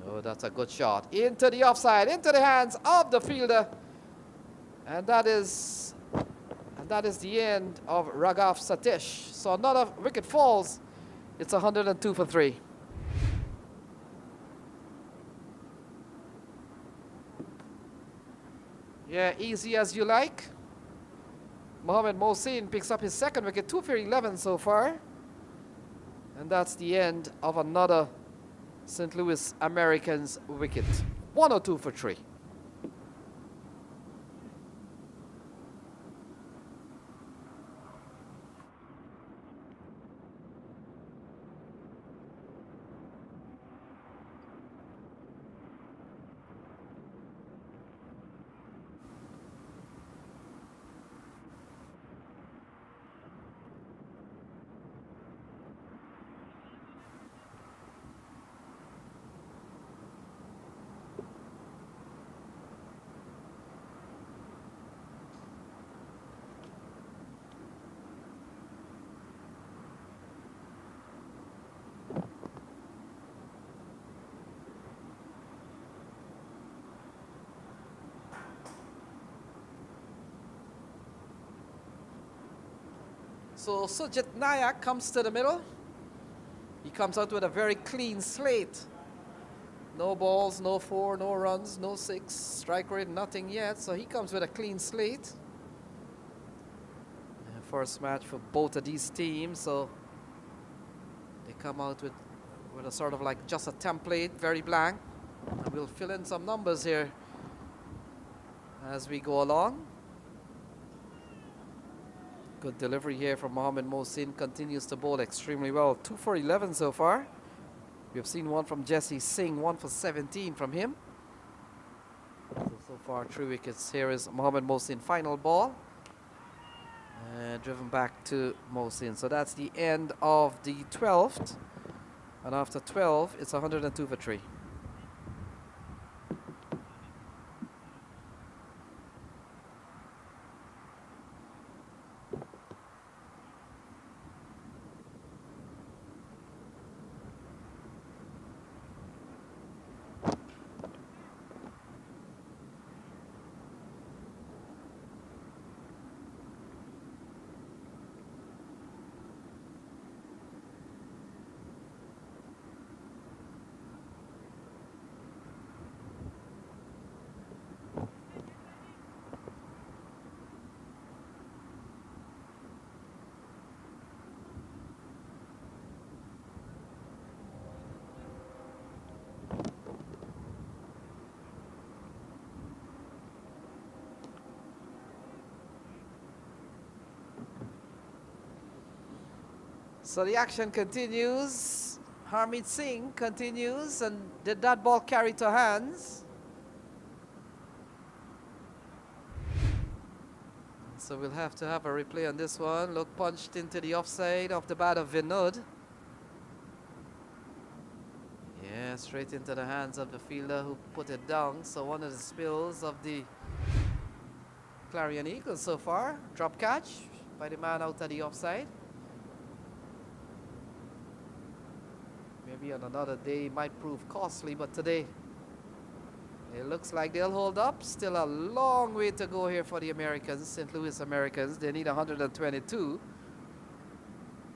Oh, that's a good shot. Into the offside, into the hands of the fielder. And that is the end of Raghav Satish. So another wicket falls. It's 102 for 3. Yeah, easy as you like. Mohammad Mohsin picks up his second wicket, 2 for 11 so far. And that's the end of another St. Louis Americans wicket. 102 for 3. So Sujit Nayak comes to the middle. He comes out with a very clean slate. No balls, no 4, no runs, no 6. Strike rate, nothing yet. So he comes with a clean slate. First match for both of these teams. So they come out with a sort of like just a template, very blank. And we'll fill in some numbers here as we go along. Good delivery here from Mohammad Mohsin. Continues to bowl extremely well. 2 for 11 so far. We've seen one from Jesse Singh, 1 for 17 from him. So far 3 wickets. Here is Mohammad Mohsin. Final ball. Driven back to Mohsin. So that's the end of the 12th. And after 12, it's 102 for 3. So the action continues. Harmeet Singh continues, and did that ball carry to hands? So we'll have to have a replay on this one. Look, punched into the offside of the bat of Vinod. Yeah, straight into the hands of the fielder who put it down. So one of the spills of the Clarion Eagles so far. Drop catch by the man out of the offside. Maybe on another day it might prove costly, but today it looks like they'll hold up. Still a long way to go here for the Americans, St. Louis Americans. They need 122.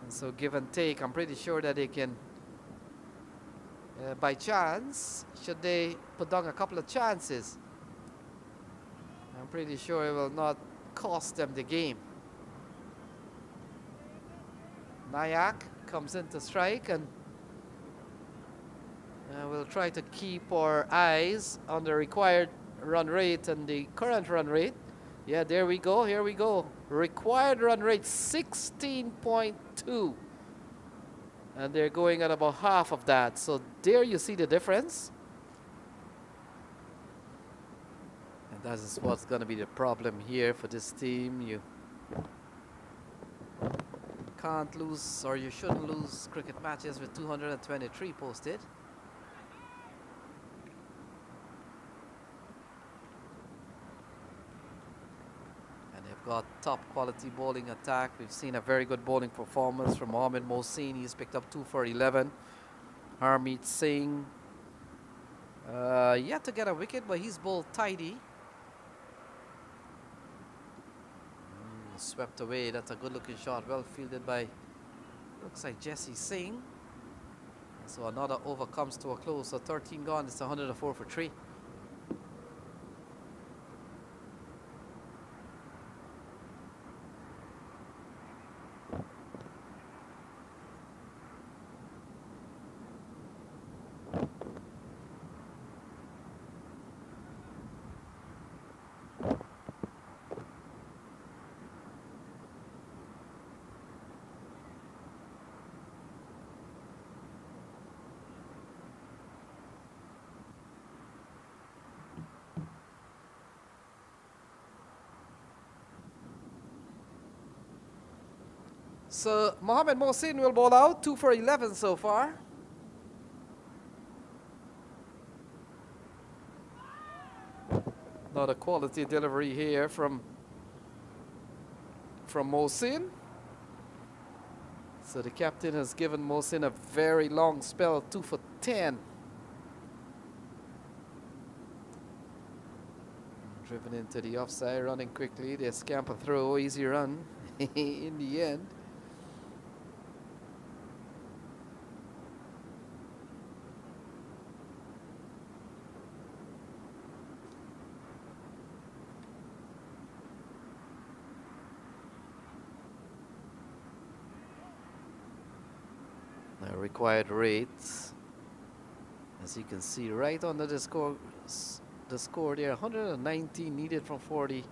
And so give and take, I'm pretty sure that they can, by chance, should they put down a couple of chances, I'm pretty sure it will not cost them the game. Nayak comes in to strike, and we'll try to keep our eyes on the required run rate and the current run rate. Yeah, there we go. Here we go. Required run rate 16.2. And they're going at about half of that. So there you see the difference. And that is what's going to be the problem here for this team. You can't lose, or you shouldn't lose cricket matches with 223 posted. And they've got top quality bowling attack. We've seen a very good bowling performance from Mohammad Mohsin. He's picked up 2 for 11. Harmeet Singh yet to get a wicket, but he's bowled tidy. Swept away. That's a good looking shot, well fielded by, looks like Jesse Singh. So another over comes to a close. So 13 gone. It's 104 for 3. So Mohammad Mohsin will bowl out, 2 for 11 so far. Not a quality delivery here from Mohsin. So the captain has given Mohsin a very long spell, 2 for 10. Driven into the offside, running quickly. They scamper through, easy run in the end. The required rates, as you can see right under the score there, 119 needed from 40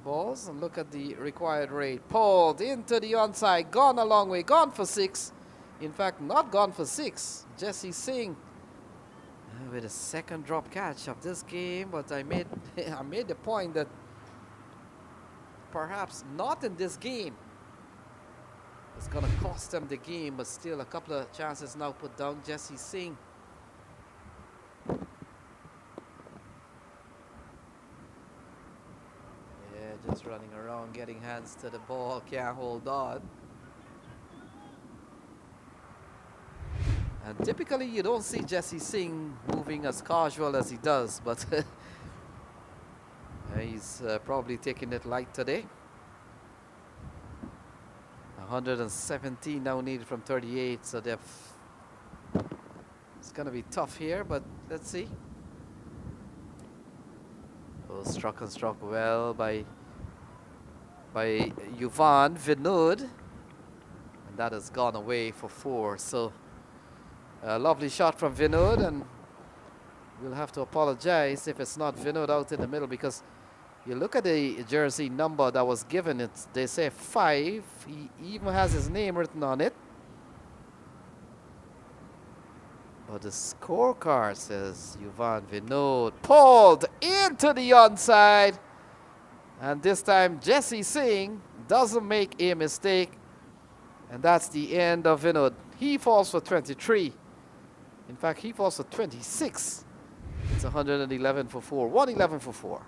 balls. And look at the required rate. Pulled into the onside, gone a long way, gone for 6. In fact, not gone for 6. Jesse Singh with a second drop catch of this game, but I made I made the point that perhaps not in this game. It's going to cost them the game, but still a couple of chances now put down. Jesse Singh. Yeah, just running around, getting hands to the ball, can't hold on. And typically you don't see Jesse Singh moving as casual as he does, but he's probably taking it light today. 117 now needed from 38, so it's going to be tough here, but let's see. Oh, struck well by Yuvan Vinod, and that has gone away for 4. So a lovely shot from Vinod, and we'll have to apologize if it's not Vinod out in the middle, because you look at the jersey number that was given, they say 5. He even has his name written on it. But the scorecard says Yuvan Vinod pulled into the onside. And this time Jesse Singh doesn't make a mistake. And that's the end of Vinod. He falls for 23. In fact, he falls for 26. It's 111 for 4. 111 for 4.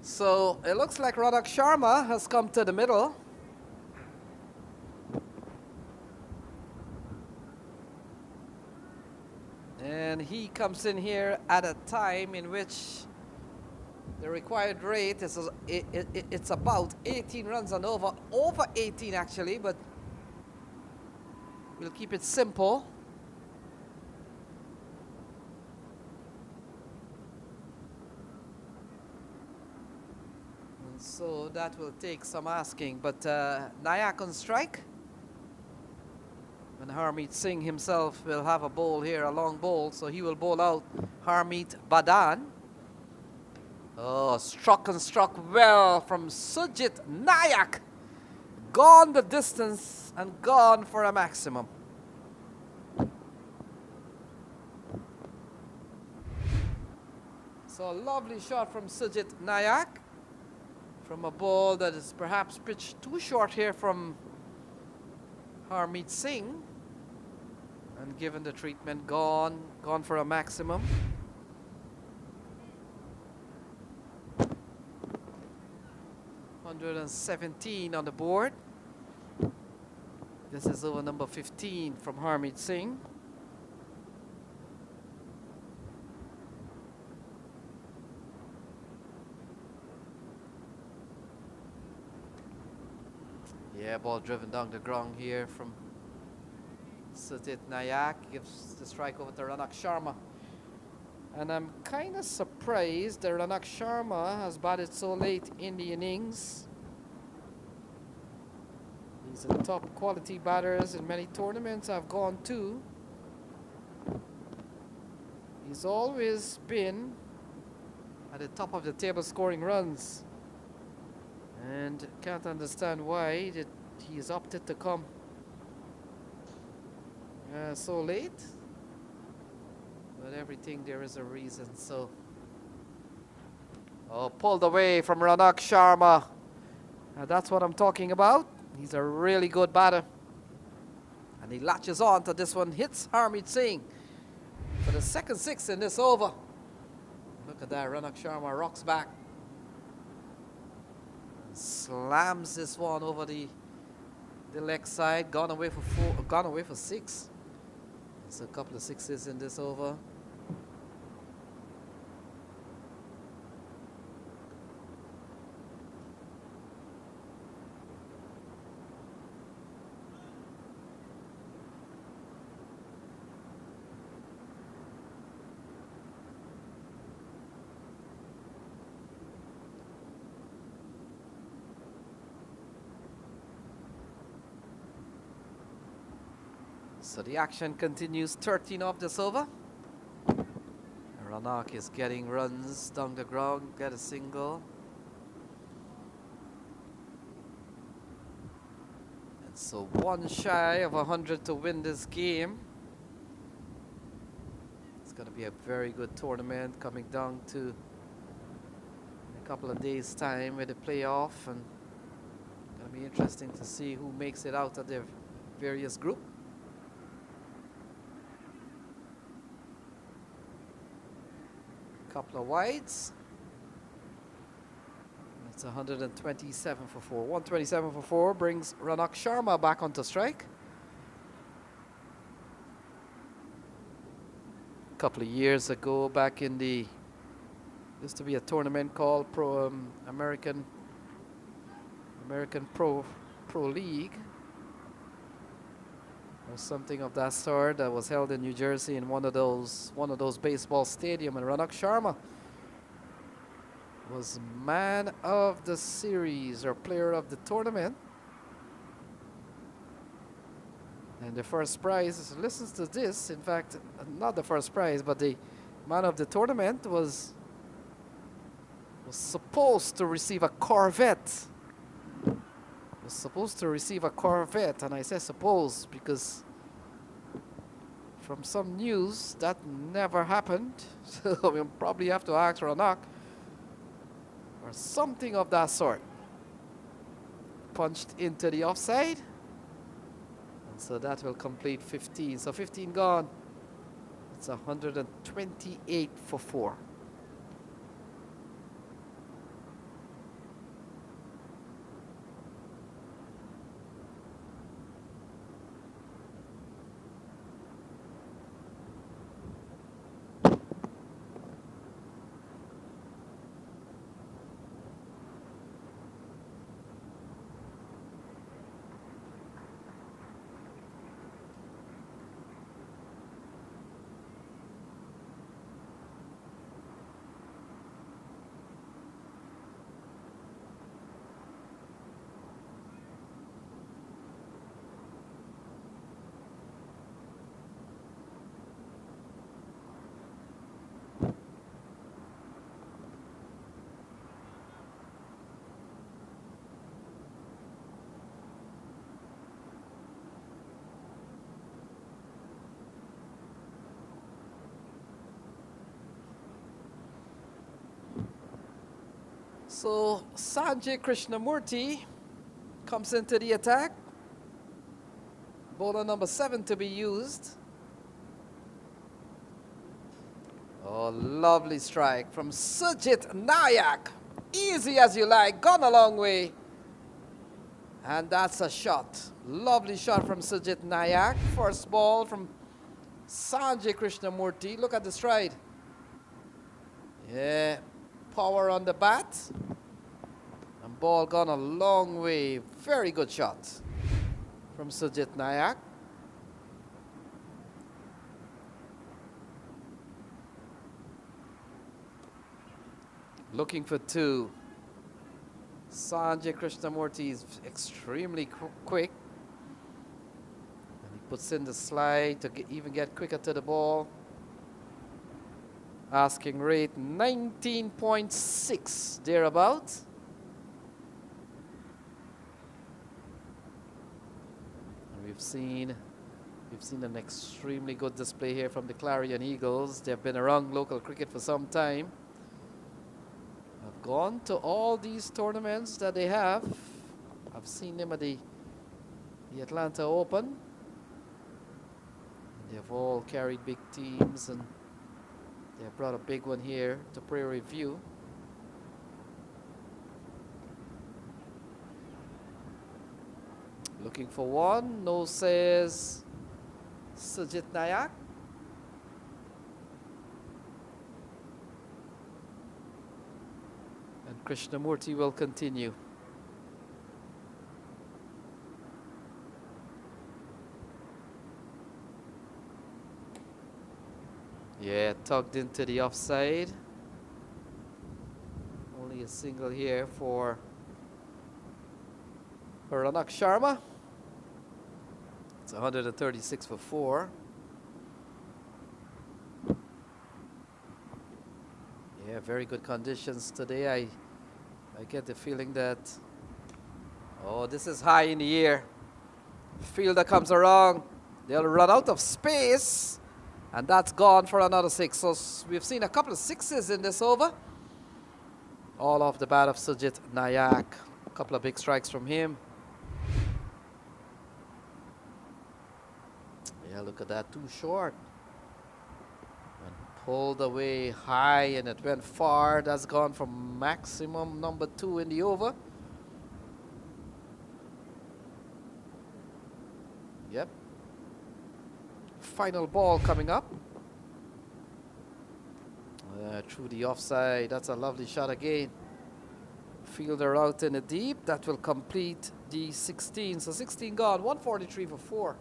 So it looks like Radak Sharma has come to the middle. And he comes in here at a time in which the required rate is it's about 18 runs and over 18 actually, but we'll keep it simple. And so that will take some asking, but Nayak on strike. And Harmeet Singh himself will have a bowl here, a long bowl, so he will bowl out Harmeet Badan. Oh, struck well from Sujit Nayak. Gone the distance and gone for a maximum. So a lovely shot from Sujit Nayak from a ball that is perhaps pitched too short here from Harmeet Singh. And given the treatment, gone for a maximum. $117 on the board. This is over number 15 from Harmeet Singh. Yeah, ball driven down the ground here from Sujit Nayak. Gives the strike over to Ranak Sharma. And I'm kind of surprised that Ranak Sharma has batted so late in the innings. He's a top quality batters in many tournaments I've gone to. He's always been at the top of the table scoring runs. And can't understand why that he's opted to come so late. But everything there is a reason, so. Oh, pulled away from Ranak Sharma. That's what I'm talking about. He's a really good batter. And he latches on to this one, hits Harmeet Singh for the second six in this over. Look at that, Ranak Sharma rocks back. Slams this one over the leg side, gone away for six. There's a couple of sixes in this over. So the action continues, 13 off this over. Ranak is getting runs down the ground, get a single. And so one shy of 100 to win this game. It's going to be a very good tournament coming down to a couple of days' time with the playoff. And it's going to be interesting to see who makes it out of their various groups. Couple of wides. It's 127 for 4. 127 for 4 brings Ranak Sharma back onto strike. A couple of years ago, back in the used to be a tournament called American Pro League, or something of that sort, that was held in New Jersey in one of those baseball stadium, and Ranak Sharma was man of the series or player of the tournament. And the first prize, listen to this, in fact, not the first prize, but the man of the tournament was supposed to receive a Corvette. Was supposed to receive a Corvette, and I say suppose because from some news that never happened. So we'll probably have to ask Ranak or something of that sort. Punched into the offside, and so that will complete 15. So 15 gone. It's 128 for 4. So Sanjay Krishnamurti comes into the attack. Bowler number 7 to be used. Oh, lovely strike from Sujit Nayak. Easy as you like, gone a long way. And that's a shot. Lovely shot from Sujit Nayak. First ball from Sanjay Krishnamurti. Look at the stride. Yeah, power on the bat. And ball gone a long way. Very good shot from Sujit Nayak. Looking for 2. Sanjay Krishnamurti is extremely quick. And he puts in the slide to even get quicker to the ball. Asking rate 19.6 thereabouts. And we've seen an extremely good display here from the Clarion Eagles. They've been around local cricket for some time. I've gone to all these tournaments that they have. I've seen them at the Atlanta Open. They've all carried big teams, and they've brought a big one here to Prairie View. Looking for 1. No, says Sujit Nayak. And Krishnamurti will continue. Yeah, tugged into the offside. Only a single here for Ranak Sharma. It's 136 for 4. Yeah, very good conditions today. I get the feeling that, oh, this is high in the air. Fielder comes around, they'll run out of space, and that's gone for another 6. So we've seen a couple of 6s in this over. All off the bat of Sujit Nayak. A couple of big strikes from him. Yeah, look at that, too short. And pulled away high, and it went far. That's gone for maximum number 2 in the over. Yep. Final ball coming up. Through the offside. That's a lovely shot again. Fielder out in the deep. That will complete the 16. So 16 gone. 143 for 4.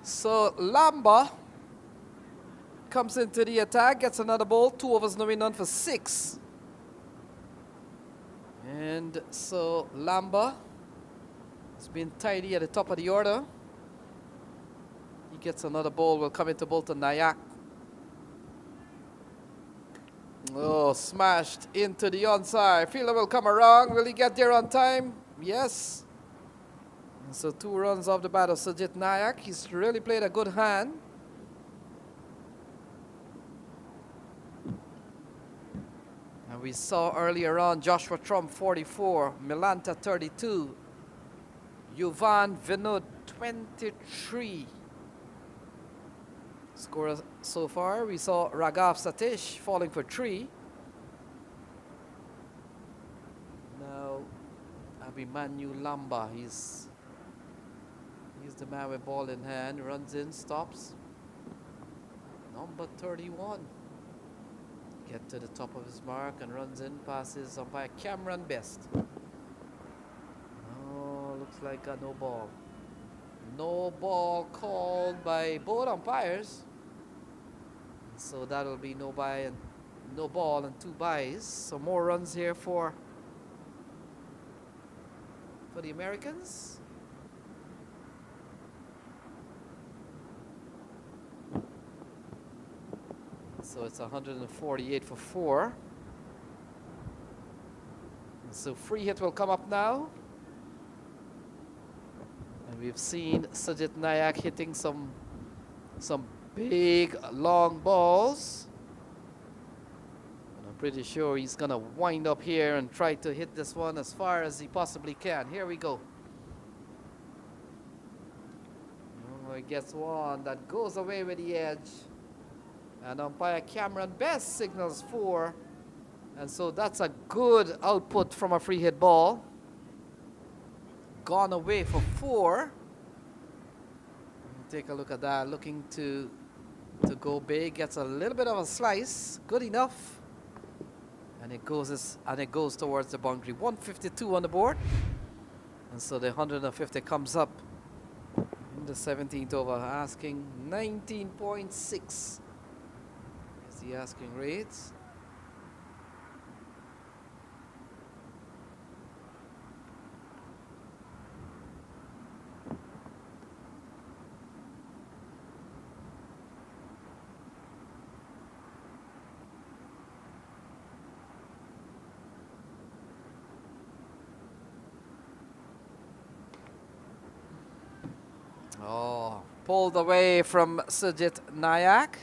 So Lamba comes into the attack, gets another ball, 2 overs, no none for 6. And so Lamba has been tidy at the top of the order. He gets another ball, will come into Bolton Nayak. Oh, smashed into the onside. Fielder will come around. Will he get there on time? Yes. And so 2 runs off the bat of Sujit Nayak. He's really played a good hand. And we saw earlier on Joshua Trump 44, Milanta 32, Yuvan Vinod 23. Score so far, we saw Raghav Satish falling for 3. That'll be Manu Lamba. He's the man with ball in hand. Runs in, stops. Number 31. Get to the top of his mark and runs in, passes umpire Cameron Best. Oh, looks like no ball. No ball called by both umpires. So that'll be no ball and 2 byes. So more runs here for the Americans. So it's 148 for 4. And so free hit will come up now. And we've seen Sajid Nayak hitting some big long balls. And I'm pretty sure he's gonna wind up here and try to hit this one as far as he possibly can. Here we go. Oh, he gets one that goes away with the edge. And umpire Cameron Best signals 4. And so that's a good output from a free hit ball. Gone away for 4. Take a look at that. Looking to go big. Gets a little bit of a slice. Good enough. And it goes towards the boundary. 152 on the board. And so the 150 comes up in the 17th over, asking 19.6. The asking rates. Oh, pulled away from Sajid Nayak.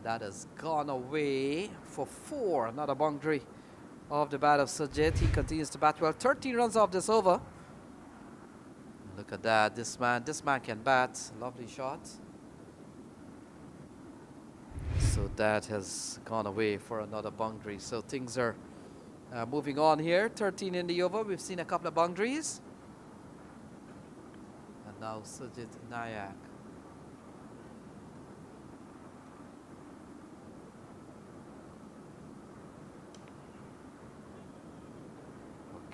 That has gone away for 4. Another boundary off the bat of Sajid. He continues to bat well. 13 runs off this over. Look at that. This man can bat. Lovely shot. So that has gone away for another boundary. So things are moving on here. 13 in the over. We've seen a couple of boundaries. And now Sajid Nayak.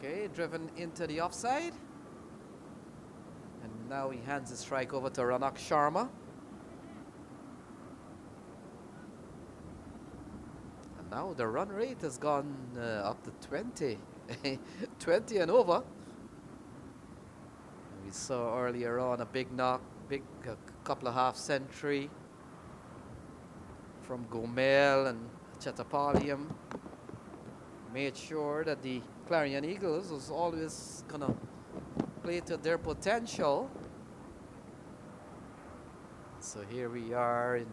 Okay, driven into the offside. And now he hands the strike over to Ranak Sharma. And now the run rate has gone up to 20. 20 and over. And we saw earlier on a big knock, couple of half century from Gomel and Chetapaliam. Made sure that the Clarion Eagles was always gonna play to their potential. So here we are in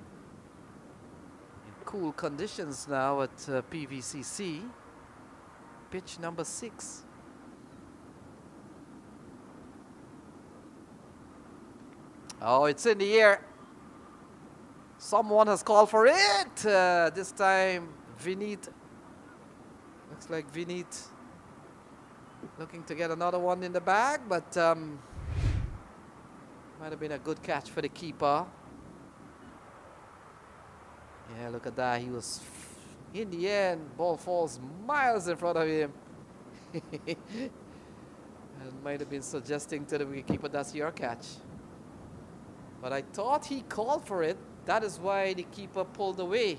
cool conditions now at PVCC. Pitch number 6. Oh, it's in the air. Someone has called for it. This time, Vineet. Looks like Vineet looking to get another one in the bag, but might have been a good catch for the keeper. Yeah, look at that. He was, in the end, ball falls miles in front of him. And might have been suggesting to the wicketkeeper, that's your catch. But I thought he called for it. That is why the keeper pulled away.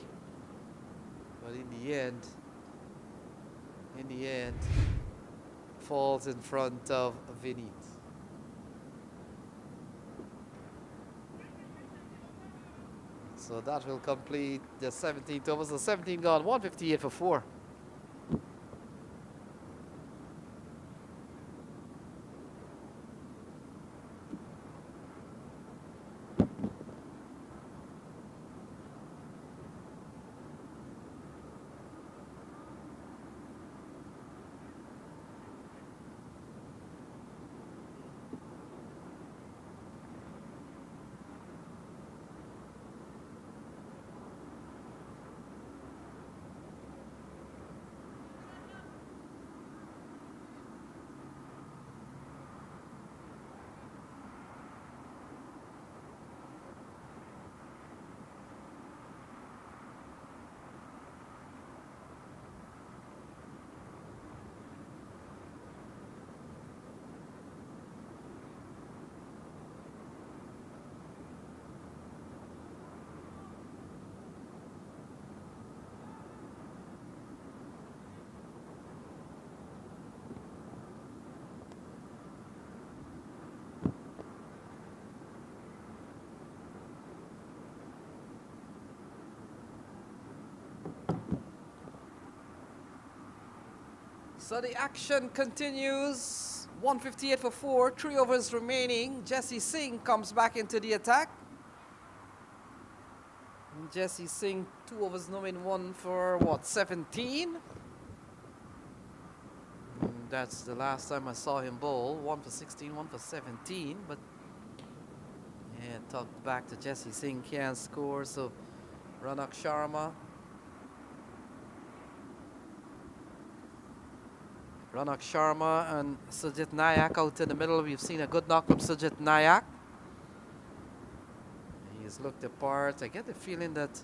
But in the end, falls in front of Vineet. So that will complete the 17th over. So 17 gone, 158 for 4. So the action continues. 158 for 4, 3 overs remaining. Jesse Singh comes back into the attack. And Jesse Singh, 2 overs, no in 1 for what, 17? That's the last time I saw him bowl. 1 for 16, 1 for 17. But yeah, tucked back to Jesse Singh, can't score. So Ranak Sharma. Ranak Sharma and Sujit Nayak out in the middle. We've seen a good knock from Sujit Nayak. He's looked apart. I get the feeling that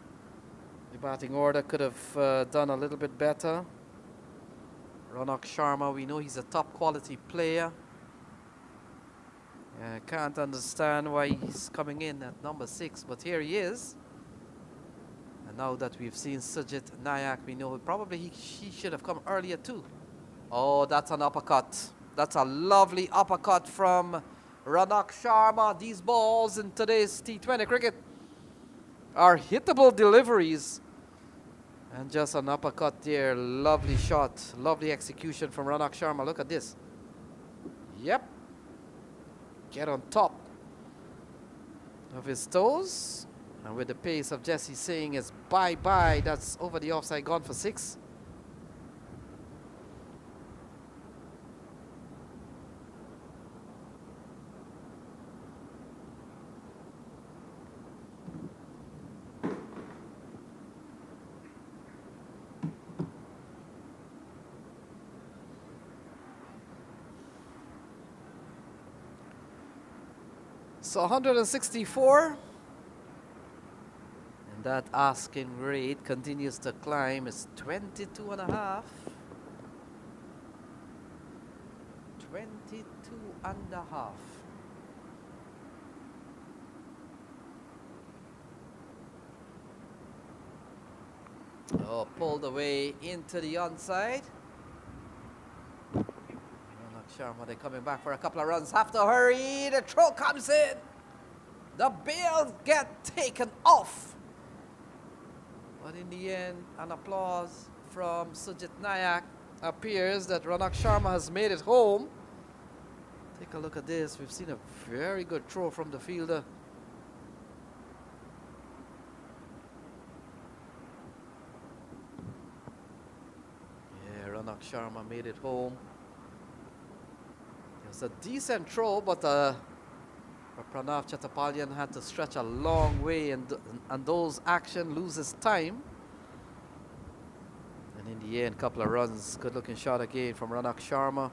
the batting order could have done a little bit better. Ranak Sharma, we know he's a top quality player. I can't understand why he's coming in at number 6, but here he is. And now that we've seen Sujit Nayak, we know probably he should have come earlier too. Oh, that's an uppercut. That's a lovely uppercut from Ranak Sharma. These balls in today's T20 cricket are hittable deliveries. And just an uppercut there. Lovely shot. Lovely execution from Ranak Sharma. Look at this. Yep. Get on top of his toes. And with the pace of Jesse Singh, is bye-bye. That's over the offside, gone for 6. So 164. And that asking rate continues to climb. It's 22 and a half. 22 and a half. Oh, pulled away into the onside. Sharma, they're coming back for a couple of runs. Have to hurry. The throw comes in. The bails get taken off. But in the end, an applause from Sujit Nayak. Appears that Ranak Sharma has made it home. Take a look at this. We've seen a very good throw from the fielder. Yeah, Ranak Sharma made it home. It's a decent throw, but Pranav Chattopadhyay had to stretch a long way, and those action loses time. And in the end, couple of runs. Good looking shot again from Ranak Sharma.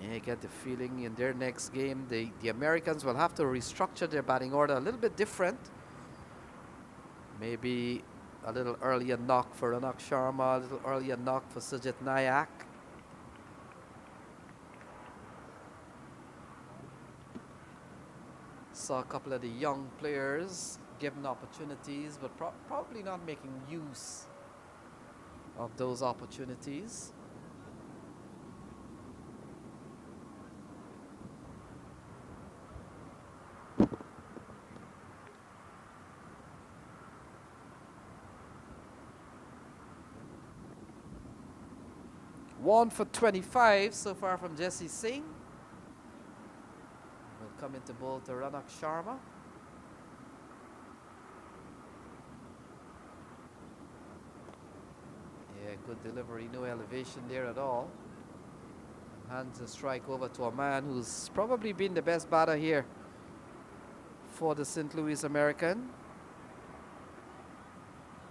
Yeah, you get the feeling in their next game, the Americans will have to restructure their batting order a little bit different. Maybe a little earlier knock for Ranak Sharma, a little earlier knock for Sujit Nayak. Saw a couple of the young players given opportunities, but probably not making use of those opportunities. One for 25 so far from Jesse Singh. Come into bowl to Ranak Sharma. Yeah, good delivery, no elevation there at all. Hands a strike over to a man who's probably been the best batter here for the St. Louis American.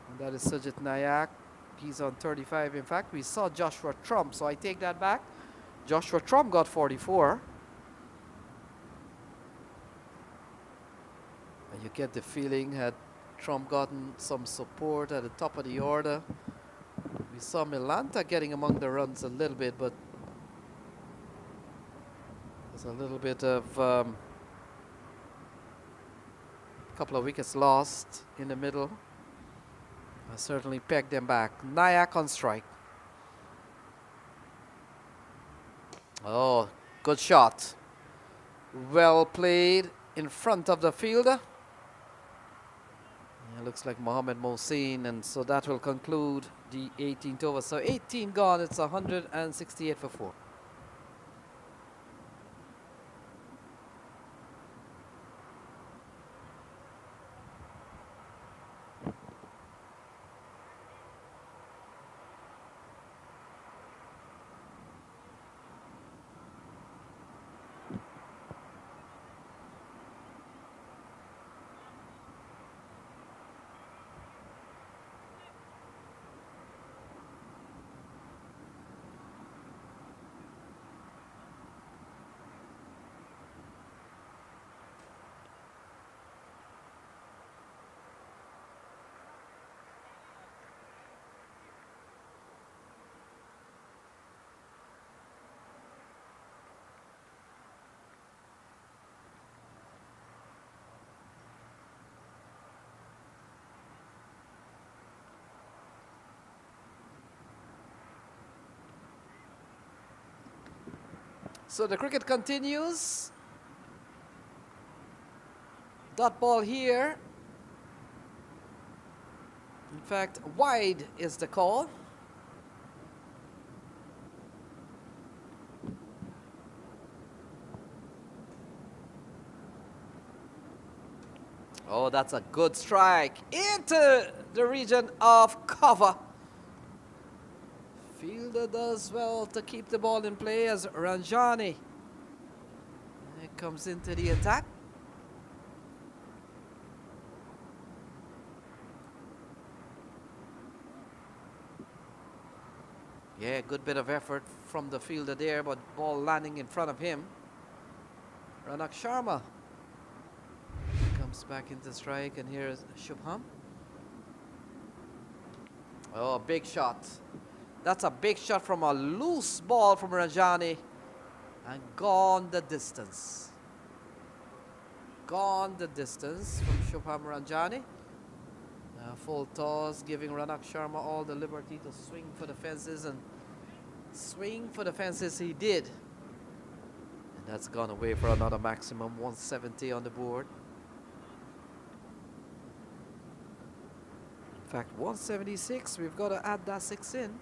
And that is Sujit Nayak. He's on 35. In fact, we saw Joshua Trump, so I take that back. Joshua Trump got 44. You get the feeling, had Trump gotten some support at the top of the order. We saw Milanta getting among the runs a little bit, but there's a little bit of a couple of wickets lost in the middle. I certainly pegged them back. Nayak on strike. Oh, good shot. Well played in front of the fielder. It looks like Mohammed Mohsin, and so that will conclude the 18th over. So 18 gone, it's 168 for 4. So the cricket continues. Dot ball here. In fact, wide is the call. Oh, that's a good strike into the region of cover. Fielder does well to keep the ball in play as Ranjani comes into the attack. Yeah, good bit of effort from the fielder there, but ball landing in front of him. Ranak Sharma comes back into strike, and here is Shubham. Oh, big shot. That's a big shot from a loose ball from Ranjani, and gone the distance. Gone the distance from Shubham Ranjani. Full toss, giving Ranak Sharma all the liberty to swing for the fences, and swing for the fences he did. And that's gone away for another maximum 170 on the board. In fact, 176, we've got to add that 6 in.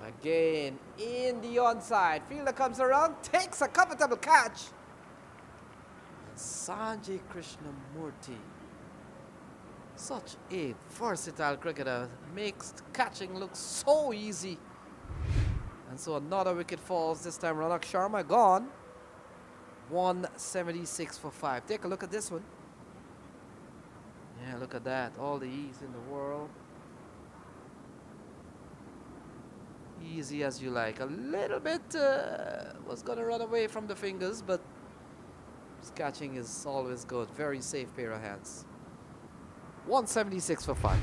Again, in the onside. Fielder comes around, takes a comfortable catch. Sanjay Krishnamurti, such a versatile cricketer, makes catching look so easy. And so another wicket falls, this time Ranak Sharma gone. 176 for 5. Take a look at this one. Yeah, look at that, all the ease in the world. Easy as you like. A little bit was gonna run away from the fingers, but catching is always good. Very safe pair of hands. 176 for 5.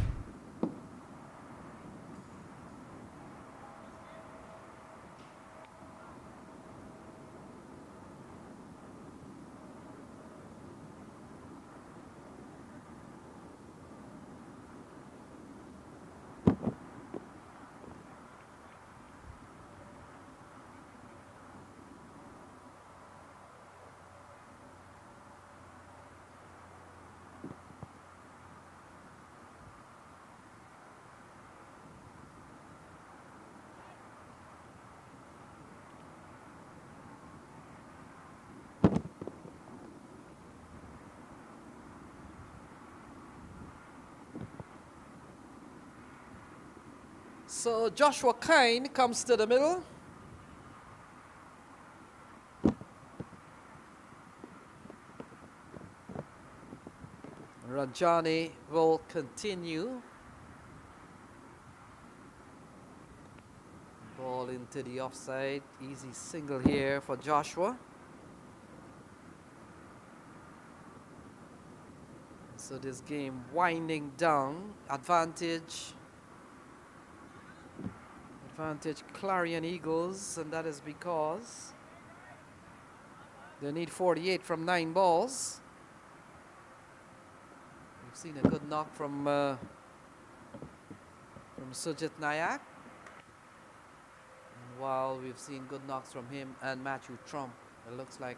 So Joshua Kine comes to the middle. Ranjani will continue. Ball into the offside. Easy single here for Joshua. So this game winding down. Advantage Clarion Eagles, and that is because they need 48 from 9 balls. We've seen a good knock from Sujit Nayak, and while we've seen good knocks from him and Matthew Trump, it looks like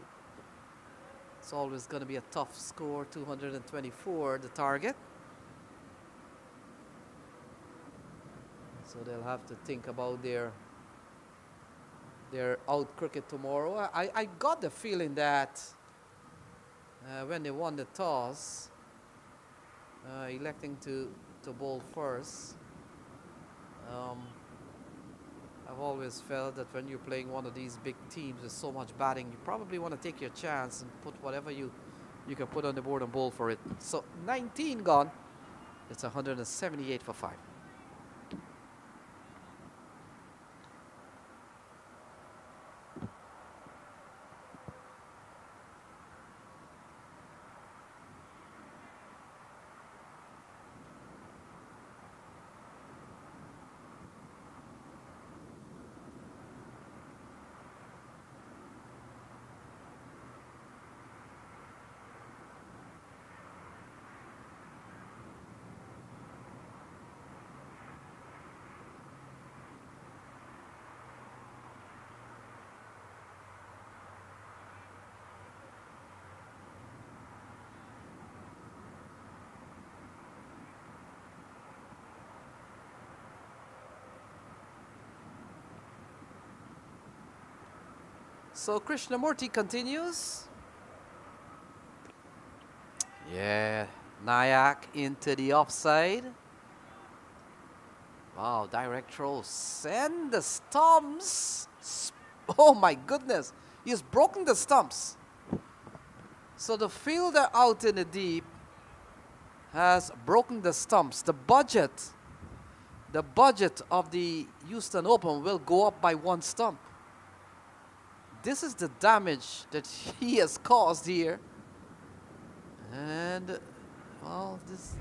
It's always going to be a tough score, 224, the target. So they'll have to think about their out cricket tomorrow. I got the feeling that when they won the toss, electing to bowl first, I've always felt that when you're playing one of these big teams with so much batting, you probably want to take your chance and put whatever you can put on the board and bowl for it. So 19 gone. It's 178 for 5. So Krishnamurti continues. Yeah, Nayak into the offside. Wow, direct throw. Send the stumps. Oh my goodness. He's broken the stumps. So the fielder out in the deep has broken the stumps. The budget of the Houston Open will go up by 1 stump. This is the damage that he has caused here. And, well, this...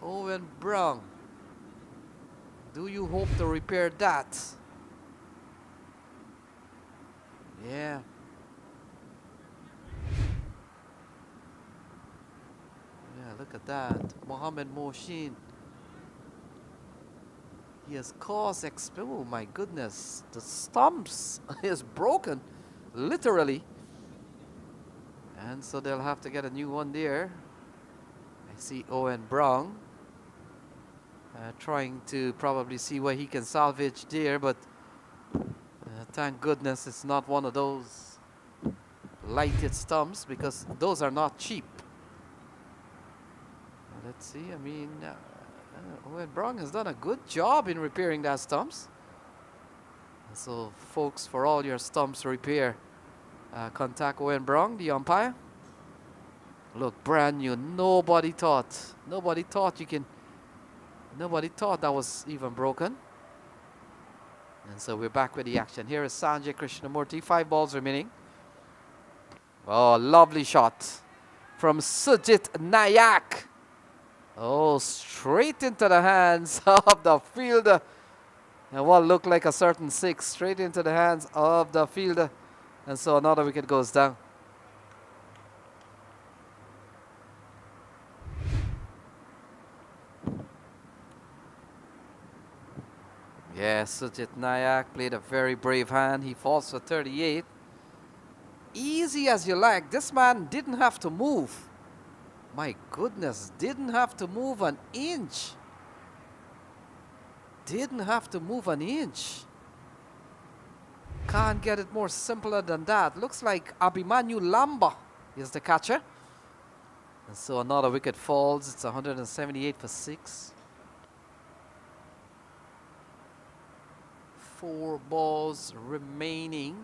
Owen Brown. Do you hope to repair that? Yeah. Yeah, look at that. Mohammed Mohsin. He has caused oh my goodness. The stumps is broken. Literally. And so they'll have to get a new one there. I see Owen Brown. Trying to probably see what he can salvage there, but thank goodness it's not one of those lighted stumps, because those are not cheap. Let's see, I mean, Owen Brown has done a good job in repairing that stumps. So folks, for all your stumps repair, contact Owen Brown, the umpire. Look, brand new. Nobody thought that was even broken. And so we're back with the action. Here is Sanjay Krishnamurti, 5 balls remaining. Oh, lovely shot from Sujit Nayak. Oh, straight into the hands of the fielder. And what looked like a certain 6, straight into the hands of the fielder. And so another wicket goes down. Yeah, Sujit Nayak played a very brave hand. He falls for 38. Easy as you like. This man didn't have to move. My goodness, didn't have to move an inch. Didn't have to move an inch. Can't get it more simpler than that. Looks like Abhimanyu Lamba is the catcher. And so another wicket falls. It's 178 for 6. 4 balls remaining.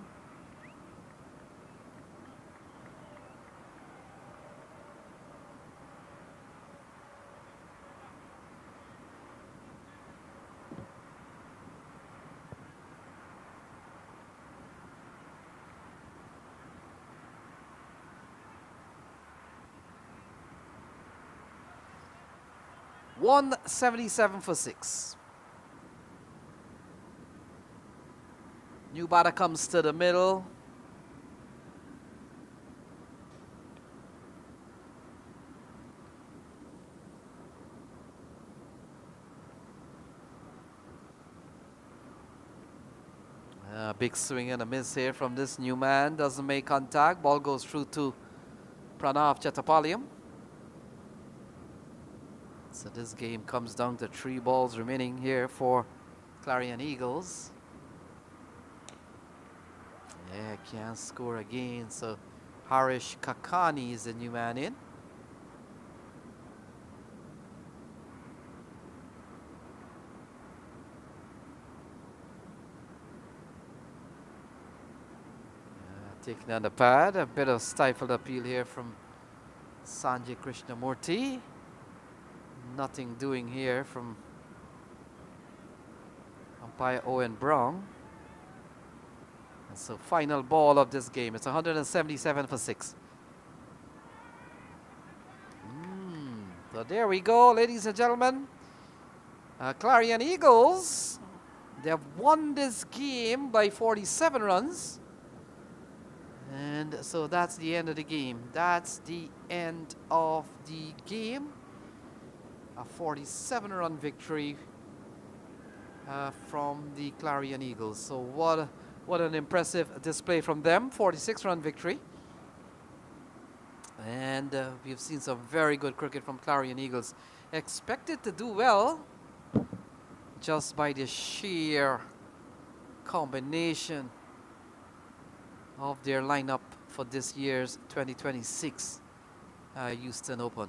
$177 for 6. New batter comes to the middle. big swing and a miss here from this new man. Doesn't make contact. Ball goes through to Pranav Chetapaliyam. So this game comes down to 3 balls remaining here for Clarion Eagles. Yeah, can't score again. So Harish Kakani is the new man in. Taking on the pad, a bit of stifled appeal here from Sanjay Krishnamurti. Nothing doing here from umpire Owen Brown. And so final ball of this game. It's 177 for 6. So there we go, ladies and gentlemen. Clarion Eagles, they have won this game by 47 runs. And so that's the end of the game. That's the end of the game. A 47-run victory from the Clarion Eagles. So what an impressive display from them. 46-run victory. And we've seen some very good cricket from Clarion Eagles. Expected to do well just by the sheer combination of their lineup for this year's 2026 Houston Open.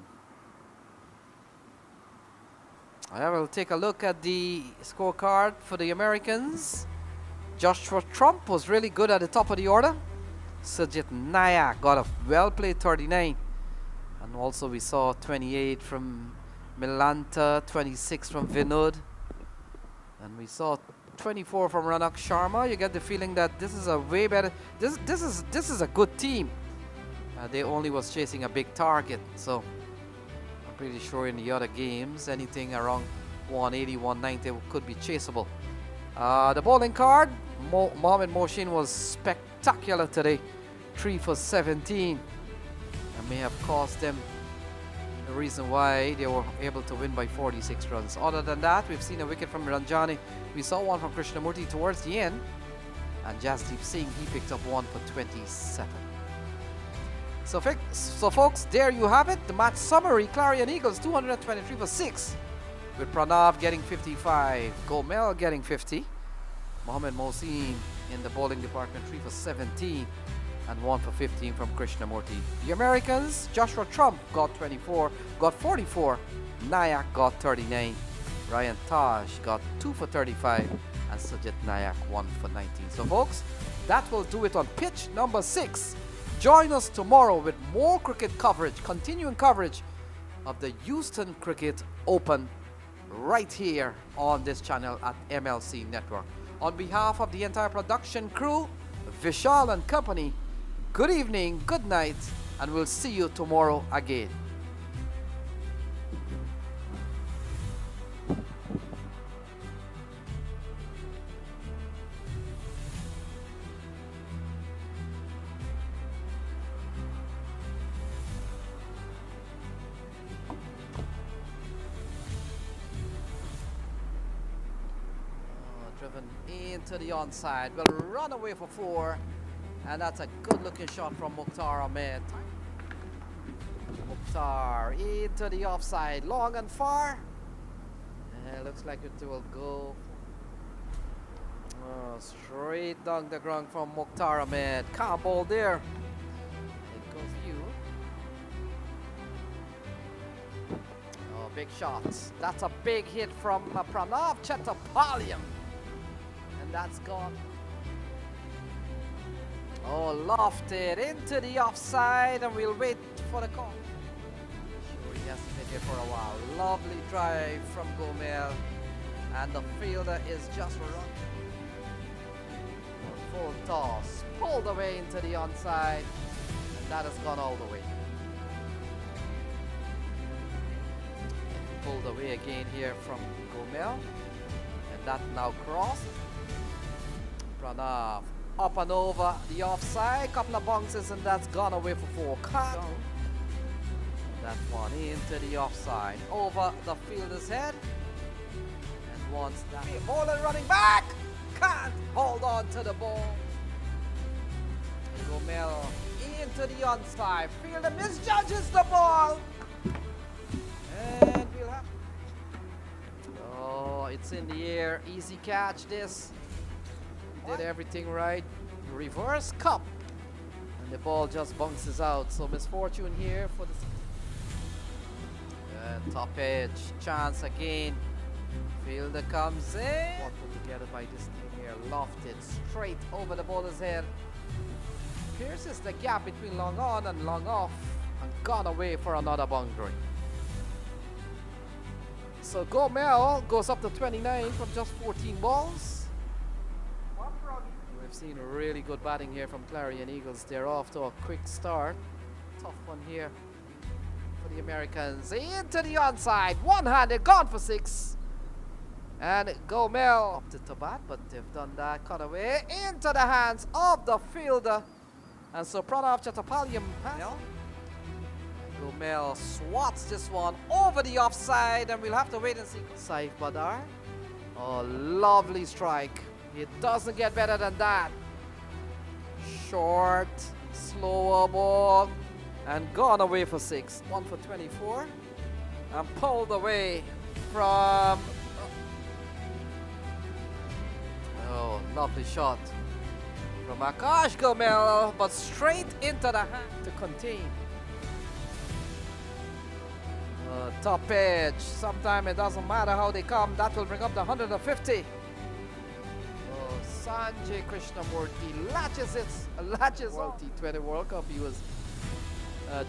I will take a look at the scorecard for the Americans. Joshua Trump was really good at the top of the order. Sajit Nayak got a well-played 39. And also we saw 28 from Milanta, 26 from Vinod. And we saw 24 from Ranak Sharma. You get the feeling that this is a way better. This is a good team. They only was chasing a big target, so I'm pretty sure in the other games anything around 180, 190 could be chaseable. The bowling card, Mohamed Mohsin was spectacular today, 3 for 17. That may have cost them the reason why they were able to win by 46 runs. Other than that, we've seen a wicket from Ranjani. We saw one from Krishnamurti towards the end. And Jasdeep Singh, he picked up one for 27. So folks, there you have it. The match summary. Clarion Eagles 223 for 6. With Pranav getting 55. Gomel getting 50. Mohamed Mohsin in the bowling department 3 for 17. And 1 for 15 from Krishnamurti. The Americans, Joshua Trump got 24, got 44. Nayak got 39. Ryan Taj got 2 for 35. And Sajit Nayak 1 for 19. So folks, that will do it on pitch number 6. Join us tomorrow with more cricket coverage, continuing coverage of the Houston Cricket Open right here on this channel at MLC Network. On behalf of the entire production crew, Vishal and company, good evening, good night, and we'll see you tomorrow again. Driven into the onside, will run away for 4. And that's a good looking shot from Mukhtar Ahmed. Mukhtar into the offside, long and far. And looks like it will go straight down the ground from Mukhtar Ahmed. Can't ball there. It goes you. Oh, big shots. That's a big hit from Pranav Chetapaliyam. And that's gone. Oh, lofted into the offside, and we'll wait for the call. Sure, he hasn't been here for a while. Lovely drive from Gomel, and the fielder is just running. Full toss, pulled away into the onside, and that has gone all the way. Pulled away again here from Gomel, and that now crossed. Pranav up and over the offside, couple of bounces, and that's gone away for 4. Cut. That one into the offside, over the fielder's head, and once that bowler running back, can't hold on to the ball. Romel into the onside. Fielder misjudges the ball. And we'll have... Oh, it's in the air. Easy catch this. He did everything right. Reverse cup. And the ball just bounces out. So misfortune here for the... top edge. Chance again. Fielder comes in. What put together by this team here. Lofted straight over the bowler's head. Pierces the gap between long on and long off. And gone away for another boundary. So Gomel goes up to 29 from just 14 balls. We've seen really good batting here from Clarion Eagles. They're off to a quick start. Tough one here for the Americans. Into the onside. One-handed, gone for 6. And Gomel opted to bat, but they've done that. Cut away into the hands of the fielder. And so Pranav Chattapalliam has... Gomel swats this one over the offside, and we'll have to wait and see. Saif Badar. Oh, lovely strike. It doesn't get better than that. Short, slower ball, and gone away for 6. 1 for 24. And pulled away from... Oh, lovely shot from Akash Gomel, but straight into the hand to contain. Top edge. Sometimes it doesn't matter how they come. That will bring up the 150. Oh, Sanjay Krishnamurthy latches World T20 World Cup. He was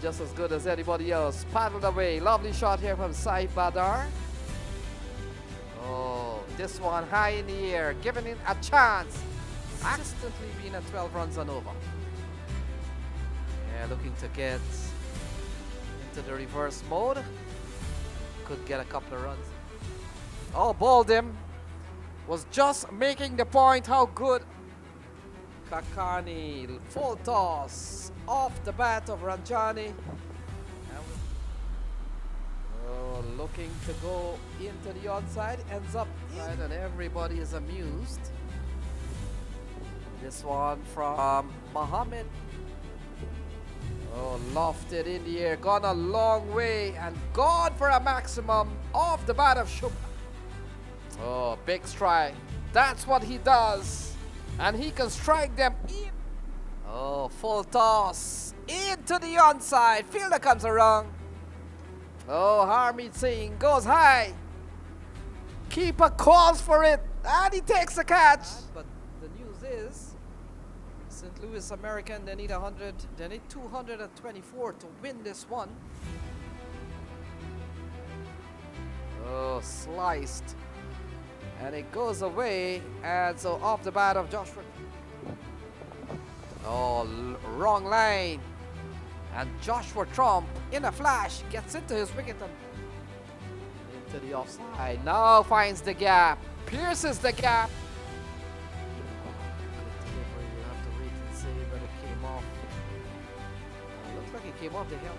just as good as anybody else. Paddled away. Lovely shot here from Saif Badar. Oh, this one high in the air, giving it a chance. Consistently being at 12 runs and over. Yeah, looking to get into the reverse mode. Could get a couple of runs. Oh, balled him. Was just making the point how good. Kakani, full toss off the bat of Ranjani. Oh, looking to go into the onside, ends up inside, and everybody is amused. This one from Mohammed. Oh, lofted in the air, gone a long way, and gone for a maximum off the bat of Shubham. Oh, big strike. That's what he does. And he can strike them in. Oh, full toss into the onside. Fielder comes around. Oh, Harmeet Singh goes high. Keeper calls for it, and he takes the catch. But the news is, St. Louis American, they need 100, they need 224 to win this one. Oh, sliced. And it goes away, and so off the bat of Joshua. Oh, wrong line. And Joshua Trump, in a flash, gets into his wicket and into the offside. Now finds the gap, pierces the gap. Came off the hill.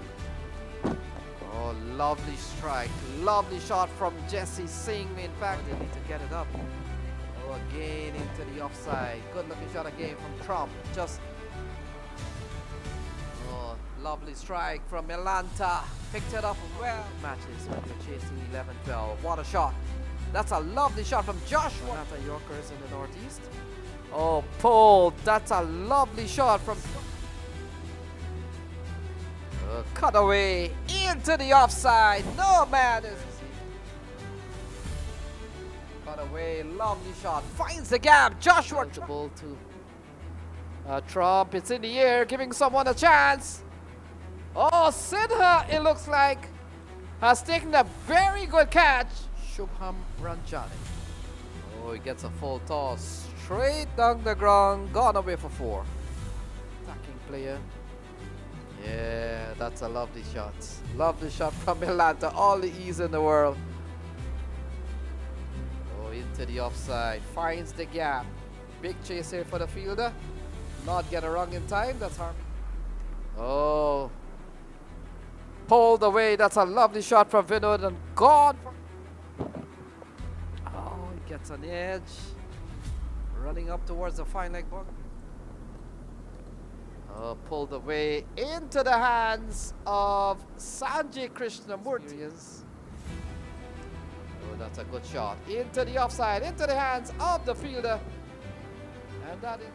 Oh, lovely strike. Lovely shot from Jesse Singh. In fact, they need to get it up. Oh, again into the offside. Good looking shot again from Trump. Just... Oh, lovely strike from Milanta. Picked it up well. Matches when you're chasing 11-12. What a shot. That's a lovely shot from Joshua. Not a Yorkers in the northeast. Oh, pulled. That's a lovely shot from... cut away into the offside. No man is... Cut away, lovely shot. Finds the gap. Joshua Trump to Trump. It's in the air, giving someone a chance. Oh, Sinha, it looks like, has taken a very good catch. Shubham Ranjani. Oh, he gets a full toss straight down the ground. Gone away for 4. Attacking player. Yeah, that's a lovely shot. Lovely shot from Milanta. All the ease in the world. Oh, into the offside. Finds the gap. Big chase here for the fielder. Not get it wrong in time. That's Harvey. Oh. Pulled away. That's a lovely shot from Vinod. And gone. Oh, he gets an edge. running up towards the fine leg ball. Pulled away into the hands of Sanjay Krishnamurti. Oh, that's a good shot. Into the offside, into the hands of the fielder. And that is...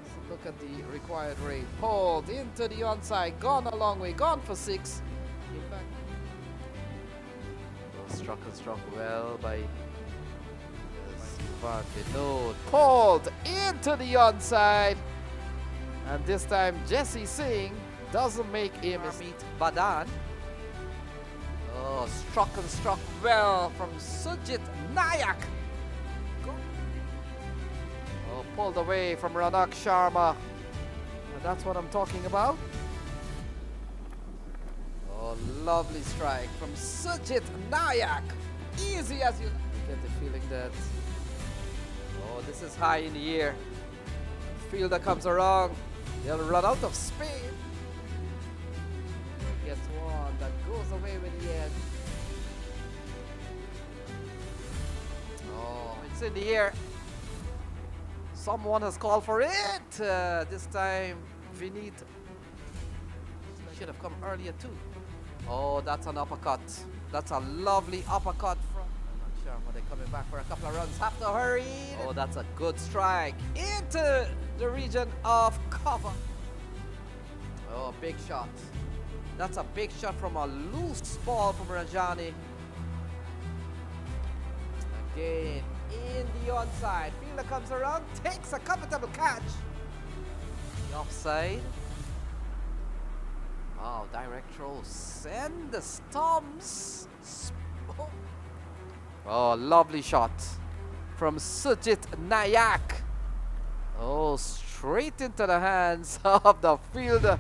So look at the required rate. Pulled into the onside, gone a long way, gone for 6. In fact, struck well by Van Vinod. Pulled into the onside. And this time Jesse Singh doesn't make a mistake. Badan. Oh, struck well from Sujit Nayak. Oh, pulled away from Ranak Sharma. And that's what I'm talking about. Oh, lovely strike from Sujit Nayak. Easy as you get the feeling that, oh, this is high in the air. Fielder comes around. They'll run out of speed. Gets one that goes away with the edge. Oh, it's in the air. Someone has called for it. This time, Vinit should have come earlier too. Oh, that's an uppercut. That's a lovely uppercut from... I'm not sure, but they're coming back for a couple of runs. Have to hurry. Oh, that's a good strike into the region of cover. Oh, big shot. That's a big shot from a loose ball from Rajani. Again, in the onside. Fielder comes around, takes a comfortable catch. The offside. Wow, direct throw. Send the stumps. Oh, lovely shot from Sujit Nayak. Oh, straight into the hands of the fielder.